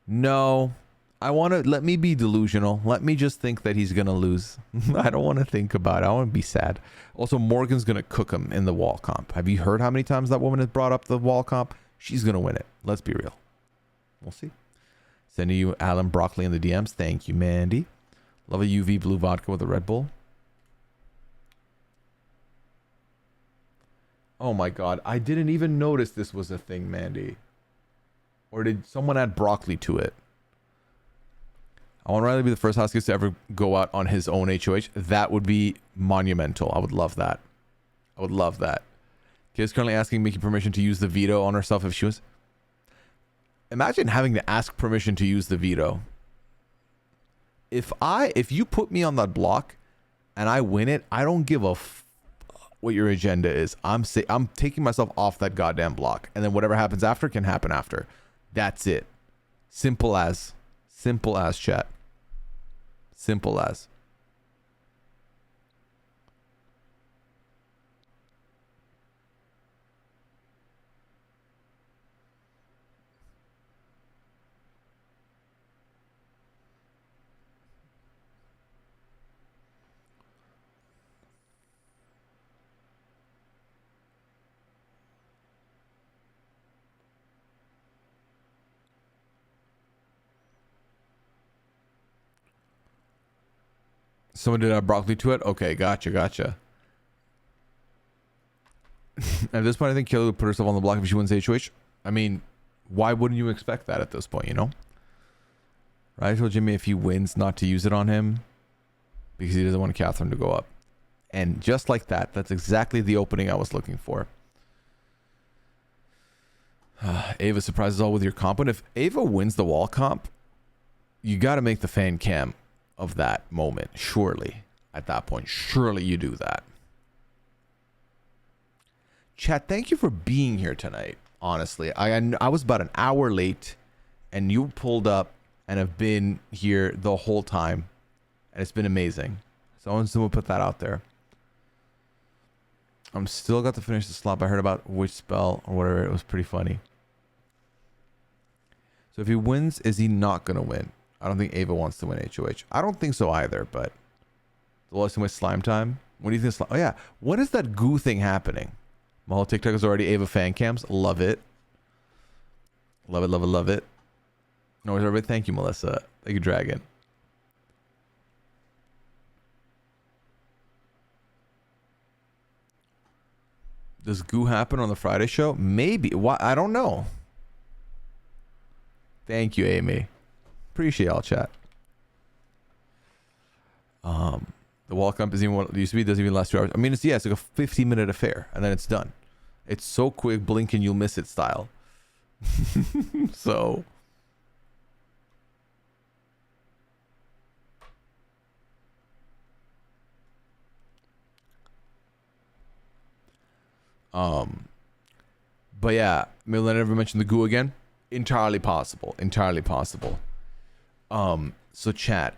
No, I want to let me be delusional. Let me just think that he's going to lose. I don't want to think about it. I want to be sad. Also, Morgan's going to cook him in the wall comp. Have you heard how many times that woman has brought up the wall comp? She's going to win it. Let's be real. We'll see. Sending you Alan Broccoli in the DMs. Thank you, Mandy. Love a UV blue vodka with a Red Bull. Oh my God. I didn't even notice this was a thing, Mandy. Or did someone add broccoli to it? I want Riley to be the first Huskies to ever go out on his own HOH. That would be monumental. I would love that. I would love that. Kid's currently asking Mickey permission to use the veto on herself if she was... Imagine having to ask permission to use the veto. If you put me on that block and I win it, I don't give a what your agenda is. I'm taking myself off that goddamn block, and then whatever happens after can happen after. That's it. Simple as chat. Simple as. Someone did add broccoli to it? Okay, gotcha. At this point, I think Kayla would put herself on the block if she wins HOH. I mean, why wouldn't you expect that at this point, you know? Right? I told Jimmy if he wins not to use it on him because he doesn't want Catherine to go up. And just like that, that's exactly the opening I was looking for. Ava surprises all with your comp. And if Ava wins the wall comp, you got to make the fan cam of that moment. Surely. At that point, surely you do that. Chat, thank you for being here tonight. Honestly, I was about an hour late and you pulled up and have been here the whole time. And it's been amazing. Someone put that out there. I'm still got to finish the slop. I heard about which spell or whatever. It was pretty funny. So if he wins, is he not going to win? I don't think Ava wants to win HOH. I don't think so either, but the last much slime time. What do you think? Oh yeah. When is that goo thing happening? My whole TikTok is already Ava fan cams. Love it. Love it, love it, love it. No worries, everybody. Thank you, Melissa. Thank you, Dragon. Does goo happen on the Friday show? Maybe. Why? I don't know. Thank you, Amy. Appreciate all chat. The wall comp is even what it used to be. Doesn't even last 2 hours. I mean, it's like a 15-minute affair, and then it's done. It's so quick, blink and you'll miss it style. So. But yeah, Millen never mentioned the goo again. Entirely possible. Entirely possible. So chat,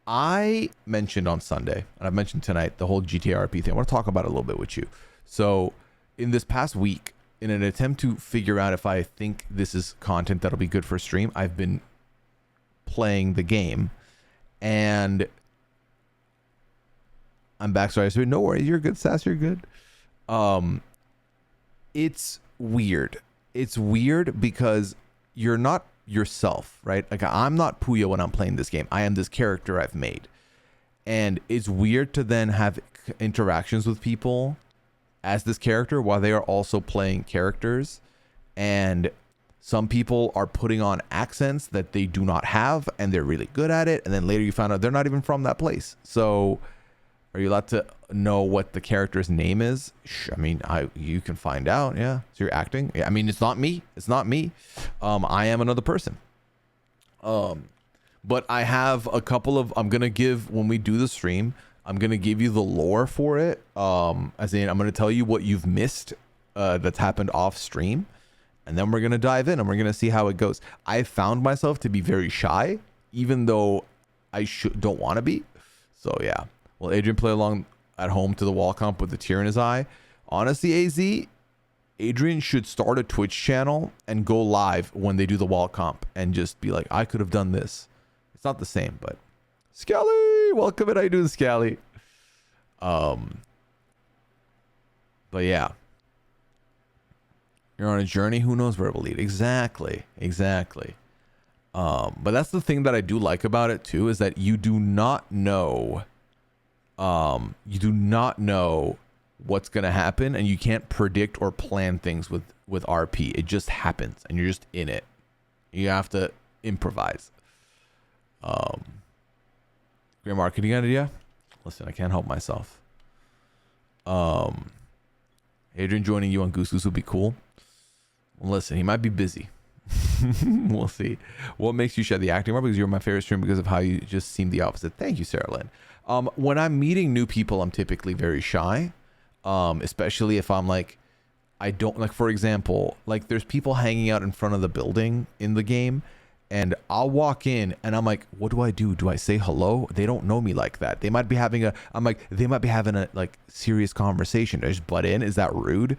I mentioned on Sunday, and I've mentioned tonight, the whole GTRP thing. I want to talk about it a little bit with you. So in this past week, in an attempt to figure out if I think this is content that'll be good for stream, I've been playing the game, and I'm back. Sorry, so no worries, you're good, Sass, you're good. It's weird. It's weird because you're not yourself, right? Like, I'm not Pooya when I'm playing this game. I am this character I've made. And it's weird to then have interactions with people as this character while they are also playing characters. And some people are putting on accents that they do not have, and they're really good at it. And then later you find out they're not even from that place. So are you allowed to know what the character's name is? I mean, you can find out. Yeah. So you're acting. Yeah. I mean, it's not me. It's not me. I am another person. But I have a couple of, I'm going to give, when we do the stream, I'm going to give you the lore for it. As in, I'm going to tell you what you've missed that's happened off stream. And then we're going to dive in and we're going to see how it goes. I found myself to be very shy, even though I don't want to be. So yeah. Will Adrian play along at home to the wall comp with the tear in his eye? Honestly, AZ, Adrian should start a Twitch channel and go live when they do the wall comp and just be like, I could have done this. It's not the same, but Scally, welcome in. I do the Scally. But yeah, you're on a journey. Who knows where it will lead? Exactly. But that's the thing that I do like about it too, is that you do not know what's going to happen, and you can't predict or plan things with RP. It just happens and you're just in it. You have to improvise. Great marketing idea. Listen, I can't help myself. Adrian joining you on Goose Goose would be cool. Listen, he might be busy. We'll see. What makes you shed the acting more? Because you're my favorite stream because of how you just seem the opposite. Thank you, Sarah Lynn. When I'm meeting new people, I'm typically very shy. Especially if I'm like, I don't like, for example, like there's people hanging out in front of the building in the game, and I'll walk in and I'm like, what do I do? Do I say hello? They don't know me like that. They might be having a like serious conversation. I just butt in. Is that rude?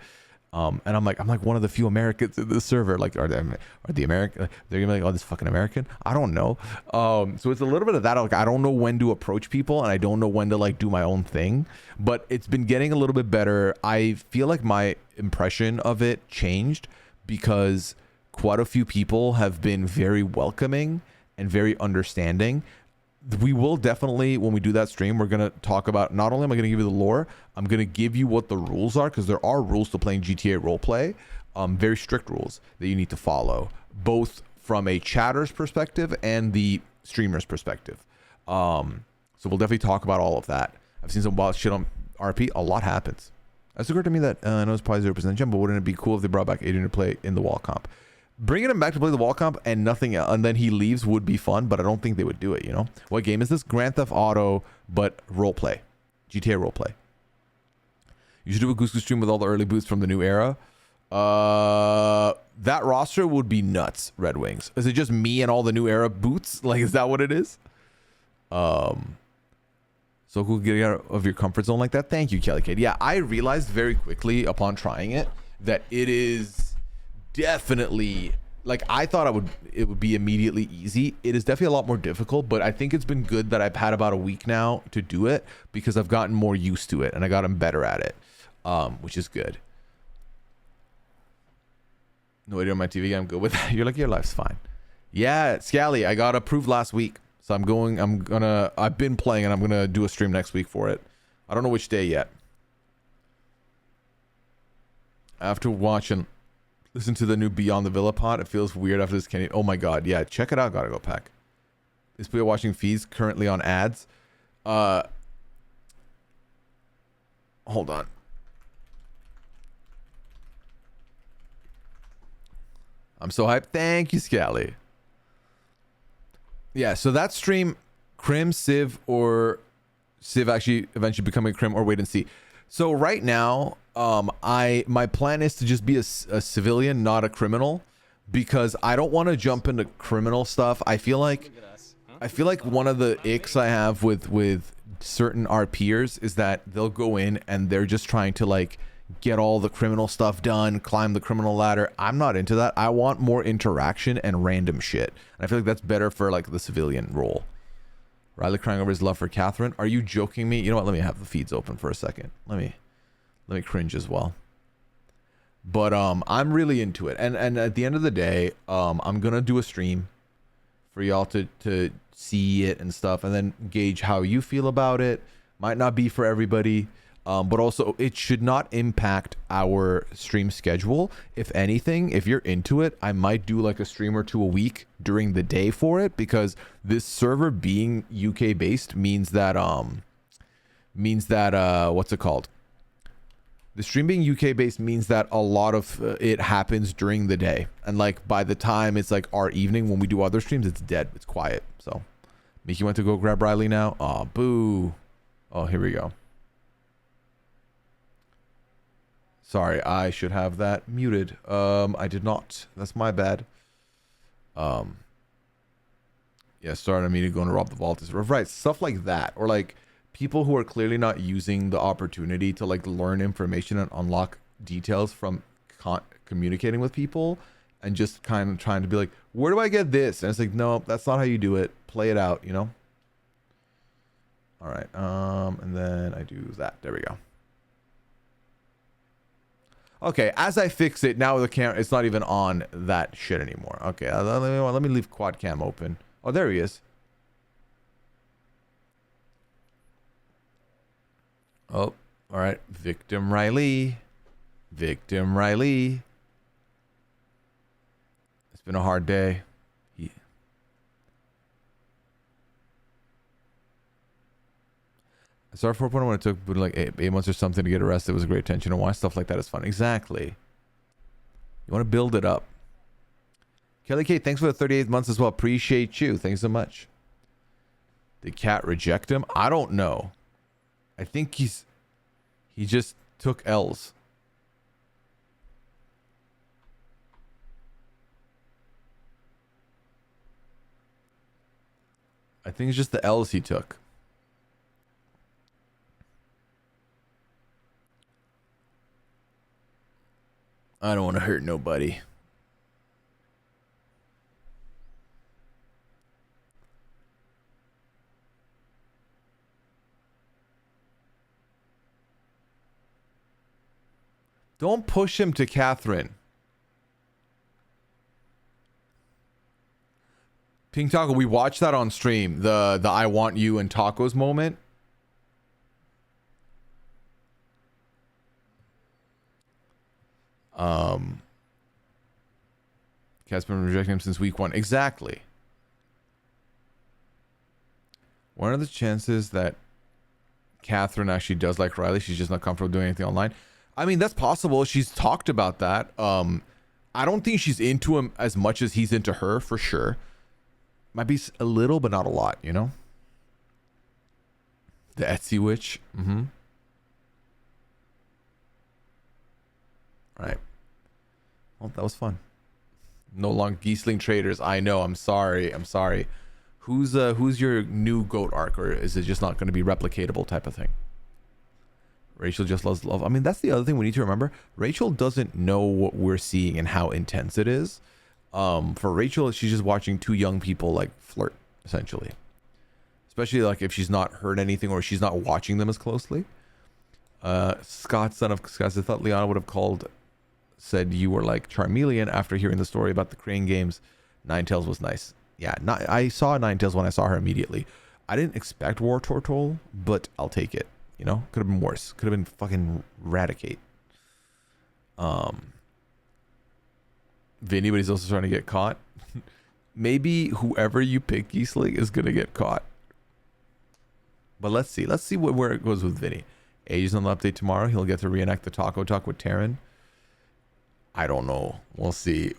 And I'm like one of the few Americans in this server. Like, are the American? They're gonna be like, oh, this fucking American. I don't know. So it's a little bit of that. Like, I don't know when to approach people, and I don't know when to like do my own thing. But it's been getting a little bit better. I feel like my impression of it changed because quite a few people have been very welcoming and very understanding. We will definitely, when we do that stream, we're going to talk about, not only am I going to give you the lore, I'm going to give you what the rules are, because there are rules to playing GTA roleplay, very strict rules that you need to follow, both from a chatter's perspective and the streamer's perspective. So we'll definitely talk about all of that. I've seen some wild shit on RP. A lot happens. It's occurred to me that I know it's probably 0% gem, but wouldn't it be cool if they brought back Adrian to play in the wall comp? Bringing him back to play the wall comp and nothing else, and then he leaves would be fun, but I don't think they would do it, you know? What game is this? Grand Theft Auto, but roleplay. GTA roleplay. You should do a Goose Goose stream with all the early boots from the new era. That roster would be nuts, Red Wings. Is it just me and all the new era boots? Like, is that what it is? So cool getting out of your comfort zone like that. Thank you, Kelly Kate. Yeah, I realized very quickly upon trying it that it is definitely, like, I thought it would be immediately easy. It is definitely a lot more difficult, but I think it's been good that I've had about a week now to do it, because I've gotten more used to it and I gotten better at it, which is good. No idea on my TV. I'm good with that. You're like, your life's fine. Yeah, Scally, I got approved last week, so I've been playing and I'm gonna do a stream next week for it. I don't know which day yet. After watching, listen to the new Beyond the Villa pod. It feels weird after this. Oh my god, yeah, check it out. Gotta go pack. Is Pooya watching feeds currently on ads? Hold on. I'm so hyped. Thank you, Scally. Yeah, so that stream, Crim, Civ, or Civ actually eventually becoming Crim, or wait and see. So right now, my plan is to just be a civilian, not a criminal, because I don't want to jump into criminal stuff. I feel like one of the icks I have with certain RPers is that they'll go in and they're just trying to like get all the criminal stuff done, climb the criminal ladder. I'm not into that. I want more interaction and random shit. And I feel like that's better for like the civilian role. Riley crying over his love for Catherine. Are you joking me? You know what? Let me have the feeds open for a second. Let me cringe as well. But I'm really into it. And at the end of the day, I'm gonna do a stream for y'all to see it and stuff, and then gauge how you feel about it. Might not be for everybody. But also it should not impact our stream schedule. If anything, if you're into it, I might do like a stream or two a week during the day for it, because this server being UK based means that what's it called? The stream being UK based means that a lot of it happens during the day, and like by the time it's like our evening when we do other streams, it's dead, it's quiet. So Mickey went to go grab Riley now. Oh, boo. Oh, here we go. Sorry, I should have that muted. I did not. That's my bad. Yeah, starting a meeting, going to rob the vault is right. Stuff like that, or like people who are clearly not using the opportunity to like learn information and unlock details from communicating with people and just kind of trying to be like, where do I get this? And it's like, no, that's not how you do it. Play it out, you know? All right. And then I do that. There we go. Okay, as I fix it, now the camera, it's not even on that shit anymore. Okay, let me leave quad cam open. Oh, there he is. Oh, all right. Victim Riley. Victim Riley. It's been a hard day. I saw 4.1 when it took like 8 months or something to get arrested. It was a great tension and why stuff like that is fun. Exactly. You want to build it up. Kelly Kate, thanks for the 38 months as well. Appreciate you. Thanks so much. Did Cat reject him? I don't know. I think he just took L's. I think it's just the L's he took. I don't want to hurt nobody. Don't push him to Catherine. Pink Taco, we watched that on stream. The I want you and tacos moment. Cat's been rejecting him since week 1. Exactly. What are the chances that Catherine actually does like Riley? She's just not comfortable doing anything online. I mean, that's possible. She's talked about that. I don't think she's into him as much as he's into her, for sure. Might be a little, but not a lot, you know? The Etsy witch. Mm-hmm. All right. Well, that was fun. No long Geesling traders. I know. I'm sorry. I'm sorry. Who's your new goat arc, or is it just not going to be replicatable type of thing? Rachel just loves love. I mean, that's the other thing we need to remember. Rachel doesn't know what we're seeing and how intense it is. For Rachel, she's just watching two young people like flirt, essentially. Especially like if she's not heard anything or she's not watching them as closely. Scott, son of Scott, I thought Liana would have said you were like Charmeleon after hearing the story about the Crane games. Ninetales was nice. Yeah, I saw Ninetales when I saw her immediately. I didn't expect War Tortoise, but I'll take it. You know, could have been worse. Could have been fucking Raticate. Vinny, but he's also trying to get caught. Maybe whoever you pick, Geesling, is gonna get caught. But let's see. Let's see where it goes with Vinny. Age's on the update tomorrow. He'll get to reenact the taco talk with Taryn. I don't know. We'll see.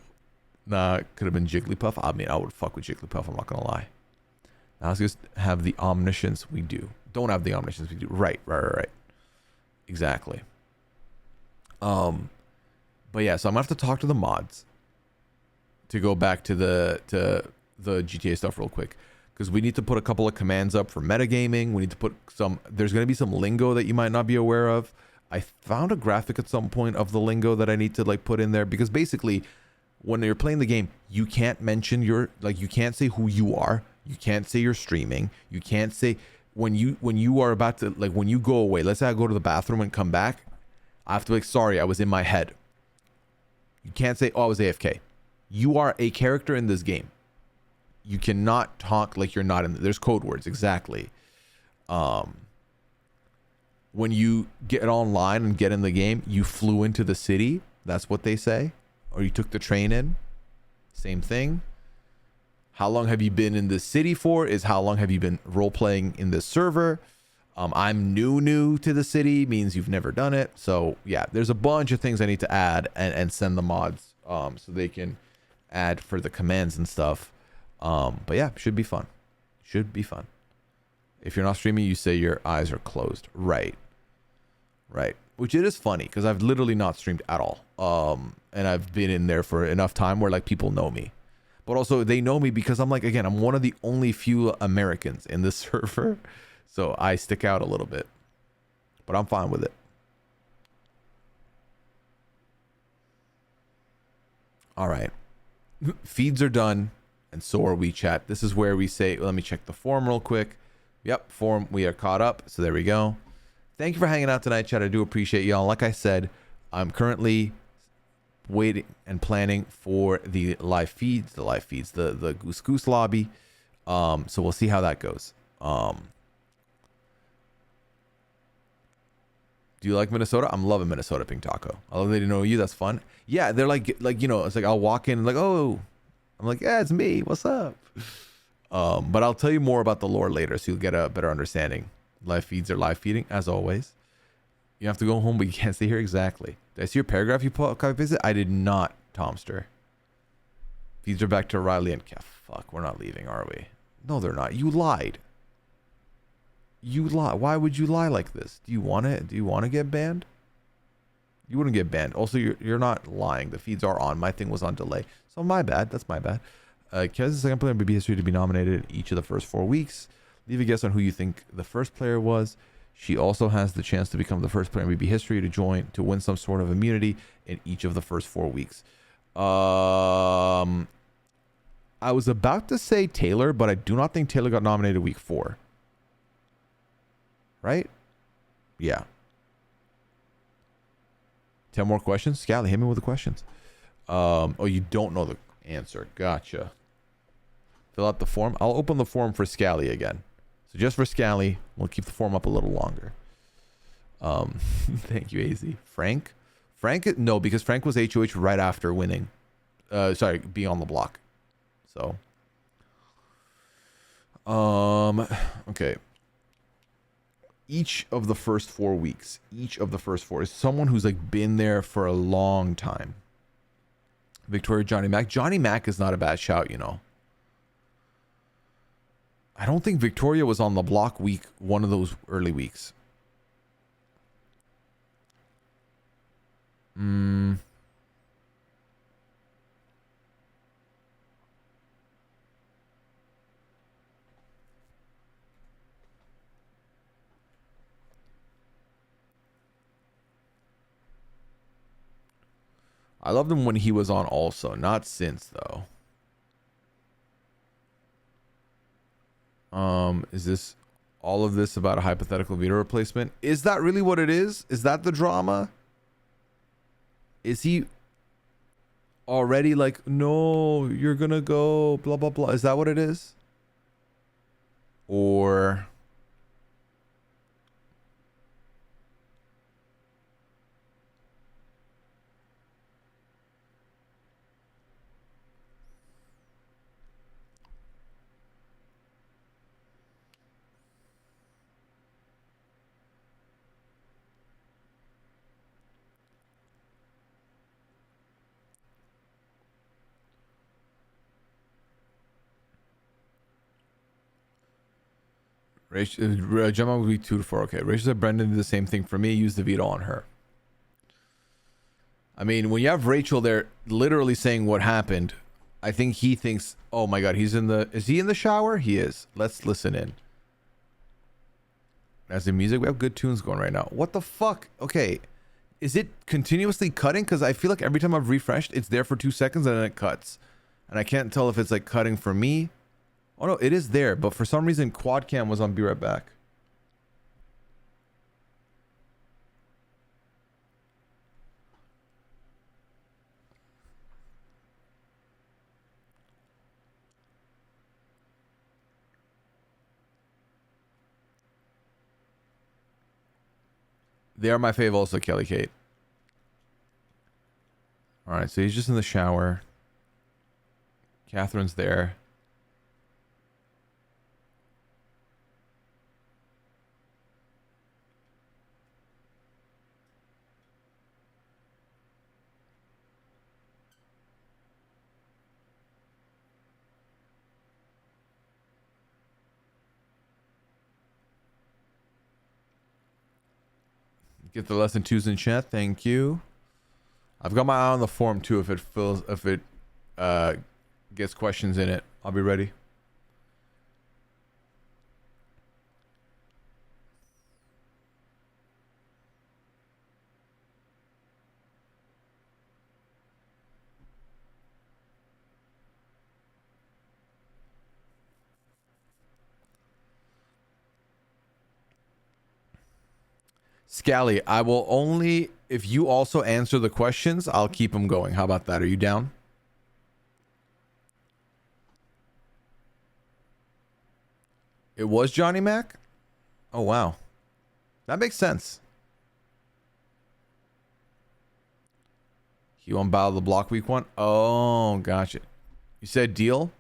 Nah, could have been Jigglypuff. I mean, I would fuck with Jigglypuff. I'm not gonna lie. Now let's just have the omniscience we do. Don't have the omniscience we do. Right. Exactly. But yeah, so I'm gonna have to talk to the mods to go back to the GTA stuff real quick, because we need to put a couple of commands up for metagaming. We need to put there's gonna be some lingo that you might not be aware of. I found a graphic at some point of the lingo that I need to like put in there, because basically when you're playing the game, you can't mention you can't say who you are. You can't say you're streaming. You can't say when you are about to, like, when you go away. Let's say I go to the bathroom and come back. I have to be like, sorry, I was in my head. You can't say, oh, I was AFK. You are a character in this game. You cannot talk like you're not in. There's code words, exactly. When you get online and get in the game, you flew into the city. That's what they say. Or you took the train in. Same thing. How long have you been in this city for is how long have you been role-playing in this server. I'm new to the city, means you've never done it. So yeah, there's a bunch of things I need to add and send the mods so they can add for the commands and stuff. But yeah, should be fun. If you're not streaming, you say your eyes are closed. Right. Which it is funny, because I've literally not streamed at all. And I've been in there for enough time where like people know me. But also they know me because I'm like, again, I'm one of the only few Americans in this server. So I stick out a little bit. But I'm fine with it. All right. Feeds are done, and so are we, chat. This is where we say, let me check the form real quick. Yep, form, we are caught up. So there we go. Thank you for hanging out tonight, chat. I do appreciate y'all. Like I said, I'm currently waiting and planning for the live feeds, the Goose Goose lobby. So we'll see how that goes. Do you like Minnesota? I'm loving Minnesota, Pink Taco. I love that you know you. That's fun. Yeah, they're like you know, it's like I'll walk in and like, oh, I'm like, yeah, it's me. What's up? But I'll tell you more about the lore later, so you'll get a better understanding. Live feeds are live feeding, as always. You have to go home, but you can't stay here. Exactly. Did I see your paragraph you copy visit? I did not, Tomster. Feeds are back to Riley and Kev. Fuck, we're not leaving, are we? No, they're not. You lied. You lie. Why would you lie like this? Do you want it? Do you want to get banned? You wouldn't get banned. Also, you're not lying. The feeds are on. My thing was on delay. So my bad. That's my bad. Kev is the second player in BB history to be nominated in each of the first 4 weeks. Leave a guess on who you think the first player was. She also has the chance to become the first player in BB history to win some sort of immunity in each of the first 4 weeks. I was about to say Taylor, but I do not think Taylor got nominated week 4. Right? Yeah. 10 more questions? Scally, hit me with the questions. Oh, you don't know the answer. Gotcha. Fill out the form. I'll open the form for Scally again. So just for Scally, we'll keep the form up a little longer. Thank you, AZ. Frank? No, because Frank was HOH right after winning. Sorry, being on the block. So. Okay. Each of the first 4 weeks, each of the first 4 is someone who's like been there for a long time. Victoria, Johnny Mac. Johnny Mac is not a bad shout, you know. I don't think Victoria was on the block week, one of those early weeks. I loved him when he was on also, not since though. Is this all of this about a hypothetical veto replacement? Is that really what it is? Is that the drama? Is he already like, no, you're gonna go, blah, blah, blah. Is that what it is? Or... Gemma would be 2 to 4. Okay. Rachel said Brendan did the same thing for me. Use the veto on her. I mean, when you have Rachel there literally saying what happened, I think he thinks, oh my God, is he in the shower? He is. Let's listen in. As in music, we have good tunes going right now. What the fuck? Okay. Is it continuously cutting? Because I feel like every time I've refreshed, it's there for 2 seconds and then it cuts. And I can't tell if it's like cutting for me. Oh no, it is there, but for some reason quad cam was on Be Right Back. They are my fave also, Kelly Kate. Alright, so he's just in the shower. Catherine's there. Get the lesson 2s in chat. Thank you. I've got my eye on the form too. If it gets questions in it, I'll be ready. Scally, I will only, if you also answer the questions, I'll keep them going. How about that? Are you down? It was Johnny Mac? Oh, wow. That makes sense. He won Battle of the Block week 1? Oh, gotcha. You said deal?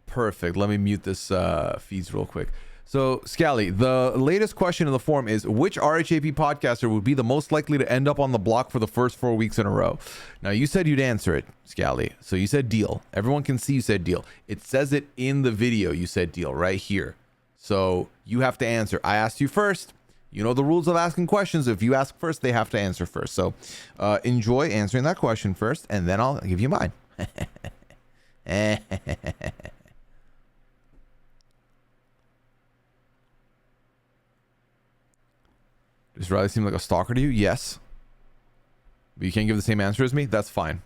Perfect. Let me mute this feeds real quick. So, Scally, the latest question in the forum is, which RHAP podcaster would be the most likely to end up on the block for the first 4 weeks in a row? Now, you said you'd answer it, Scally. So you said deal. Everyone can see you said deal. It says it in the video you said deal right here. So you have to answer. I asked you first. You know the rules of asking questions. If you ask first, they have to answer first. So enjoy answering that question first, and then I'll give you mine. Does Riley seem like a stalker to you? Yes. But you can't give the same answer as me? That's fine.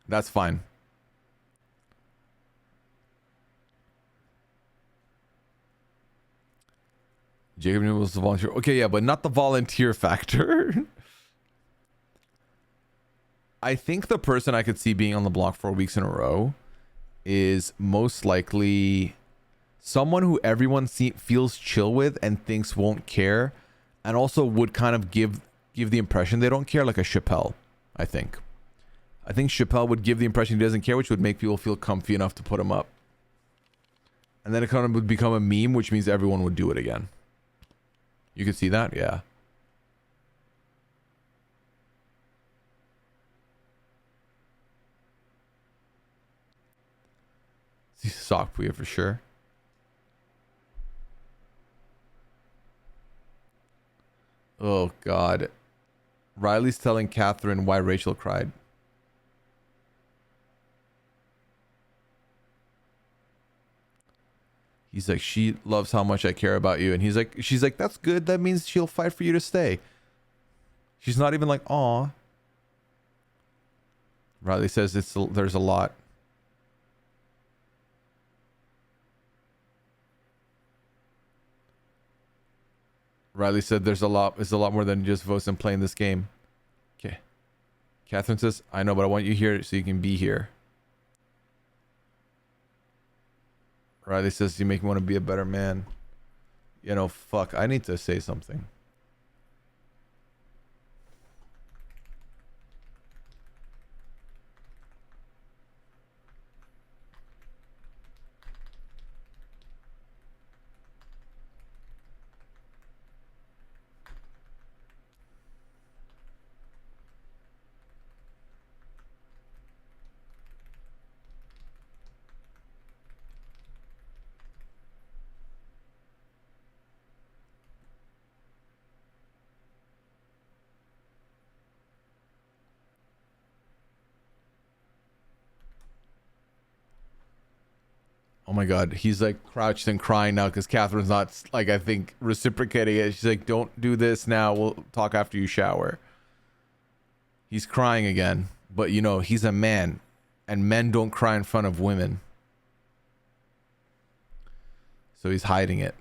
That's fine. Jacob Newell was the volunteer. Okay, yeah, but not the volunteer factor. I think the person I could see being on the block 4 weeks in a row is most likely someone who everyone feels chill with and thinks won't care, and also would kind of give the impression they don't care, like a Chappelle, I think. I think Chappelle would give the impression he doesn't care, which would make people feel comfy enough to put him up. And then it kind of would become a meme, which means everyone would do it again. You could see that? Yeah. Sock Pooya for sure. Oh, God. Riley's telling Catherine why Rachel cried. He's like, she loves how much I care about you. And she's like, that's good. That means she'll fight for you to stay. She's not even like, aw. Riley says there's a lot. Riley said there's a lot. It's a lot more than just votes and playing this game. Okay. Catherine says, I know, but I want you here so you can be here. Riley says, you make me want to be a better man. You know, fuck. I need to say something. Oh my God, he's like crouched and crying now because Catherine's not, like, I think reciprocating it. She's like, don't do this now. We'll talk after you shower. He's crying again, but you know, he's a man and men don't cry in front of women. So he's hiding it.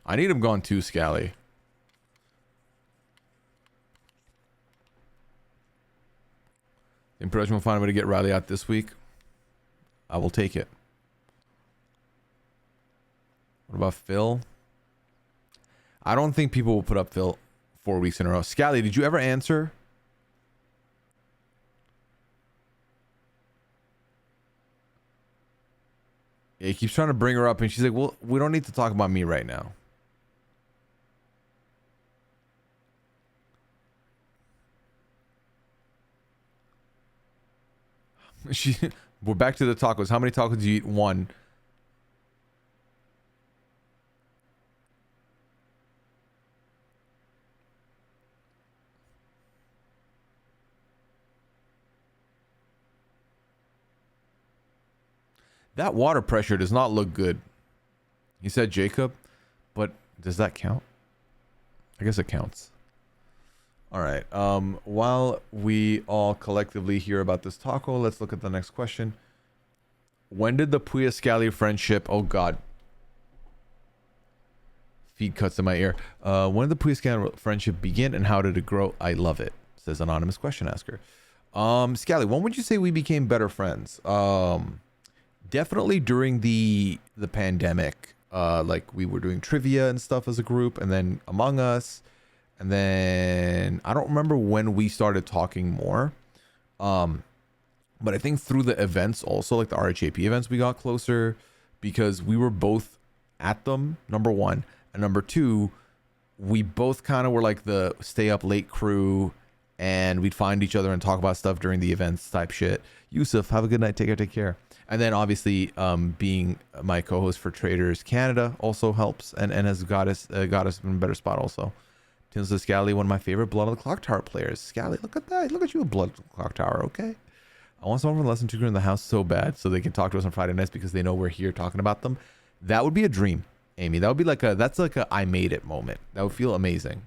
I need him gone too, Scally. Impression will find a way to get Riley out this week. I will take it. What about Phil? I don't think people will put up Phil 4 weeks in a row. Scally, did you ever answer? Yeah, he keeps trying to bring her up and she's like, well, we don't need to talk about me right now. We're back to the tacos. How many tacos do you eat? One. That water pressure does not look good. He said Jacob, but does that count? I guess it counts. All right. While we all collectively hear about this taco, let's look at the next question. When did the Pooya Scally friendship? Oh God. Feed cuts in my ear. When did the Pooya Scally friendship begin and how did it grow? I love it, says anonymous question asker. Scally, when would you say we became better friends? Definitely during the pandemic. Like we were doing trivia and stuff as a group, and then Among Us, and then I don't remember when we started talking more. But I think through the events also, like the RHAP events, we got closer because we were both at them, number one. And number two, we both kind of were like the stay up late crew, and we'd find each other and talk about stuff during the events type shit. Yusuf, have a good night. Take care. And then obviously being my co-host for Traders Canada also helps and has got us in a better spot also. Tinsley Scally, one of my favorite Blood of the Clock Tower players. Scally, look at that. Look at you, a Blood of the Clock Tower, okay? I want someone from Lesson 2 in the house so bad so they can talk to us on Friday nights because they know we're here talking about them. That would be a dream, Amy. That would be that's like a I made it moment. That would feel amazing.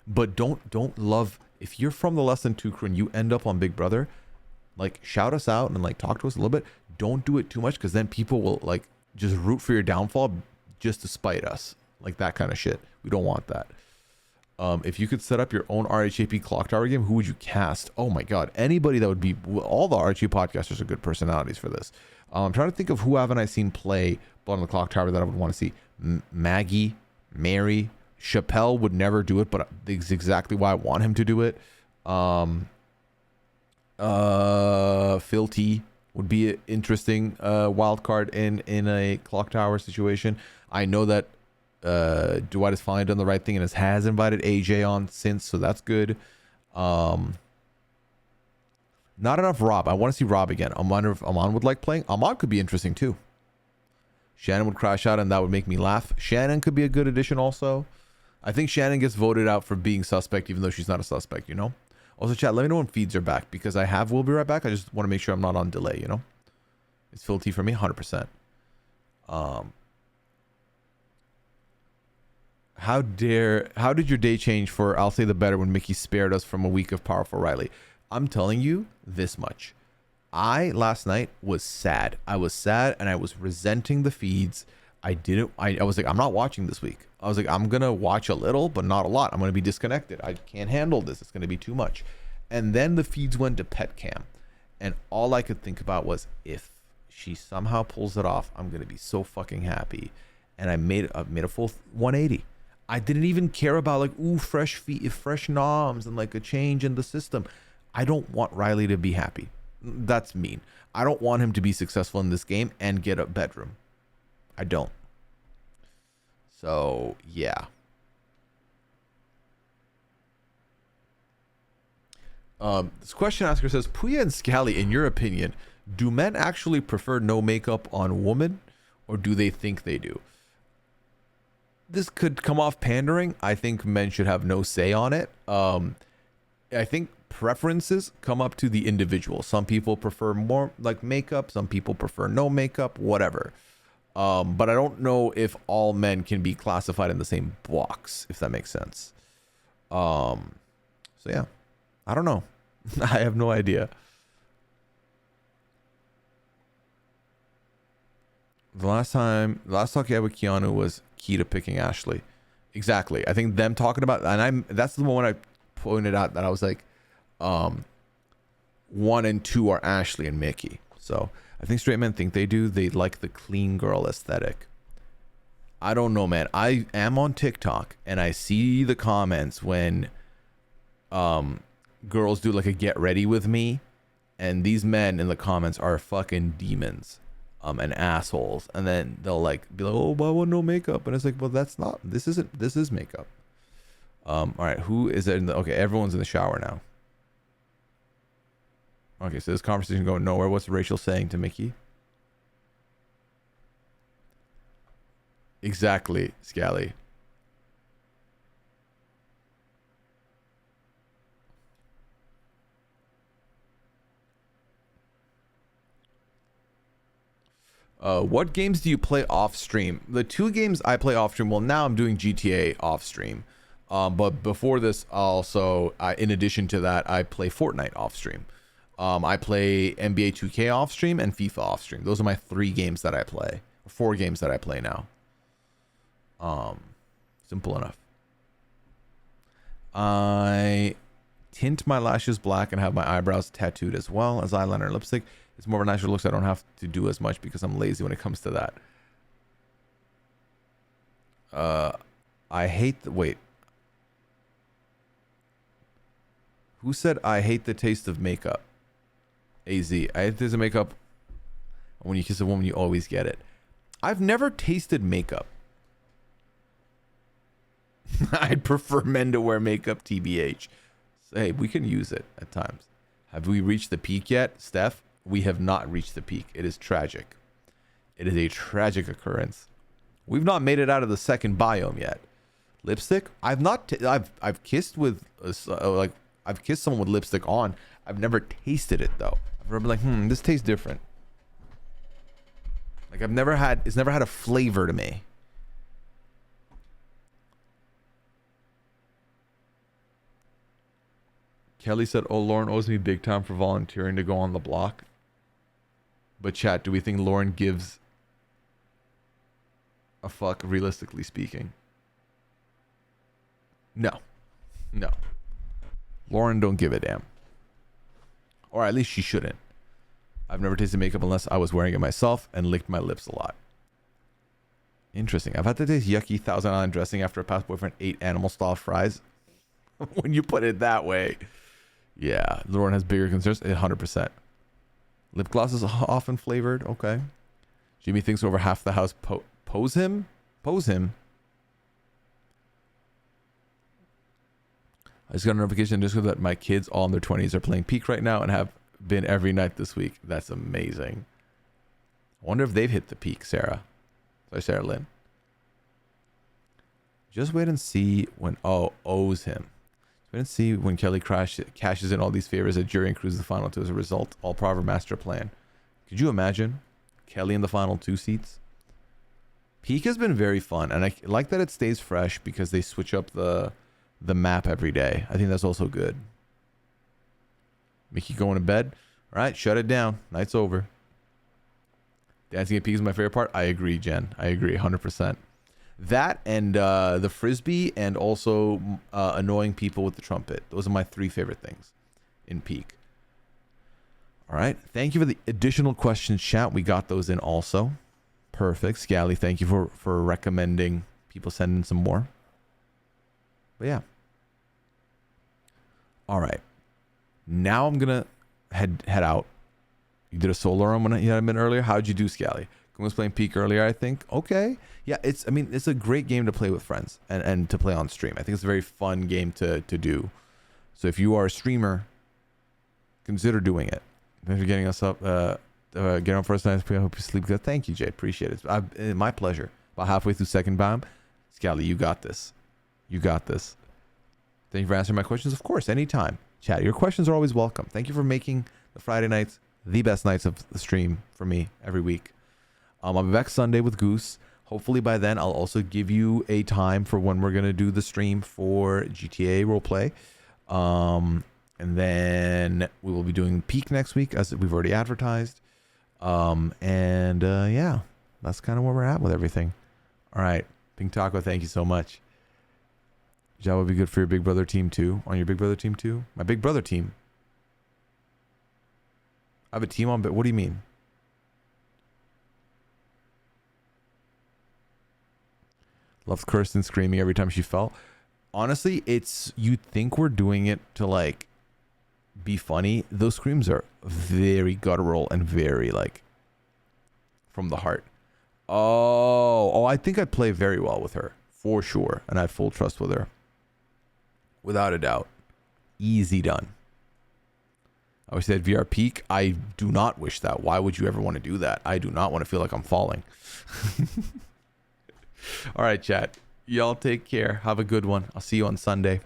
But don't love, if you're from the Lesson 2 crew and you end up on Big Brother, like shout us out and like talk to us a little bit. Don't do it too much because then people will like just root for your downfall just to spite us. Like that kind of shit. We don't want that. If you could set up your own RHAP clock tower game, who would you cast? Oh my God, anybody that would be, all the RHAP podcasters are good personalities for this. I'm trying to think of who haven't I seen play Blood on the Clock Tower that I would want to see. Maggie, Mary, Chappelle would never do it, but it's exactly why I want him to do it. Phil T would be an interesting wild card in a clock tower situation. I know that Dwight has finally done the right thing and has invited AJ on since, so that's good. Not enough Rob. I want to see Rob again. I wonder if Amon would like playing. Amon could be interesting too. Shannon would crash out and that would make me laugh. Shannon could be a good addition also. I think Shannon gets voted out for being suspect even though she's not a suspect, you know? Also, chat, let me know when feeds are back because I will be right back. I just want to make sure I'm not on delay, you know? It's Phil T for me, 100%. How did your day change for I'll Say the Better when Mickey spared us from a week of powerful Riley? I'm telling you this much. Last night was sad. I was sad and I was resenting the feeds. I was like, I'm not watching this week. I was like, I'm going to watch a little, but not a lot. I'm going to be disconnected. I can't handle this. It's going to be too much. And then the feeds went to pet cam. And all I could think about was if she somehow pulls it off, I'm going to be so fucking happy. And I made a full 180. I didn't even care about like, ooh, fresh feet, fresh noms and like a change in the system. I don't want Riley to be happy. That's mean. I don't want him to be successful in this game and get a bedroom. I don't. So, yeah. This question asker says, Pooya and Scally, in your opinion, do men actually prefer no makeup on women or do they think they do? This could come off pandering. I think men should have no say on it. I think preferences come up to the individual. Some people prefer more like makeup. Some people prefer no makeup, whatever. But I don't know if all men can be classified in the same box, if that makes sense. So yeah, I don't know. I have no idea. The last talk I had with Keanu was key to picking Ashley. Exactly. I think them talking about, and that's the moment I pointed out that I was like, 1 and 2 are Ashley and Mickey. So I think straight men think they do. They like the clean girl aesthetic. I don't know, man. I am on TikTok and I see the comments when girls do like a get ready with me, and these men in the comments are fucking demons. And assholes, and then they'll like be like, oh, but I want no makeup, and it's like, well, this is makeup. All right, who is it okay, everyone's in the shower now. Okay, so this conversation going nowhere. What's Rachel saying to Mickey? Exactly, Scally. What games do you play off stream? The 2 games I play off stream, well, now I'm doing GTA off stream. But before this, also, in addition to that, I play Fortnite off stream. I play NBA 2K off stream and FIFA off stream. Those are my 3 games that I play. 4 games that I play now. Simple enough. I tint my lashes black and have my eyebrows tattooed as well as eyeliner and lipstick. It's more of a natural look, so I don't have to do as much because I'm lazy when it comes to that. I hate the... Wait. Who said I hate the taste of makeup? AZ. I hate the taste of makeup. When you kiss a woman, you always get it. I've never tasted makeup. I'd prefer men to wear makeup, TBH. So, hey, we can use it at times. Have we reached the peak yet, Steph? We have not reached the peak. It is tragic. It is a tragic occurrence. We've not made it out of the second biome yet. Lipstick? I've kissed with I've kissed someone with lipstick on. I've never tasted it though. I've never been like, this tastes different. Like it's never had a flavor to me. Kelly said, "Oh, Lauren owes me big time for volunteering to go on the block." But chat, do we think Lauren gives a fuck, realistically speaking? No. No. Lauren don't give a damn. Or at least she shouldn't. I've never tasted makeup unless I was wearing it myself and licked my lips a lot. Interesting. I've had to taste yucky Thousand Island dressing after a past boyfriend ate animal style fries. When you put it that way. Yeah. Lauren has bigger concerns. 100%. Lip gloss is often flavored. Okay. Jimmy thinks over half the house pose him. I just got a notification just that my kids all in their 20s are playing Peak right now and have been every night this week. That's amazing. I wonder if they've hit the peak, Sarah. Sorry, Sarah Lynn. Just wait and see when... Oh, owes him. Wait and see when Kelly cashes in all these favors at Jury and Cruise the final 2 as a result. All Proverb Master Plan. Could you imagine Kelly in the final 2 seats? Peak has been very fun, and I like that it stays fresh because they switch up the map every day. I think that's also good. Mickey going to bed. All right, shut it down. Night's over. Dancing at Peak is my favorite part. I agree, Jen. I agree 100%. That and the Frisbee and also annoying people with the trumpet. Those are my 3 favorite things in Peak. All right. Thank you for the additional questions, chat. We got those in also. Perfect. Scally, thank you for recommending people sending some more. But yeah. All right. Now I'm going to head out. You did a solo run when you had a minute earlier. How'd you do, Scally? Gwen was playing Peak earlier, I think. Okay. Yeah, it's a great game to play with friends and to play on stream. I think it's a very fun game to do. So if you are a streamer, consider doing it. Thanks for getting us up. Get on first night. I hope you sleep good. Thank you, Jay. Appreciate it. My pleasure. About halfway through second bomb. Scally, you got this. You got this. Thank you for answering my questions. Of course, anytime. Chat, your questions are always welcome. Thank you for making the Friday nights the best nights of the stream for me every week. I'll be back Sunday with Goose. Hopefully by then I'll also give you a time for when we're going to do the stream for GTA roleplay. And then we will be doing Peak next week as we've already advertised. Yeah, that's kind of where we're at with everything. All right. Pink Taco, thank you so much. That would be good for your Big Brother team too. On your Big Brother team too? My Big Brother team. I have a team on, but what do you mean? Loved Kirsten screaming every time she fell. Honestly, you'd think we're doing it to like be funny. Those screams are very guttural and very like from the heart. Oh, I think I'd play very well with her for sure, and I have full trust with her, without a doubt. Easy done. I wish they had VR Peak. I do not wish that. Why would you ever want to do that? I do not want to feel like I'm falling. All right, chat. Y'all take care. Have a good one. I'll see you on Sunday.